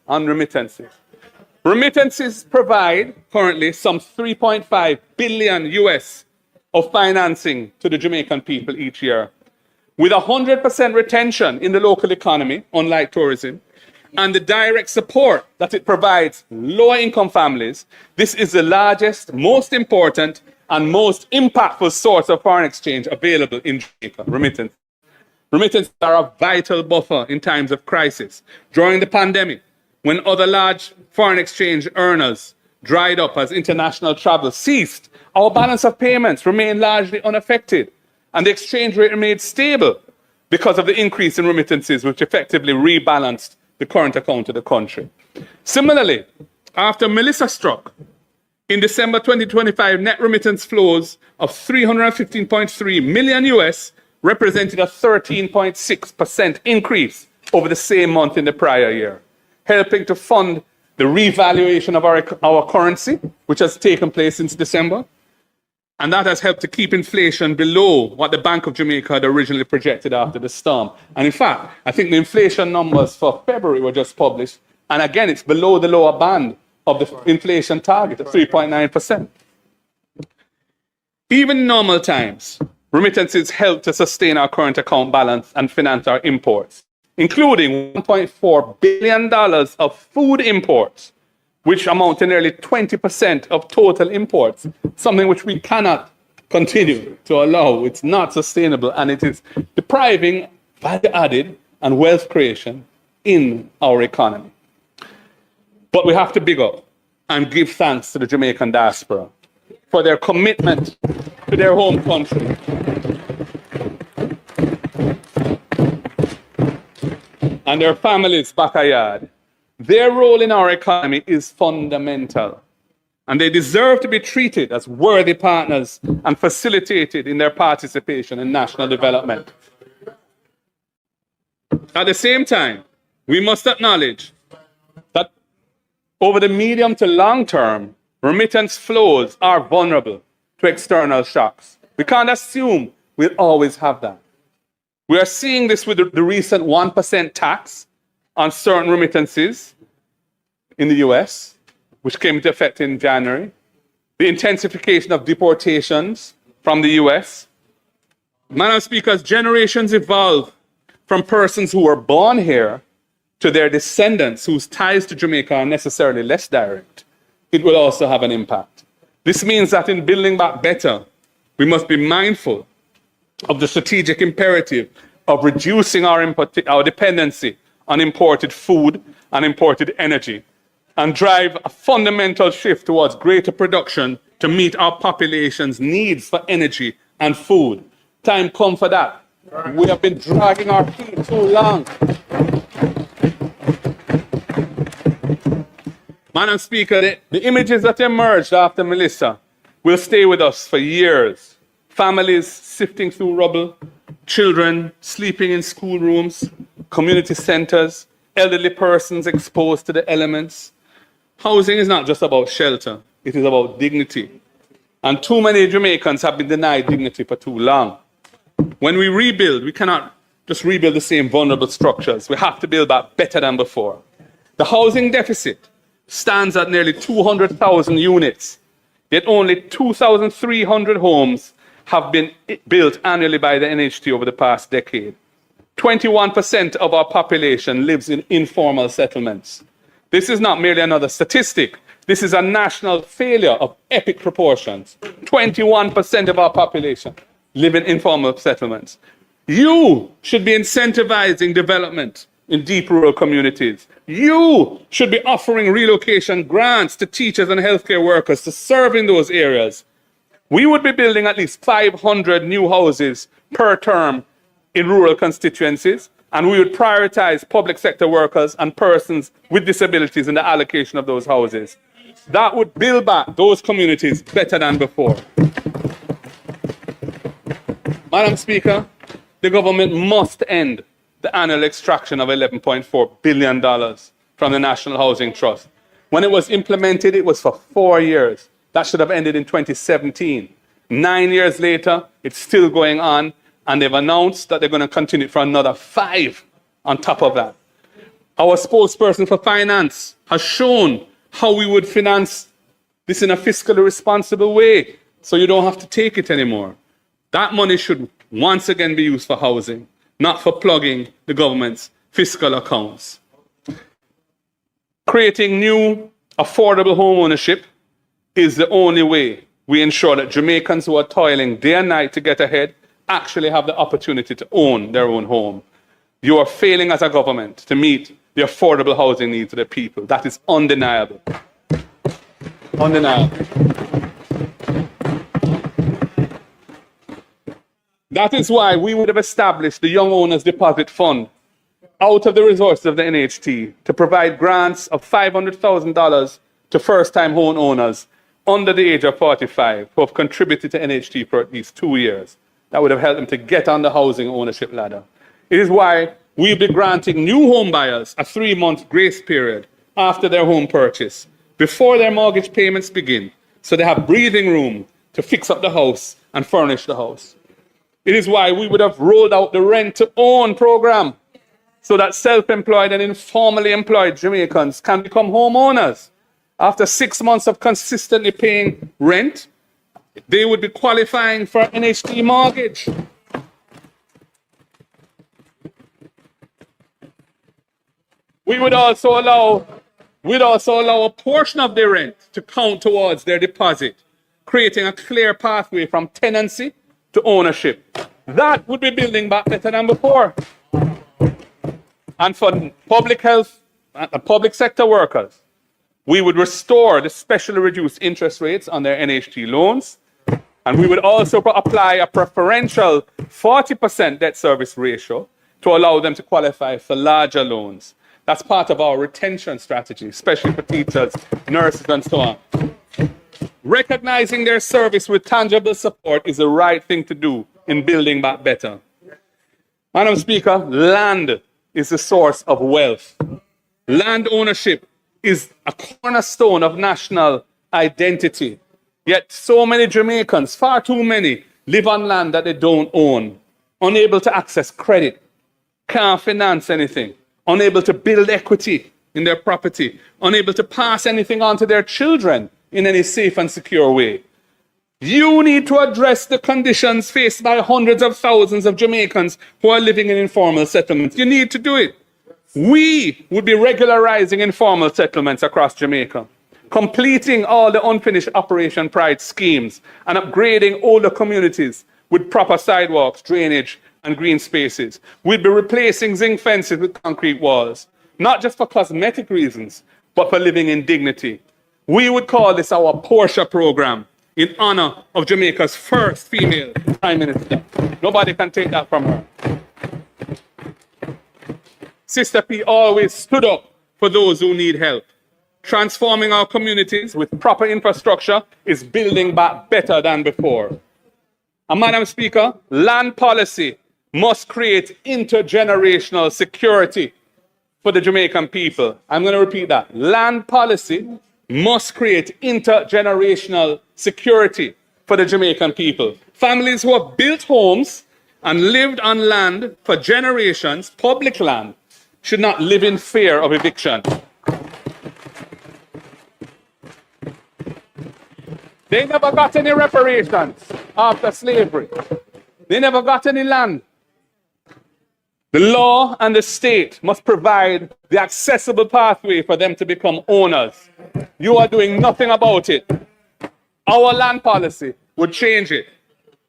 Remittances provide currently some 3.5 billion US of financing to the Jamaican people each year. With 100% retention in the local economy, unlike tourism, and the direct support that it provides lower-income families, this is the largest, most important, and most impactful source of foreign exchange available in Jamaica, remittance. Remittances are a vital buffer in times of crisis. During the pandemic, when other large foreign exchange earners dried up as international travel ceased, our balance of payments remained largely unaffected, and the exchange rate remained stable because of the increase in remittances, which effectively rebalanced the current account of the country. Similarly, after Melissa struck, in December 2025, net remittance flows of 315.3 million US represented a 13.6% increase over the same month in the prior year, helping to fund the revaluation of our currency, which has taken place since December. And that has helped to keep inflation below what the Bank of Jamaica had originally projected after the storm. And in fact, I think the inflation numbers for February were just published. And again, it's below the lower band of the inflation target of 3.9%. Even in normal times, remittances help to sustain our current account balance and finance our imports, including $1.4 billion of food imports, which amount to nearly 20% of total imports, something which we cannot continue to allow. It's not sustainable, and it is depriving value added and wealth creation in our economy. But we have to big up and give thanks to the Jamaican diaspora for their commitment to their home country. And their families' backyard. Their role in our economy is fundamental, and they deserve to be treated as worthy partners and facilitated in their participation in national development. At the same time, we must acknowledge that over the medium to long term, remittance flows are vulnerable to external shocks. We can't assume we'll always have that. We are seeing this with the recent 1% tax on certain remittances in the US, which came into effect in January, the intensification of deportations from the US. Madam Speaker, as generations evolve from persons who were born here to their descendants whose ties to Jamaica are necessarily less direct, it will also have an impact. This means that in building back better, we must be mindful of the strategic imperative of reducing our dependency on imported food and imported energy, and drive a fundamental shift towards greater production to meet our population's needs for energy and food. Time come for that. We have been dragging our feet too long. Madam Speaker, the images that emerged after Melissa will stay with us for years. Families sifting through rubble, children sleeping in schoolrooms, community centers, elderly persons exposed to the elements. Housing is not just about shelter, it is about dignity. And too many Jamaicans have been denied dignity for too long. When we rebuild, we cannot just rebuild the same vulnerable structures. We have to build back better than before. The housing deficit stands at nearly 200,000 units, yet only 2,300 homes have been built annually by the NHT over the past decade. 21% of our population lives in informal settlements. This is not merely another statistic. This is a national failure of epic proportions. 21% of our population live in informal settlements. You should be incentivizing development in deep rural communities. You should be offering relocation grants to teachers and healthcare workers to serve in those areas. We would be building at least 500 new houses per term in rural constituencies, and we would prioritize public sector workers and persons with disabilities in the allocation of those houses. That would build back those communities better than before. Madam Speaker, the government must end the annual extraction of $11.4 billion from the National Housing Trust. When it was implemented, it was for 4 years. That should have ended in 2017. 9 years later, it's still going on, and they've announced that they're going to continue it for another 5 on top of that. Our spokesperson for finance has shown how we would finance this in a fiscally responsible way, so you don't have to take it anymore. That money should once again be used for housing, not for plugging the government's fiscal accounts. Creating new, affordable home ownership is the only way we ensure that Jamaicans who are toiling day and night to get ahead actually have the opportunity to own their own home. You are failing as a government to meet the affordable housing needs of the people. That is undeniable. Undeniable. That is why we would have established the Young Owners Deposit Fund out of the resources of the NHT to provide grants of $500,000 to first-time home owners under the age of 45 who have contributed to NHT for at least 2 years. That would have helped them to get on the housing ownership ladder. It is why we'll be granting new home buyers a 3-month grace period after their home purchase, before their mortgage payments begin, so they have breathing room to fix up the house and furnish the house. It is why we would have rolled out the rent-to-own program so that self-employed and informally employed Jamaicans can become homeowners. After 6 months of consistently paying rent, they would be qualifying for an NHT mortgage. We would also allow a portion of their rent to count towards their deposit, creating a clear pathway from tenancy to ownership. That would be building back better than before. And for public health and public sector workers, we would restore the specially reduced interest rates on their NHT loans, and we would also apply a preferential 40% debt service ratio to allow them to qualify for larger loans. That's part of our retention strategy, especially for teachers, nurses, and so on. Recognizing their service with tangible support is the right thing to do in building back better. Madam Speaker, land is the source of wealth. Land ownership is a cornerstone of national identity. Yet so many Jamaicans, far too many, live on land that they don't own, unable to access credit, can't finance anything, unable to build equity in their property, unable to pass anything on to their children in any safe and secure way. You need to address the conditions faced by hundreds of thousands of Jamaicans who are living in informal settlements. You need to do it. We would be regularizing informal settlements across Jamaica, completing all the unfinished Operation Pride schemes and upgrading older communities with proper sidewalks, drainage, and green spaces. We'd be replacing zinc fences with concrete walls, not just for cosmetic reasons, but for living in dignity. We would call this our Porsche program in honor of Jamaica's first female prime minister. Nobody can take that from her. Sister P always stood up for those who need help. Transforming our communities with proper infrastructure is building back better than before. And Madam Speaker, land policy must create intergenerational security for the Jamaican people. I'm going to repeat that. Land policy must create intergenerational security for the Jamaican people. Families who have built homes and lived on land for generations, public land, should not live in fear of eviction. They never got any reparations after slavery. They never got any land. The law and the state must provide the accessible pathway for them to become owners. You are doing nothing about it. Our land policy would change it.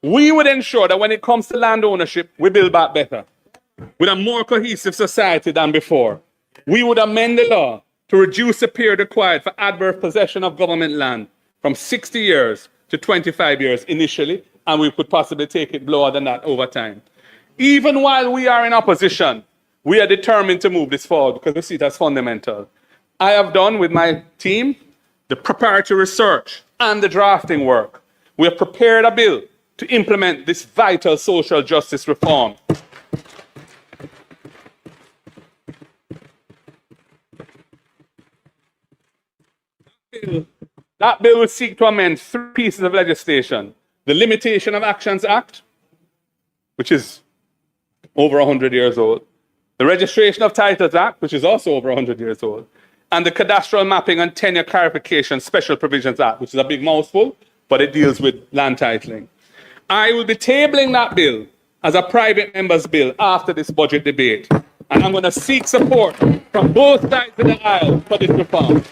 We would ensure that when it comes to land ownership, we build back better, with a more cohesive society than before. We would amend the law to reduce the period required for adverse possession of government land from 60 years to 25 years initially, and we could possibly take it lower than that over time. Even while we are in opposition, we are determined to move this forward because we see it as fundamental. I have done with my team the preparatory research and the drafting work. We have prepared a bill to implement this vital social justice reform. That bill will seek to amend 3 pieces of legislation. The Limitation of Actions Act, which is over 100 years old. The Registration of Titles Act, which is also over 100 years old. And the Cadastral Mapping and Tenure Clarification Special Provisions Act, which is a big mouthful, but it deals with land titling. I will be tabling that bill as a private member's bill after this budget debate. And I'm going to seek support from both sides of the aisle for this reform.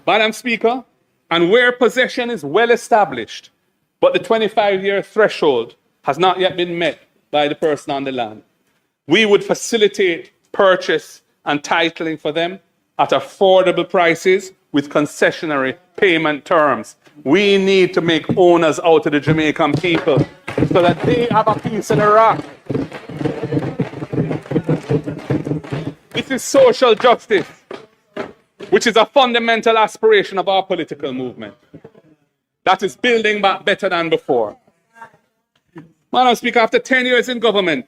Madam Speaker, and where possession is well established, but the 25-year threshold has not yet been met by the person on the land, we would facilitate purchase and titling for them at affordable prices with concessionary payment terms. We need to make owners out of the Jamaican people so that they have a piece of the rock. This is social justice, which is a fundamental aspiration of our political movement. That is building back better than before. Madam Speaker, after 10 years in government,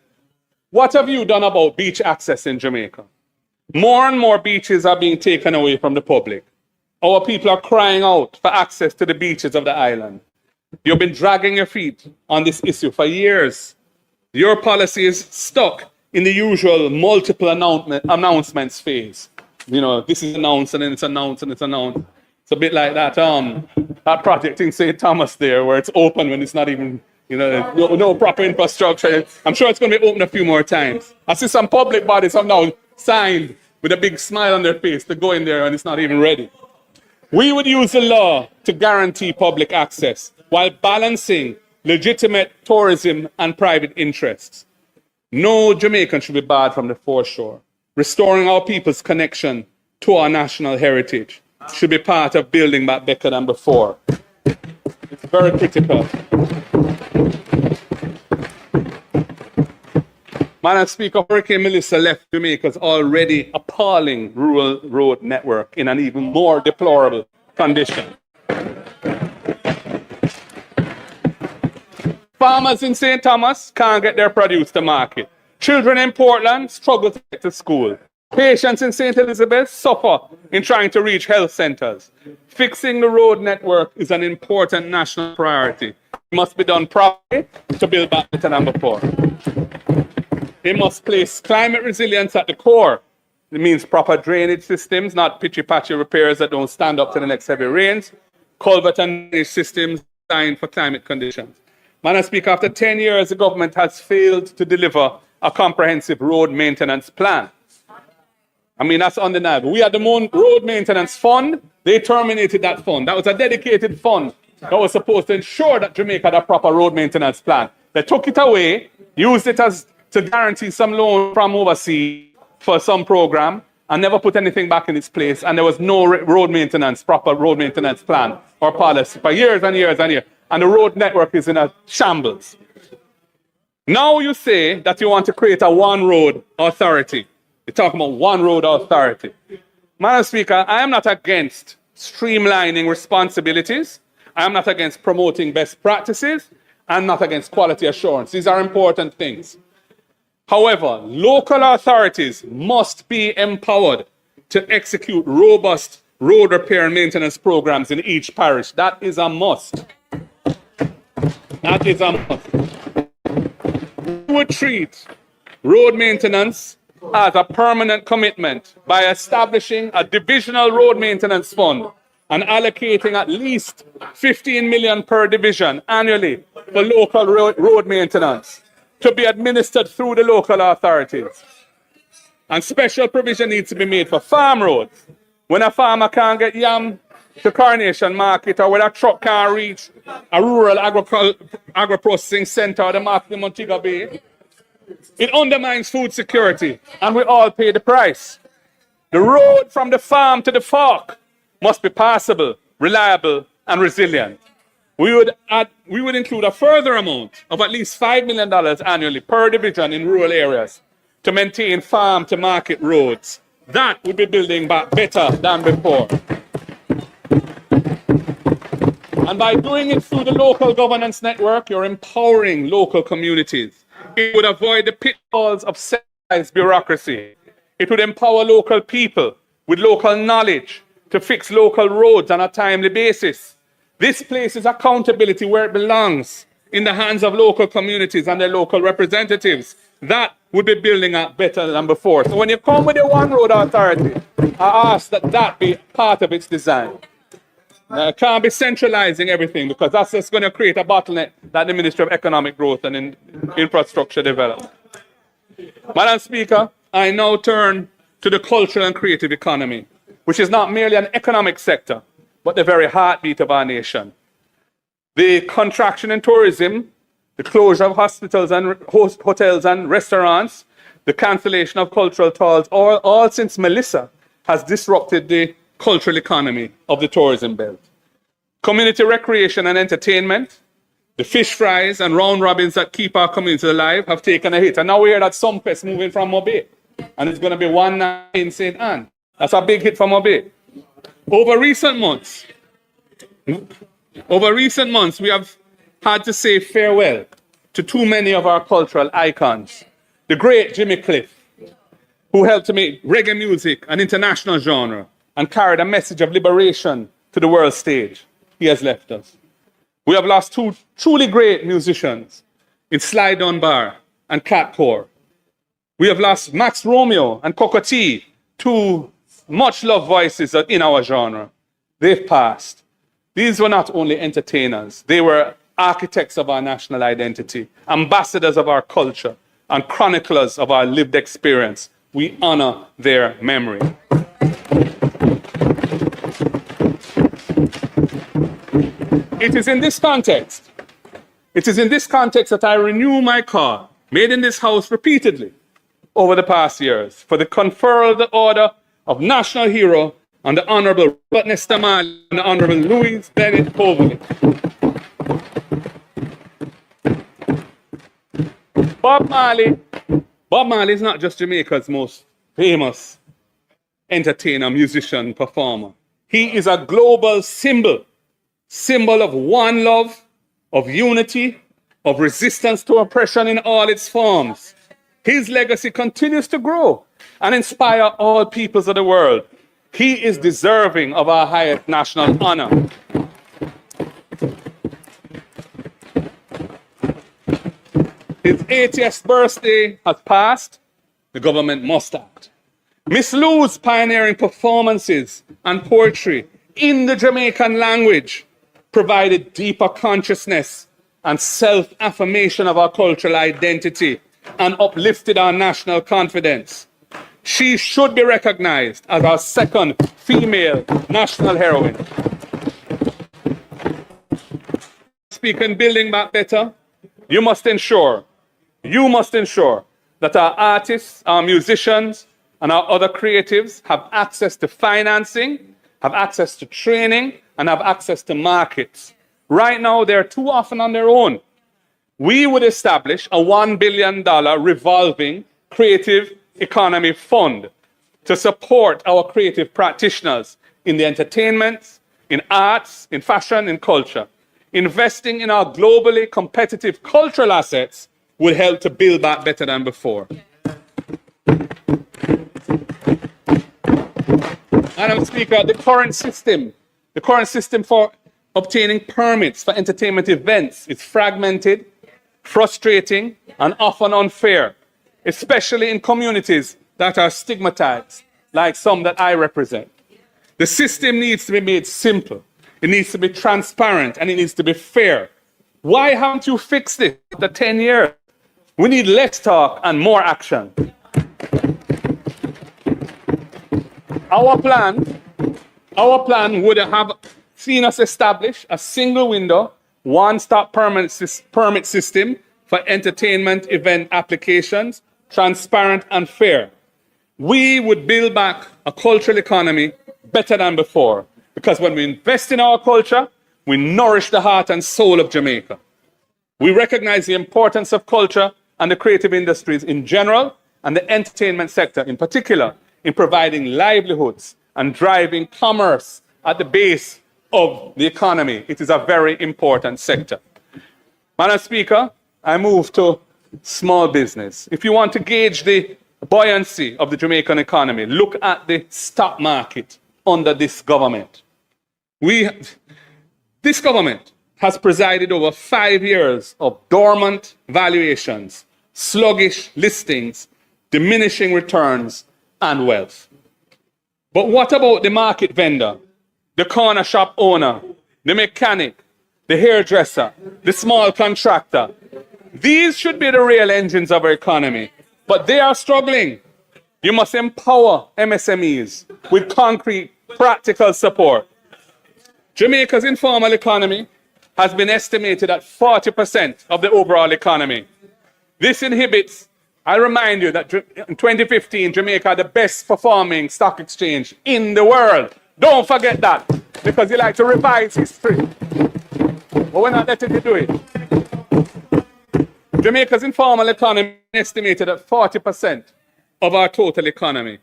what have you done about beach access in Jamaica? More and more beaches are being taken away from the public. Our people are crying out for access to the beaches of the island. You've been dragging your feet on this issue for years. Your policy is stuck in the usual multiple announcements phase. You know, this is announced and then it's announced and it's announced. It's a bit like that project in St. Thomas there, where it's open when it's not even, no proper infrastructure. I'm sure it's going to be open a few more times. I see some public bodies have now signed with a big smile on their face to go in there and it's not even ready. We would use the law to guarantee public access while balancing legitimate tourism and private interests. No Jamaican should be barred from the foreshore. Restoring our people's connection to our national heritage should be part of building back better than before. It's very critical. Madam Speaker, Hurricane Melissa left Jamaica's already appalling rural road network in an even more deplorable condition. Farmers in St. Thomas can't get their produce to market. Children in Portland struggle to get to school. Patients in St. Elizabeth suffer in trying to reach health centers. Fixing the road network is an important national priority. It must be done properly to build back better than before. It must place climate resilience at the core. It means proper drainage systems, not pitchy-patchy repairs that don't stand up to the next heavy rains. Culvert and drainage systems designed for climate conditions. Madam Speaker, after 10 years, the government has failed to deliver a comprehensive road maintenance plan. I mean, that's undeniable. We had the road maintenance fund. They terminated that fund. That was a dedicated fund that was supposed to ensure that Jamaica had a proper road maintenance plan. They took it away, used it as to guarantee some loan from overseas for some program, and never put anything back in its place. And there was no road maintenance, proper road maintenance plan or policy for years and years and years. And the road network is in a shambles. Now you say that you want to create a one road authority. You're talking about one road authority. Madam Speaker, I am not against streamlining responsibilities. I am not against promoting best practices. I'm not against quality assurance. These are important things. However, local authorities must must be empowered to execute robust road repair and maintenance programs in each parish. That is a must. That is a must. We would treat road maintenance as a permanent commitment by establishing a divisional road maintenance fund and allocating at least 15 million per division annually for local road maintenance to be administered through the local authorities. And special provision needs to be made for farm roads. When a farmer can't get yam to Coronation Market, or when a truck can't reach a rural agro-processing center or the market in Montego Bay, it undermines food security, and we all pay the price. The road from the farm to the fork must be passable, reliable, and resilient. We would include a further amount of at least $5 million annually per division in rural areas to maintain farm-to-market roads. That would be building back better than before. And by doing it through the local governance network, you're empowering local communities. It would avoid the pitfalls of centralized bureaucracy. It would empower local people with local knowledge to fix local roads on a timely basis. This places accountability where it belongs, in the hands of local communities and their local representatives. That would be building up better than before. So when you come with a one road authority, I ask that that be part of its design. Can't be centralizing everything, because that's just going to create a bottleneck that the Ministry of Economic Growth and Infrastructure Development. Madam Speaker, I now turn to the cultural and creative economy, which is not merely an economic sector, but the very heartbeat of our nation. The contraction in tourism, the closure of hospitals and hotels and restaurants, the cancellation of cultural tours, all since Melissa, has disrupted the cultural economy of the tourism belt. Community recreation and entertainment, the fish fries and round robins that keep our community alive have taken a hit. And now we hear that Sumpest moving from Mobay, and it's going to be one night in St. Anne. That's a big hit for Mobay. Over recent months, we have had to say farewell to too many of our cultural icons. The great Jimmy Cliff, who helped to make reggae music an international genre and carried a message of liberation to the world stage. He has left us. We have lost two truly great musicians in Sly Dunbar and Cat Core. We have lost Max Romeo and Cocotte, two much-loved voices in our genre. They've passed. These were not only entertainers, they were architects of our national identity, ambassadors of our culture, and chroniclers of our lived experience. We honor their memory. It is in this context that I renew my call, made in this House repeatedly over the past years, for the conferral of the Order of National Hero on the Honorable Robert Nesta Marley and the Honorable Louise Bennett Coverley. Bob Marley is not just Jamaica's most famous entertainer, musician, performer. He is a global symbol of one love, of unity, of resistance to oppression in all its forms. His legacy continues to grow and inspire all peoples of the world. He is deserving of our highest national honor. His 80th birthday has passed. The government must act. Miss Lou's pioneering performances and poetry in the Jamaican language provided deeper consciousness and self-affirmation of our cultural identity and uplifted our national confidence. She should be recognized as our second female national heroine. Speaking Building Back Better, you must ensure that our artists, our musicians, and our other creatives have access to financing, have access to training, and have access to markets. Right now, they're too often on their own. We would establish a $1 billion revolving creative economy fund to support our creative practitioners in the entertainment, in arts, in fashion, in culture. Investing in our globally competitive cultural assets will help to build back better than before. Madam Speaker, the current system for obtaining permits for entertainment events is fragmented, frustrating, and often unfair, especially in communities that are stigmatized, like some that I represent. The system needs to be made simple. It needs to be transparent, and it needs to be fair. Why haven't you fixed it after 10 years? We need less talk and more action. Our plan would have seen us establish a single window, one-stop permit system for entertainment event applications, transparent and fair. We would build back a cultural economy better than before, because when we invest in our culture, we nourish the heart and soul of Jamaica. We recognize the importance of culture and the creative industries in general, and the entertainment sector in particular, in providing livelihoods and driving commerce at the base of the economy. It is a very important sector. Madam Speaker, I move to small business. If you want to gauge the buoyancy of the Jamaican economy, look at the stock market under this government. This government has presided over 5 years of dormant valuations, sluggish listings, diminishing returns, and wealth. But what about the market vendor, the corner shop owner, the mechanic, the hairdresser, the small contractor? These should be the real engines of our economy, but they are struggling. You must empower MSMEs with concrete, practical support. Jamaica's informal economy has been estimated at 40% of the overall economy. This inhibits, I remind you that in 2015, Jamaica had the best performing stock exchange in the world. Don't forget that, because you like to revise history. But we're not letting you do it. Jamaica's informal economy is estimated at 40% of our total economy.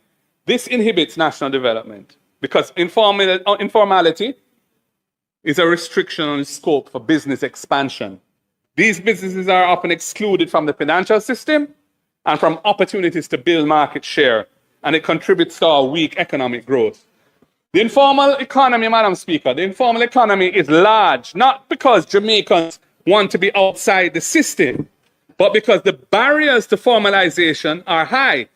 This inhibits national development, because informality is a restriction on the scope for business expansion. These businesses are often excluded from the financial system and from opportunities to build market share, and it contributes to our weak economic growth. The informal economy, Madam Speaker, the informal economy is large, not because Jamaicans want to be outside the system, but because the barriers to formalization are high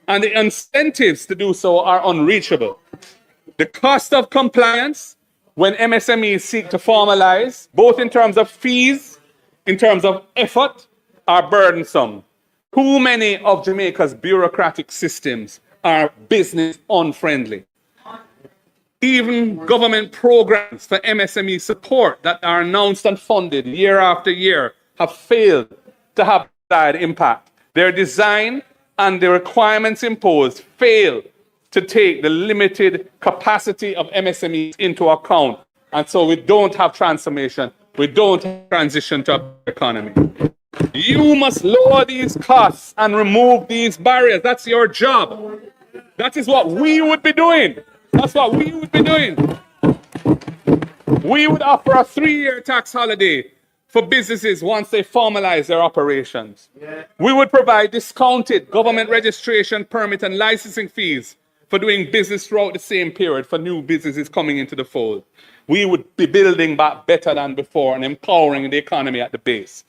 and the incentives to do so are unreachable. The cost of compliance when MSMEs seek to formalize, both in terms of fees, in terms of effort, are burdensome. Too many of Jamaica's bureaucratic systems are business unfriendly. Even government programs for MSME support that are announced and funded year after year have failed to have desired impact. Their design and the requirements imposed fail to take the limited capacity of MSMEs into account. And so we don't have transformation. We don't have transition to our economy. You must lower these costs and remove these barriers. That's your job. That is what we would be doing. That's what we would be doing. We would offer a 3-year tax holiday for businesses once they formalize their operations. We would provide discounted government registration, permit, and licensing fees for doing business throughout the same period for new businesses coming into the fold. We would be building back better than before and empowering the economy at the base.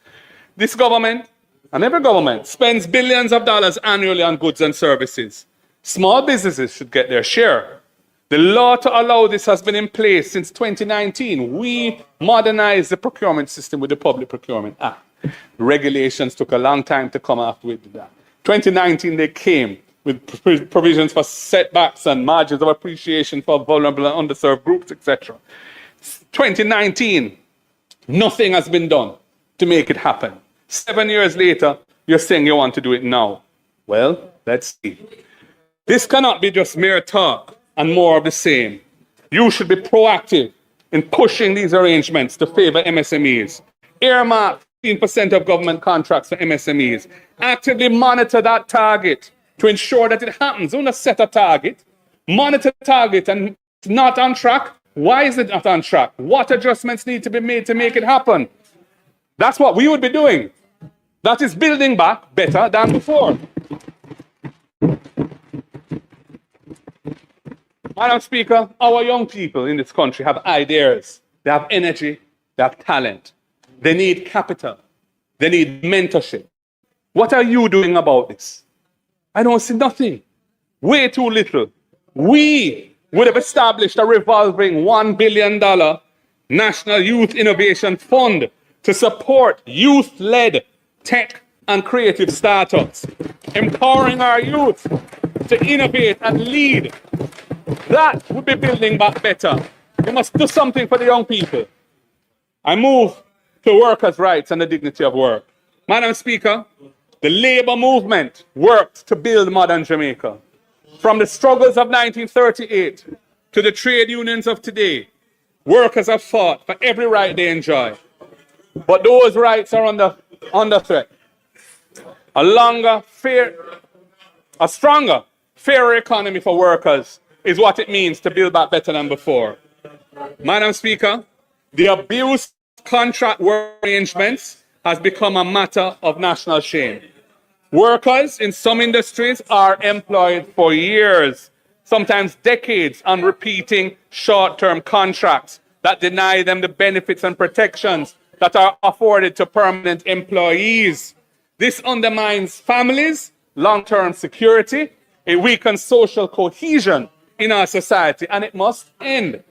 This government, and every government, spends billions of dollars annually on goods and services. Small businesses should get their share. The law to allow this has been in place since 2019. We modernized the procurement system with the Public Procurement Act. The regulations took a long time to come after we did that. 2019 they came. with provisions for setbacks and margins of appreciation for vulnerable and underserved groups, etc. 2019, nothing has been done to make it happen. 7 years later, you're saying you want to do it now. Well, let's see. This cannot be just mere talk and more of the same. You should be proactive in pushing these arrangements to favor MSMEs. Earmark 15% of government contracts for MSMEs. Actively monitor that target to ensure that it happens. Don't just set a target. Monitor the target, and it's not on track. Why is it not on track? What adjustments need to be made to make it happen? That's what we would be doing. That is building back better than before. Madam Speaker, our young people in this country have ideas. They have energy. They have talent. They need capital. They need mentorship. What are you doing about this? I don't see nothing. Way too little. We would have established a revolving $1 billion National Youth Innovation Fund to support youth-led tech and creative startups, empowering our youth to innovate and lead. That would be building back better. We must do something for the young people. I move to workers' rights and the dignity of work. Madam Speaker, the labor movement worked to build modern Jamaica. From the struggles of 1938 to the trade unions of today, workers have fought for every right they enjoy. But those rights are under threat. A stronger, fairer economy for workers is what it means to build back better than before. Madam Speaker, the abuse of contract work arrangements has become a matter of national shame. Workers in some industries are employed for years, sometimes decades, on repeating short-term contracts that deny them the benefits and protections that are afforded to permanent employees. This undermines families, long-term security, it weakens social cohesion in our society, and it must end.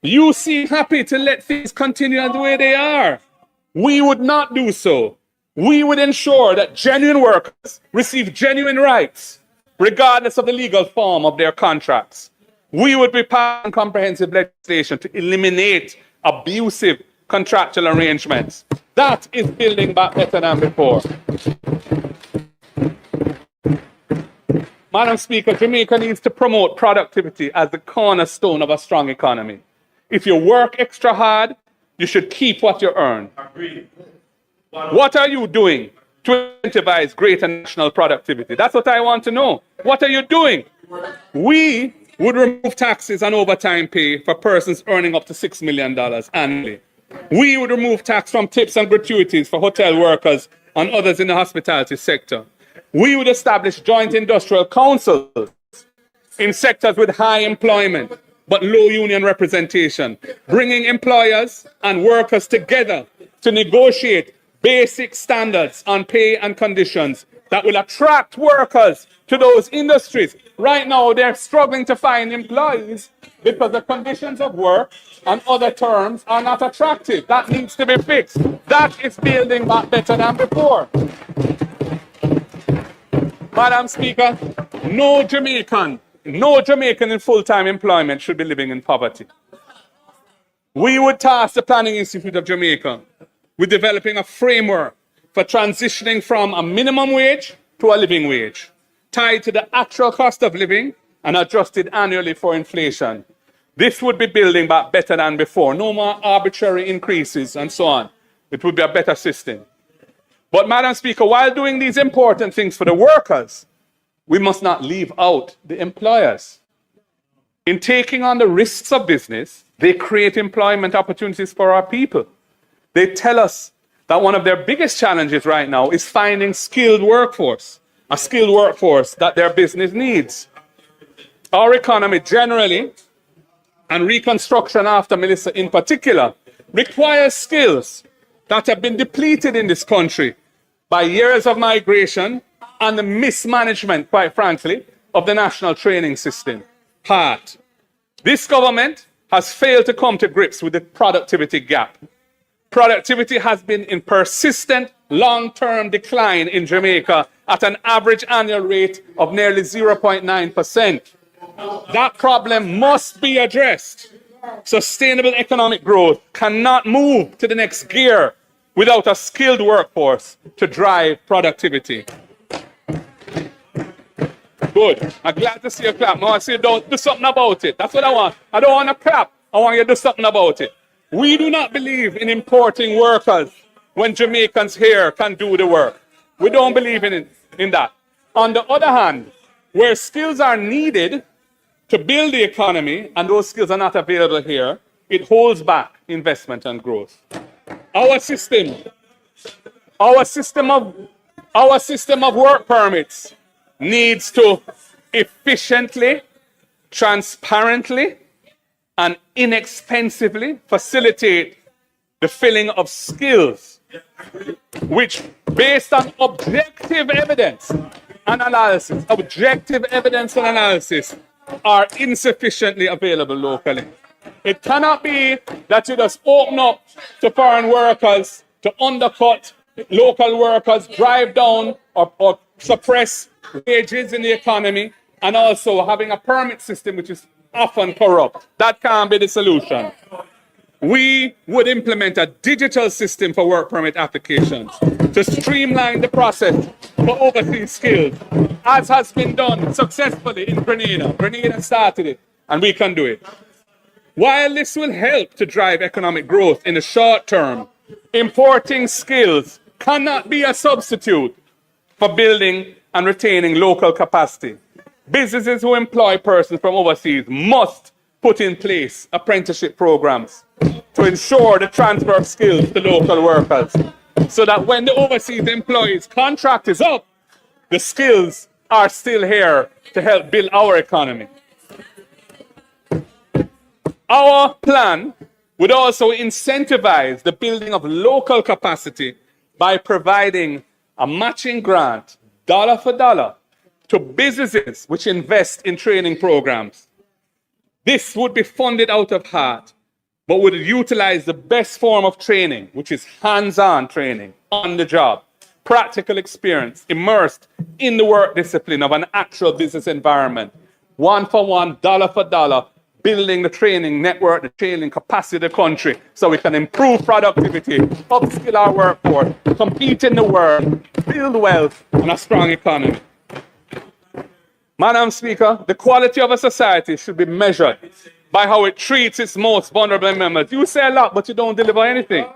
You seem happy to let things continue the way they are. We would not do so. We would ensure that genuine workers receive genuine rights, regardless of the legal form of their contracts. We would be passing comprehensive legislation to eliminate abusive contractual arrangements. That is building back better than before. Madam Speaker, Jamaica needs to promote productivity as the cornerstone of a strong economy. If you work extra hard, you should keep what you earn. Agreed. What are you doing to incentivize greater national productivity? That's what I want to know. What are you doing? We would remove taxes on overtime pay for persons earning up to $6 million annually. We would remove tax from tips and gratuities for hotel workers and others in the hospitality sector. We would establish joint industrial councils in sectors with high employment but low union representation, bringing employers and workers together to negotiate basic standards on pay and conditions that will attract workers to those industries. Right now, they're struggling to find employees because the conditions of work and other terms are not attractive. That needs to be fixed. That is building back better than before. Madam Speaker, no Jamaican in full-time employment should be living in poverty. We would task the Planning Institute of Jamaica with developing a framework for transitioning from a minimum wage to a living wage, tied to the actual cost of living and adjusted annually for inflation. This would be building back better than before. No more arbitrary increases and so on. It would be a better system. But, Madam Speaker, while doing these important things for the workers, we must not leave out the employers. In taking on the risks of business, they create employment opportunities for our people. They tell us that one of their biggest challenges right now is finding skilled workforce, a skilled workforce that their business needs. Our economy generally, and reconstruction after Melissa in particular, requires skills that have been depleted in this country by years of migration and the mismanagement, quite frankly, of the national training system. This government has failed to come to grips with the productivity gap. Productivity has been in persistent long-term decline in Jamaica at an average annual rate of nearly 0.9%. That problem must be addressed. Sustainable economic growth cannot move to the next gear without a skilled workforce to drive productivity. Good. I'm glad to see you clap. Now I see you don't do something about it. That's what I want. I don't want to clap. I want you to do something about it. We do not believe in importing workers when Jamaicans here can do the work. We don't believe in that. On the other hand, where skills are needed to build the economy and those skills are not available here, it holds back investment and growth. Our system of work permits needs to efficiently, transparently, and inexpensively facilitate the filling of skills, which, based on objective evidence and analysis, are insufficiently available locally. It cannot be that you just open up to foreign workers to undercut local workers, drive down or suppress wages in the economy, and also having a permit system which is often corrupt. That can't be the solution. We would implement a digital system for work permit applications to streamline the process for overseas skills, as has been done successfully in Grenada. Grenada started it, and we can do it. While this will help to drive economic growth in the short term, importing skills cannot be a substitute for building and retaining local capacity. Businesses who employ persons from overseas must put in place apprenticeship programs to ensure the transfer of skills to local workers, so that when the overseas employees' contract is up, the skills are still here to help build our economy. Our plan would also incentivize the building of local capacity by providing a matching grant, dollar for dollar, to businesses which invest in training programs. This would be funded out of heart, but would utilize the best form of training, which is hands-on training, on the job, practical experience, immersed in the work discipline of an actual business environment, one for one, dollar for dollar, building the training network, the training capacity of the country, so we can improve productivity, upskill our workforce, compete in the world, build wealth, and a strong economy. Madam Speaker, the quality of a society should be measured by how it treats its most vulnerable members. You say a lot, but you don't deliver anything.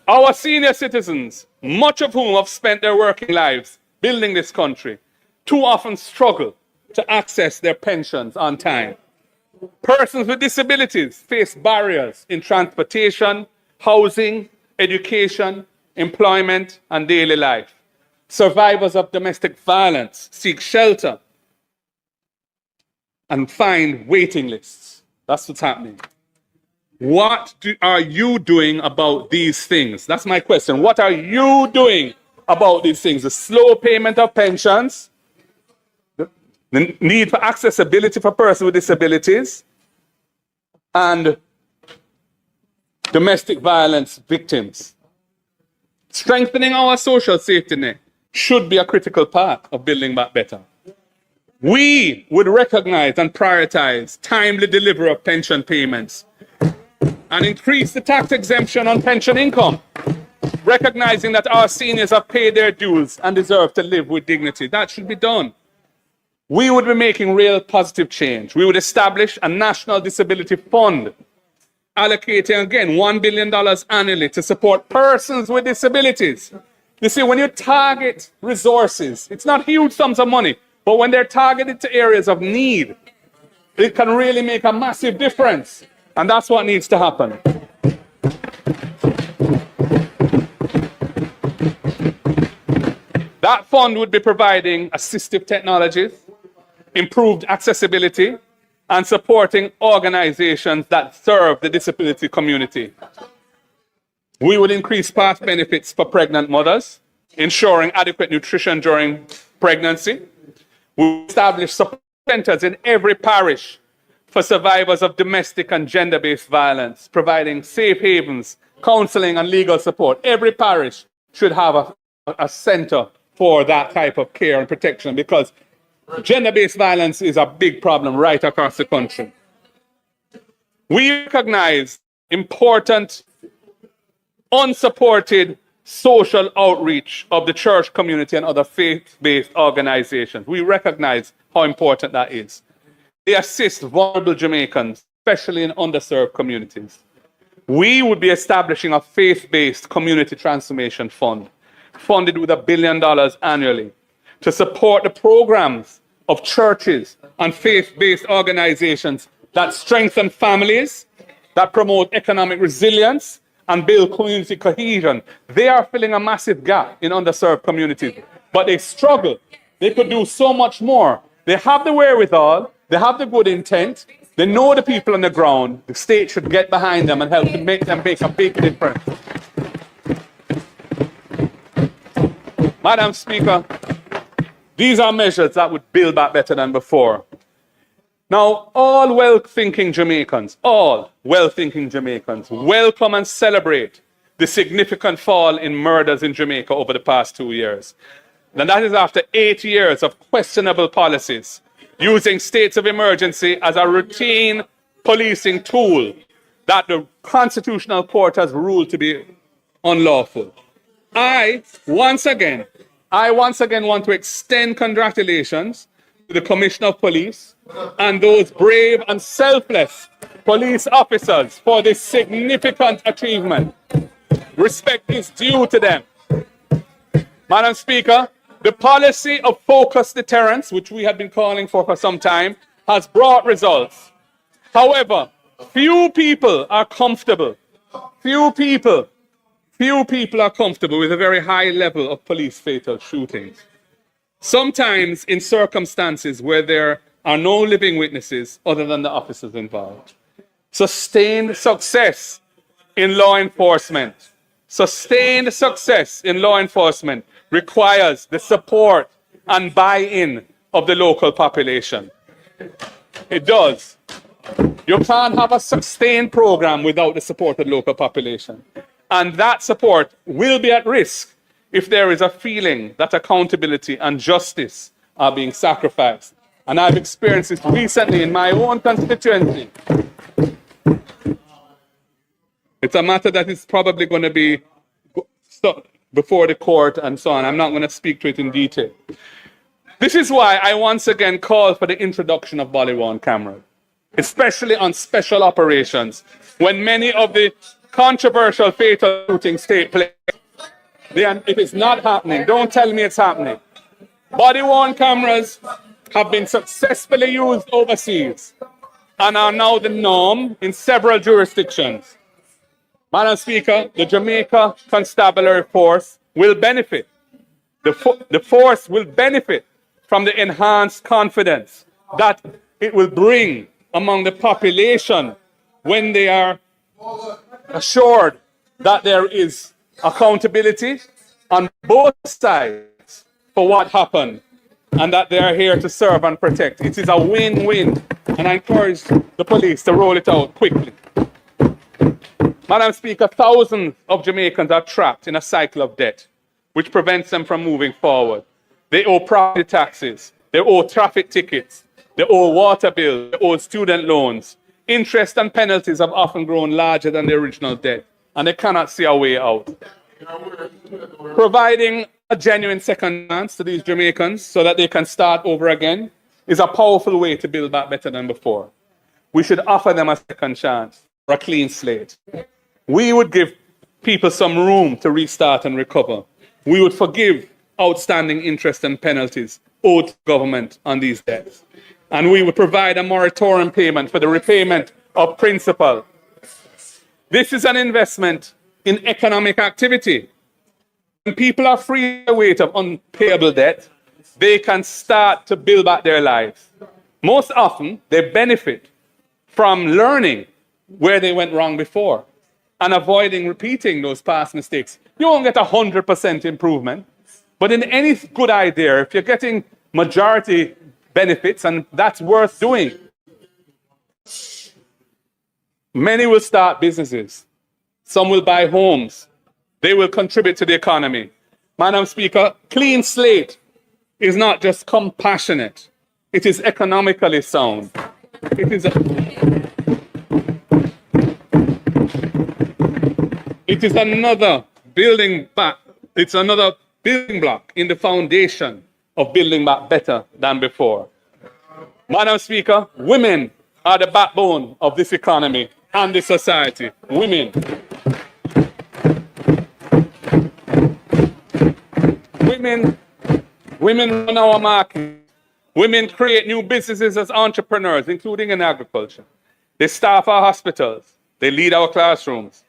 Our senior citizens, much of whom have spent their working lives building this country, too often struggle to access their pensions on time. Persons with disabilities face barriers in transportation, housing, education, employment, and daily life. Survivors of domestic violence seek shelter and find waiting lists. That's what's happening. What are you doing about these things? That's my question. What are you doing about these things? The slow payment of pensions, the need for accessibility for persons with disabilities, and domestic violence victims. Strengthening our social safety net should be a critical part of building back better. We would recognize and prioritize timely delivery of pension payments and increase the tax exemption on pension income, recognizing that our seniors have paid their dues and deserve to live with dignity. That should be done. We would be making real positive change. We would establish a national disability fund, allocating again $1 billion annually to support persons with disabilities. You see, when you target resources, it's not huge sums of money, but when they're targeted to areas of need, it can really make a massive difference. And that's what needs to happen. That fund would be providing assistive technologies, improved accessibility, and supporting organizations that serve the disability community. We would increase past benefits for pregnant mothers, ensuring adequate nutrition during pregnancy. We would establish support centers in every parish for survivors of domestic and gender-based violence, providing safe havens counseling and legal support. Every parish should have a center for that type of care and protection, because gender-based violence is a big problem right across the country. We recognize important, unsupported social outreach of the church community and other faith-based organizations. We recognize how important that is. They assist vulnerable Jamaicans, especially in underserved communities. We would be establishing a faith-based community transformation fund, funded with $1 billion annually, to support the programs of churches and faith-based organizations that strengthen families, that promote economic resilience, and build community cohesion. They are filling a massive gap in underserved communities, but they struggle. They could do so much more. They have the wherewithal, they have the good intent, they know the people on the ground. The state should get behind them and help to make them make a big difference. Madam Speaker, these are measures that would build back better than before. Now, all well-thinking Jamaicans, welcome and celebrate the significant fall in murders in Jamaica over the past 2 years. And that is after 8 years of questionable policies, using states of emergency as a routine policing tool that the Constitutional Court has ruled to be unlawful. I once again want to extend congratulations to the Commissioner of Police and those brave and selfless police officers for this significant achievement. Respect is due to them. Madam Speaker, the policy of focused deterrence, which we have been calling for some time, has brought results. However, few people are comfortable with a very high level of police fatal shootings. Sometimes in circumstances where there are no living witnesses other than the officers involved. Sustained success in law enforcement requires the support and buy-in of the local population. It does. You can't have a sustained program without the support of the local population. And that support will be at risk if there is a feeling that accountability and justice are being sacrificed. And I've experienced this recently in my own constituency. It's a matter that is probably going to be before the court and so on. I'm not going to speak to it in detail. This is why I once again call for the introduction of body-worn cameras, especially on special operations, when many of the controversial fatal shootings take place. It is not happening. Don't tell me it's happening. Body-worn cameras have been successfully used overseas and are now the norm in several jurisdictions. Madam Speaker, the Jamaica Constabulary Force will benefit. The force will benefit from the enhanced confidence that it will bring among the population when they are assured that there is accountability on both sides for what happened and that they are here to serve and protect. It is a win-win, and I encourage the police to roll it out quickly. Madam Speaker, thousands of Jamaicans are trapped in a cycle of debt, which prevents them from moving forward. They owe property taxes, they owe traffic tickets, they owe water bills, they owe student loans. Interest and penalties have often grown larger than the original debt, and they cannot see a way out. Providing a genuine second chance to these Jamaicans so that they can start over again is a powerful way to build back better than before. We should offer them a second chance, or a clean slate. We would give people some room to restart and recover. We would forgive outstanding interest and penalties owed to government on these debts. And we would provide a moratorium payment for the repayment of principal. This is an investment in economic activity. When people are free of the weight of unpayable debt, they can start to build back their lives. Most often, they benefit from learning where they went wrong before and avoiding repeating those past mistakes. You won't get 100% improvement, but in any good idea, if you're getting majority benefits, and that's worth doing, many will start businesses. Some will buy homes. They will contribute to the economy. Madam Speaker, clean slate is not just compassionate. It is economically sound. It is another building back. It's another building block in the foundation of building back better than before. Madam Speaker, women are the backbone of this economy and this society. Women. Women run our market. Women create new businesses as entrepreneurs, including in agriculture. They staff our hospitals. They lead our classrooms.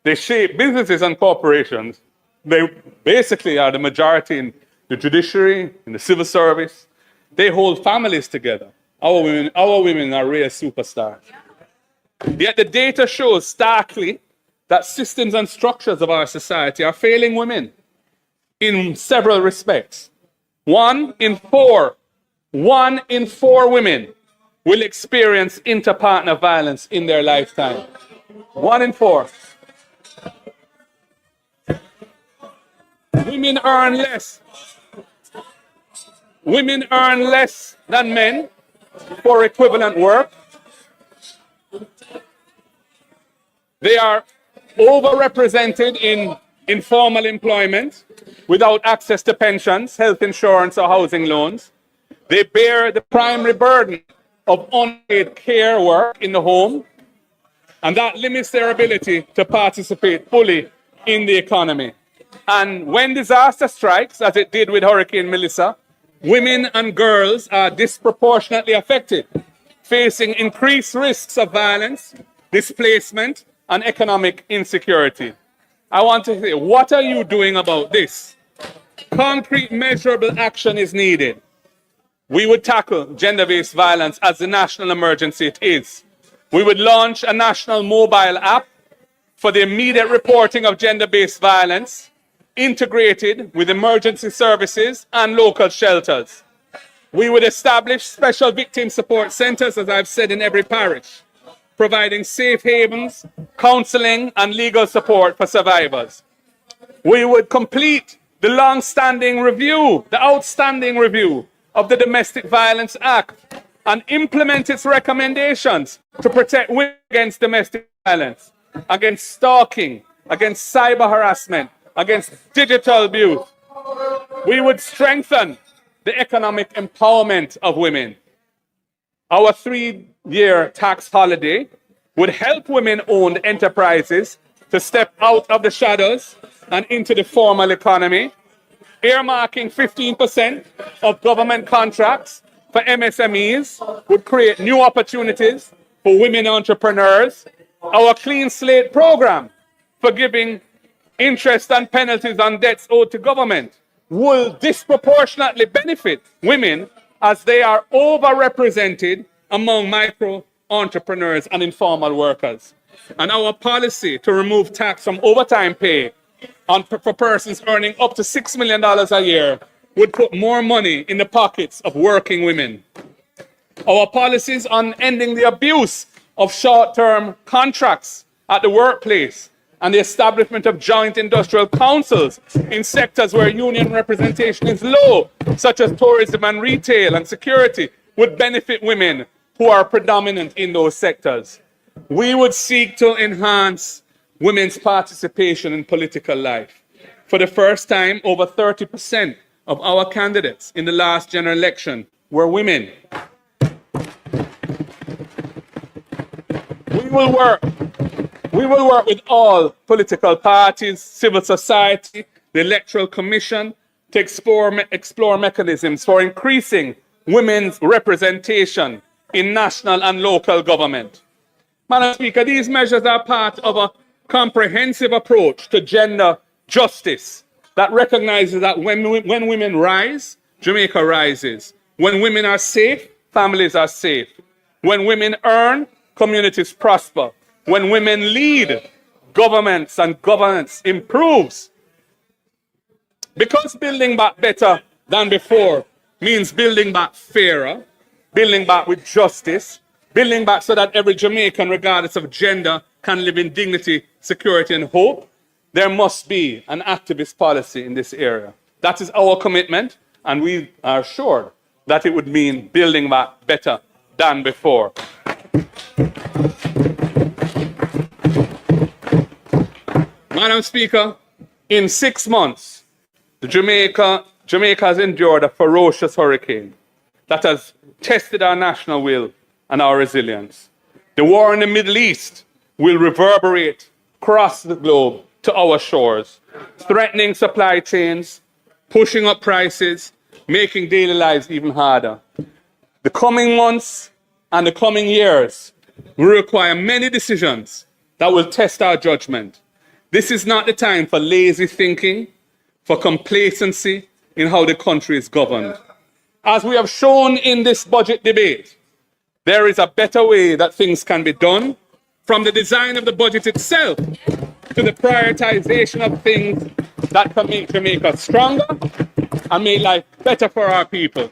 They shape businesses and corporations. They basically are the majority in the judiciary, in the civil service. They hold families together. Our women are real superstars. Yet the data shows starkly that systems and structures of our society are failing women in several respects. One in four women will experience interpartner violence in their lifetime. 1 in 4. Women earn less. Women earn less than men for equivalent work. They are overrepresented in informal employment without access to pensions, health insurance, or housing loans. They bear the primary burden of unpaid care work in the home, and that limits their ability to participate fully in the economy. And when disaster strikes, as it did with Hurricane Melissa, women and girls are disproportionately affected, facing increased risks of violence, displacement, and economic insecurity. I want to say, what are you doing about this? Concrete, measurable action is needed. We would tackle gender-based violence as the national emergency it is. We would launch a national mobile app for the immediate reporting of gender-based violence, integrated with emergency services and local shelters. We would establish special victim support centers, as I've said, in every parish, providing safe havens, counseling, and legal support for survivors. We would complete the long-standing review, the outstanding review of the Domestic Violence Act and implement its recommendations to protect women against domestic violence, against stalking, against cyber harassment, against digital abuse. We would strengthen the economic empowerment of women. Our 3-year tax holiday would help women-owned enterprises to step out of the shadows and into the formal economy, earmarking 15% of government contracts for MSMEs would create new opportunities for women entrepreneurs. Our Clean Slate program, forgiving interest and penalties on debts owed to government, will disproportionately benefit women as they are overrepresented among micro entrepreneurs and informal workers. And our policy to remove tax from overtime pay for persons earning up to $6 million a year would put more money in the pockets of working women. Our policies on ending the abuse of short-term contracts at the workplace and the establishment of joint industrial councils in sectors where union representation is low, such as tourism and retail and security, would benefit women who are predominant in those sectors. We would seek to enhance women's participation in political life. For the first time, over 30% of our candidates in the last general election were women. We will work with all political parties, civil society, the Electoral Commission to explore mechanisms for increasing women's representation in national and local government. Madam Speaker, these measures are part of a comprehensive approach to gender justice that recognizes that when women rise, Jamaica rises. When women are safe, families are safe. When women earn, communities prosper. When women lead, governments and governance improves. Because building back better than before means building back fairer, building back with justice, building back so that every Jamaican, regardless of gender, can live in dignity, security, and hope, there must be an activist policy in this area. That is our commitment, and we are assured that it would mean building back better than before. Madam Speaker, in 6 months, Jamaica has endured a ferocious hurricane that has tested our national will and our resilience. The war in the Middle East will reverberate across the globe to our shores, threatening supply chains, pushing up prices, making daily lives even harder. The coming months and the coming years will require many decisions that will test our judgment. This is not the time for lazy thinking, for complacency in how the country is governed. As we have shown in this budget debate, there is a better way that things can be done, from the design of the budget itself to the prioritization of things that can make Jamaica stronger and make life better for our people.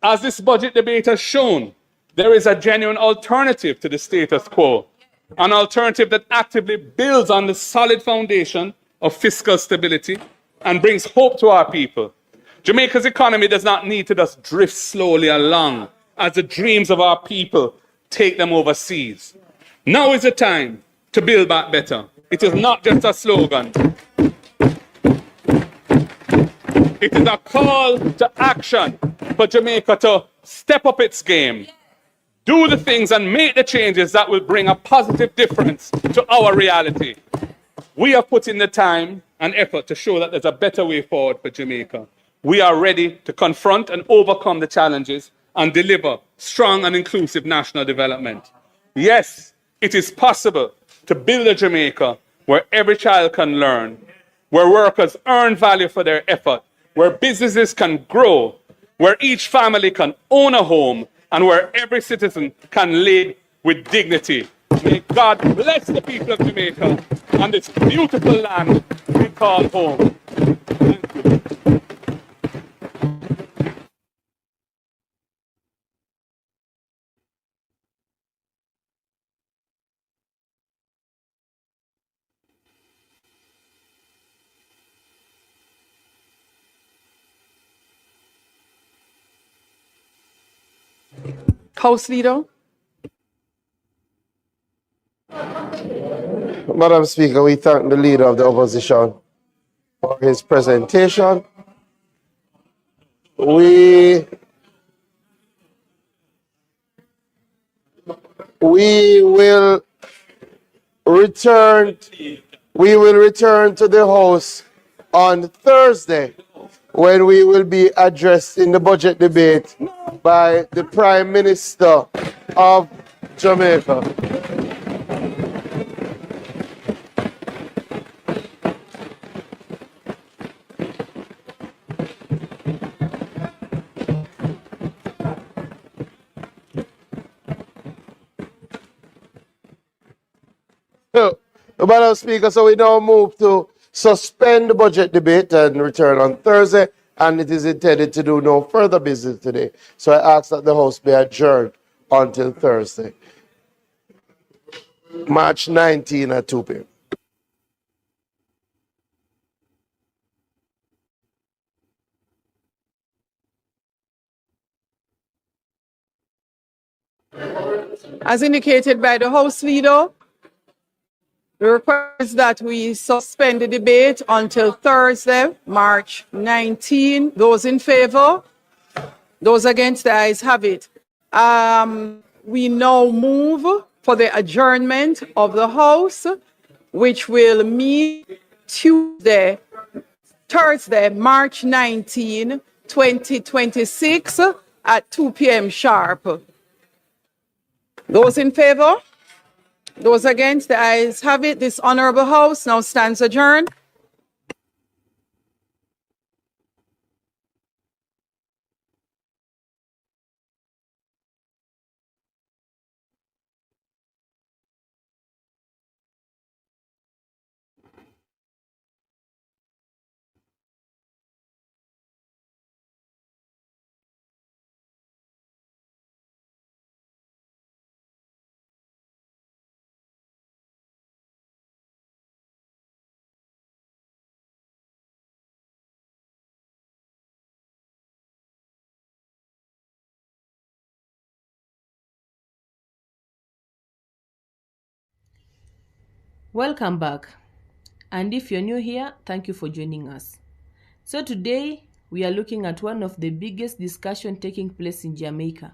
As this budget debate has shown, there is a genuine alternative to the status quo, an alternative that actively builds on the solid foundation of fiscal stability and brings hope to our people. Jamaica's economy does not need to just drift slowly along as the dreams of our people take them overseas. Now is the time to build back better. It is not just a slogan. It is a call to action for Jamaica to step up its game, do the things and make the changes that will bring a positive difference to our reality. We have put in the time and effort to show that there's a better way forward for Jamaica. We are ready to confront and overcome the challenges and deliver strong and inclusive national development. Yes, it is possible to build a Jamaica where every child can learn, where workers earn value for their effort, where businesses can grow, where each family can own a home, and where every citizen can live with dignity. May God bless the people of Jamaica and this beautiful land we call home. House Leader. Madam Speaker, we thank the Leader of the Opposition for his presentation. We will return to the House on Thursday, when we will be addressed in the budget debate by the Prime Minister of Jamaica. Madam Speaker, so we now move to suspend the budget debate and return on Thursday, and it is intended to do no further business today. So I ask that the House be adjourned until Thursday, March 19 at 2 p.m. As indicated by the House Leader, the request is that we suspend the debate until Thursday, March 19. Those in favor? Those against, the ayes have it. We now move for the adjournment of the House, which will meet Thursday, March 19, 2026 at 2 p.m. sharp. Those in favor? Those against, the ayes have it. This honorable House now stands adjourned. Welcome back. And if you're new here, thank you for joining us. So today we are looking at one of the biggest discussions taking place in Jamaica,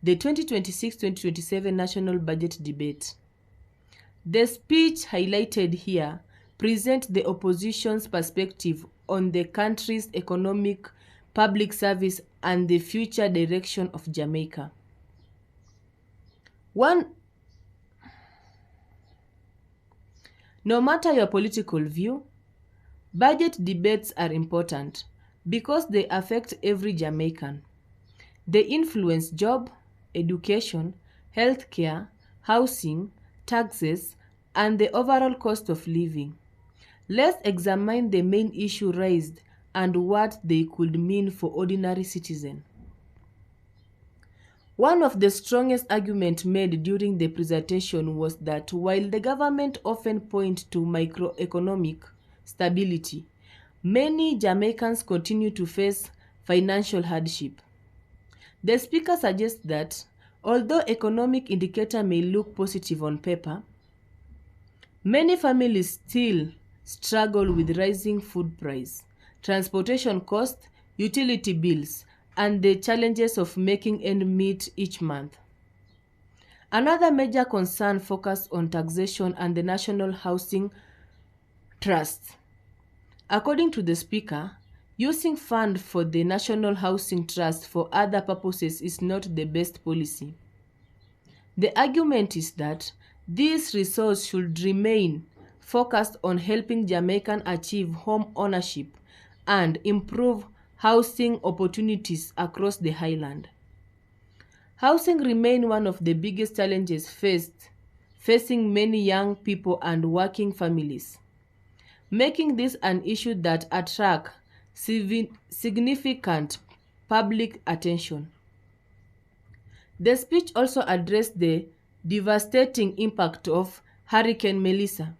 the 2026-2027 National Budget Debate. The speech highlighted here presents the opposition's perspective on the country's economic, public service, and the future direction of Jamaica. No matter your political view, budget debates are important because they affect every Jamaican. They influence job, education, healthcare, housing, taxes, and the overall cost of living. Let's examine the main issue raised and what they could mean for ordinary citizens. One of the strongest arguments made during the presentation was that while the government often points to microeconomic stability, many Jamaicans continue to face financial hardship. The speaker suggests that although economic indicators may look positive on paper, many families still struggle with rising food price, transportation costs, utility bills, and the challenges of making ends meet each month. Another major concern focused on taxation and the National Housing Trust. According to the speaker, using funds for the National Housing Trust for other purposes is not the best policy. The argument is that these resources should remain focused on helping Jamaicans achieve home ownership and improve housing opportunities across the highland. Housing remains one of the biggest challenges facing many young people and working families, making this an issue that attracts significant public attention. The speech also addressed the devastating impact of Hurricane Melissa.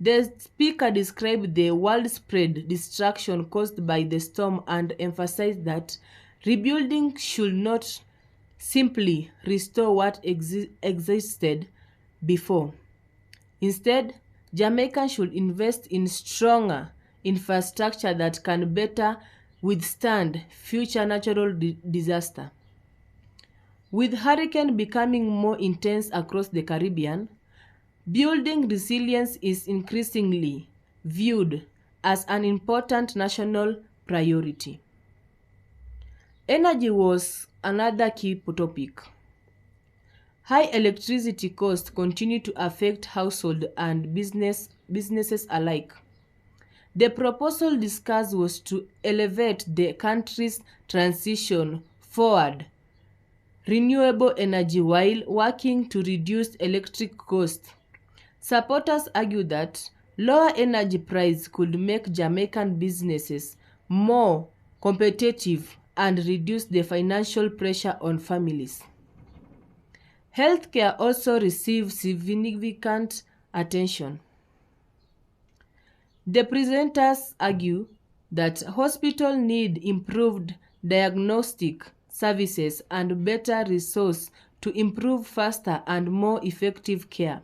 The speaker described the widespread destruction caused by the storm and emphasized that rebuilding should not simply restore what existed before. Instead, Jamaicans should invest in stronger infrastructure that can better withstand future natural disaster. With hurricanes becoming more intense across the Caribbean, building resilience is increasingly viewed as an important national priority. Energy was another key topic. High electricity costs continue to affect households and businesses alike. The proposal discussed was to elevate the country's transition forward renewable energy while working to reduce electric costs. Supporters argue that lower energy prices could make Jamaican businesses more competitive and reduce the financial pressure on families. Healthcare also received significant attention. The presenters argue that hospitals need improved diagnostic services and better resources to improve faster and more effective care.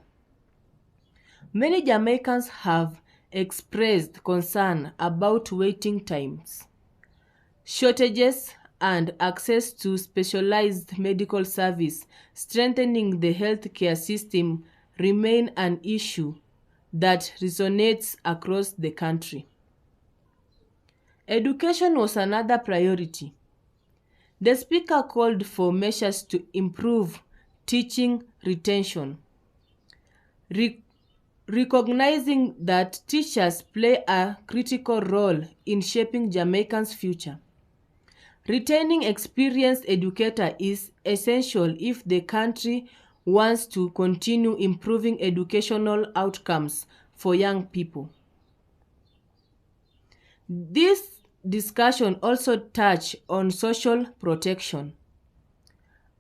Many Jamaicans have expressed concern about waiting times, shortages, and access to specialized medical service. Strengthening the healthcare system remain an issue that resonates across the country. Education was another priority. The speaker called for measures to improve teaching retention, recognizing that teachers play a critical role in shaping Jamaicans' future. Retaining experienced educators is essential if the country wants to continue improving educational outcomes for young people. This discussion also touched on social protection.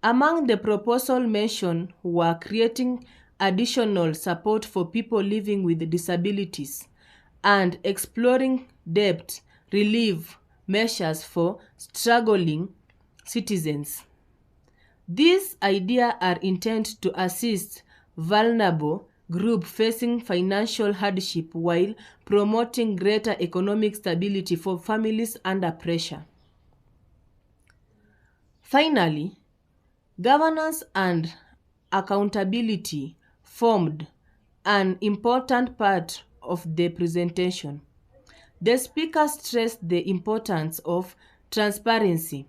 Among the proposals mentioned were creating additional support for people living with disabilities and exploring debt relief measures for struggling citizens. These ideas are intended to assist vulnerable group facing financial hardship while promoting greater economic stability for families under pressure. Finally, governance and accountability formed an important part of the presentation. The speaker stressed the importance of transparency,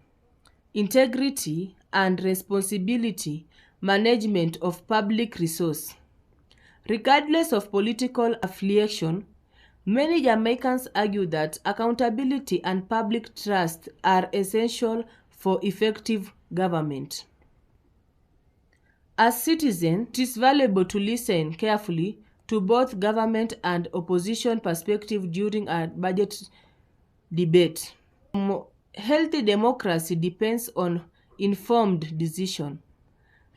integrity, and responsibility management of public resource. Regardless of political affiliation, many Jamaicans argue that accountability and public trust are essential for effective government. As citizens, it is valuable to listen carefully to both government and opposition perspectives during a budget debate. Healthy democracy depends on informed decision,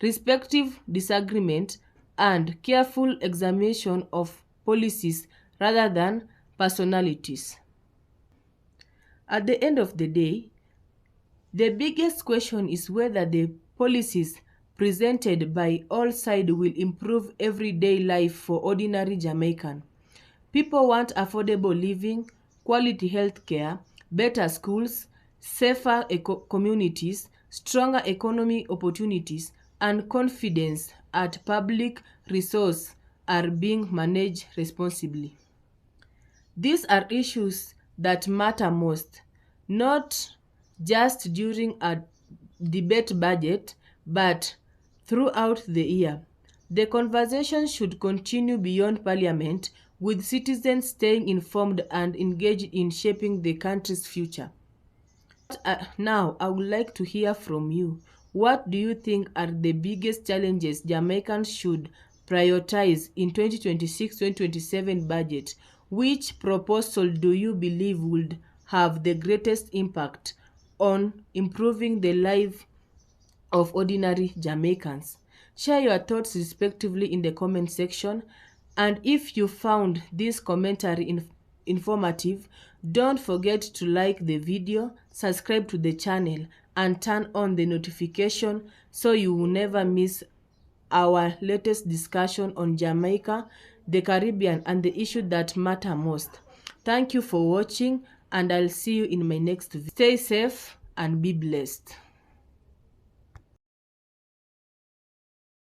respectful disagreement, and careful examination of policies rather than personalities. At the end of the day, the biggest question is whether the policies presented by all sides will improve everyday life for ordinary Jamaican. People want affordable living, quality health care, better schools, safer communities, stronger economic opportunities, and confidence that public resources are being managed responsibly. These are issues that matter most, not just during a debate budget, but throughout the year. The conversation should continue beyond Parliament, with citizens staying informed and engaged in shaping the country's future. Now, I would like to hear from you. What do you think are the biggest challenges Jamaicans should prioritize in 2026-2027 budget? Which proposal do you believe would have the greatest impact on improving the life of ordinary Jamaicans? Share your thoughts respectively in the comment section. And if you found this commentary informative, don't forget to like the video, subscribe to the channel, and turn on the notification so you will never miss our latest discussion on Jamaica, the Caribbean, and the issues that matter most. Thank you for watching, and I'll see you in my next video. Stay safe and be blessed.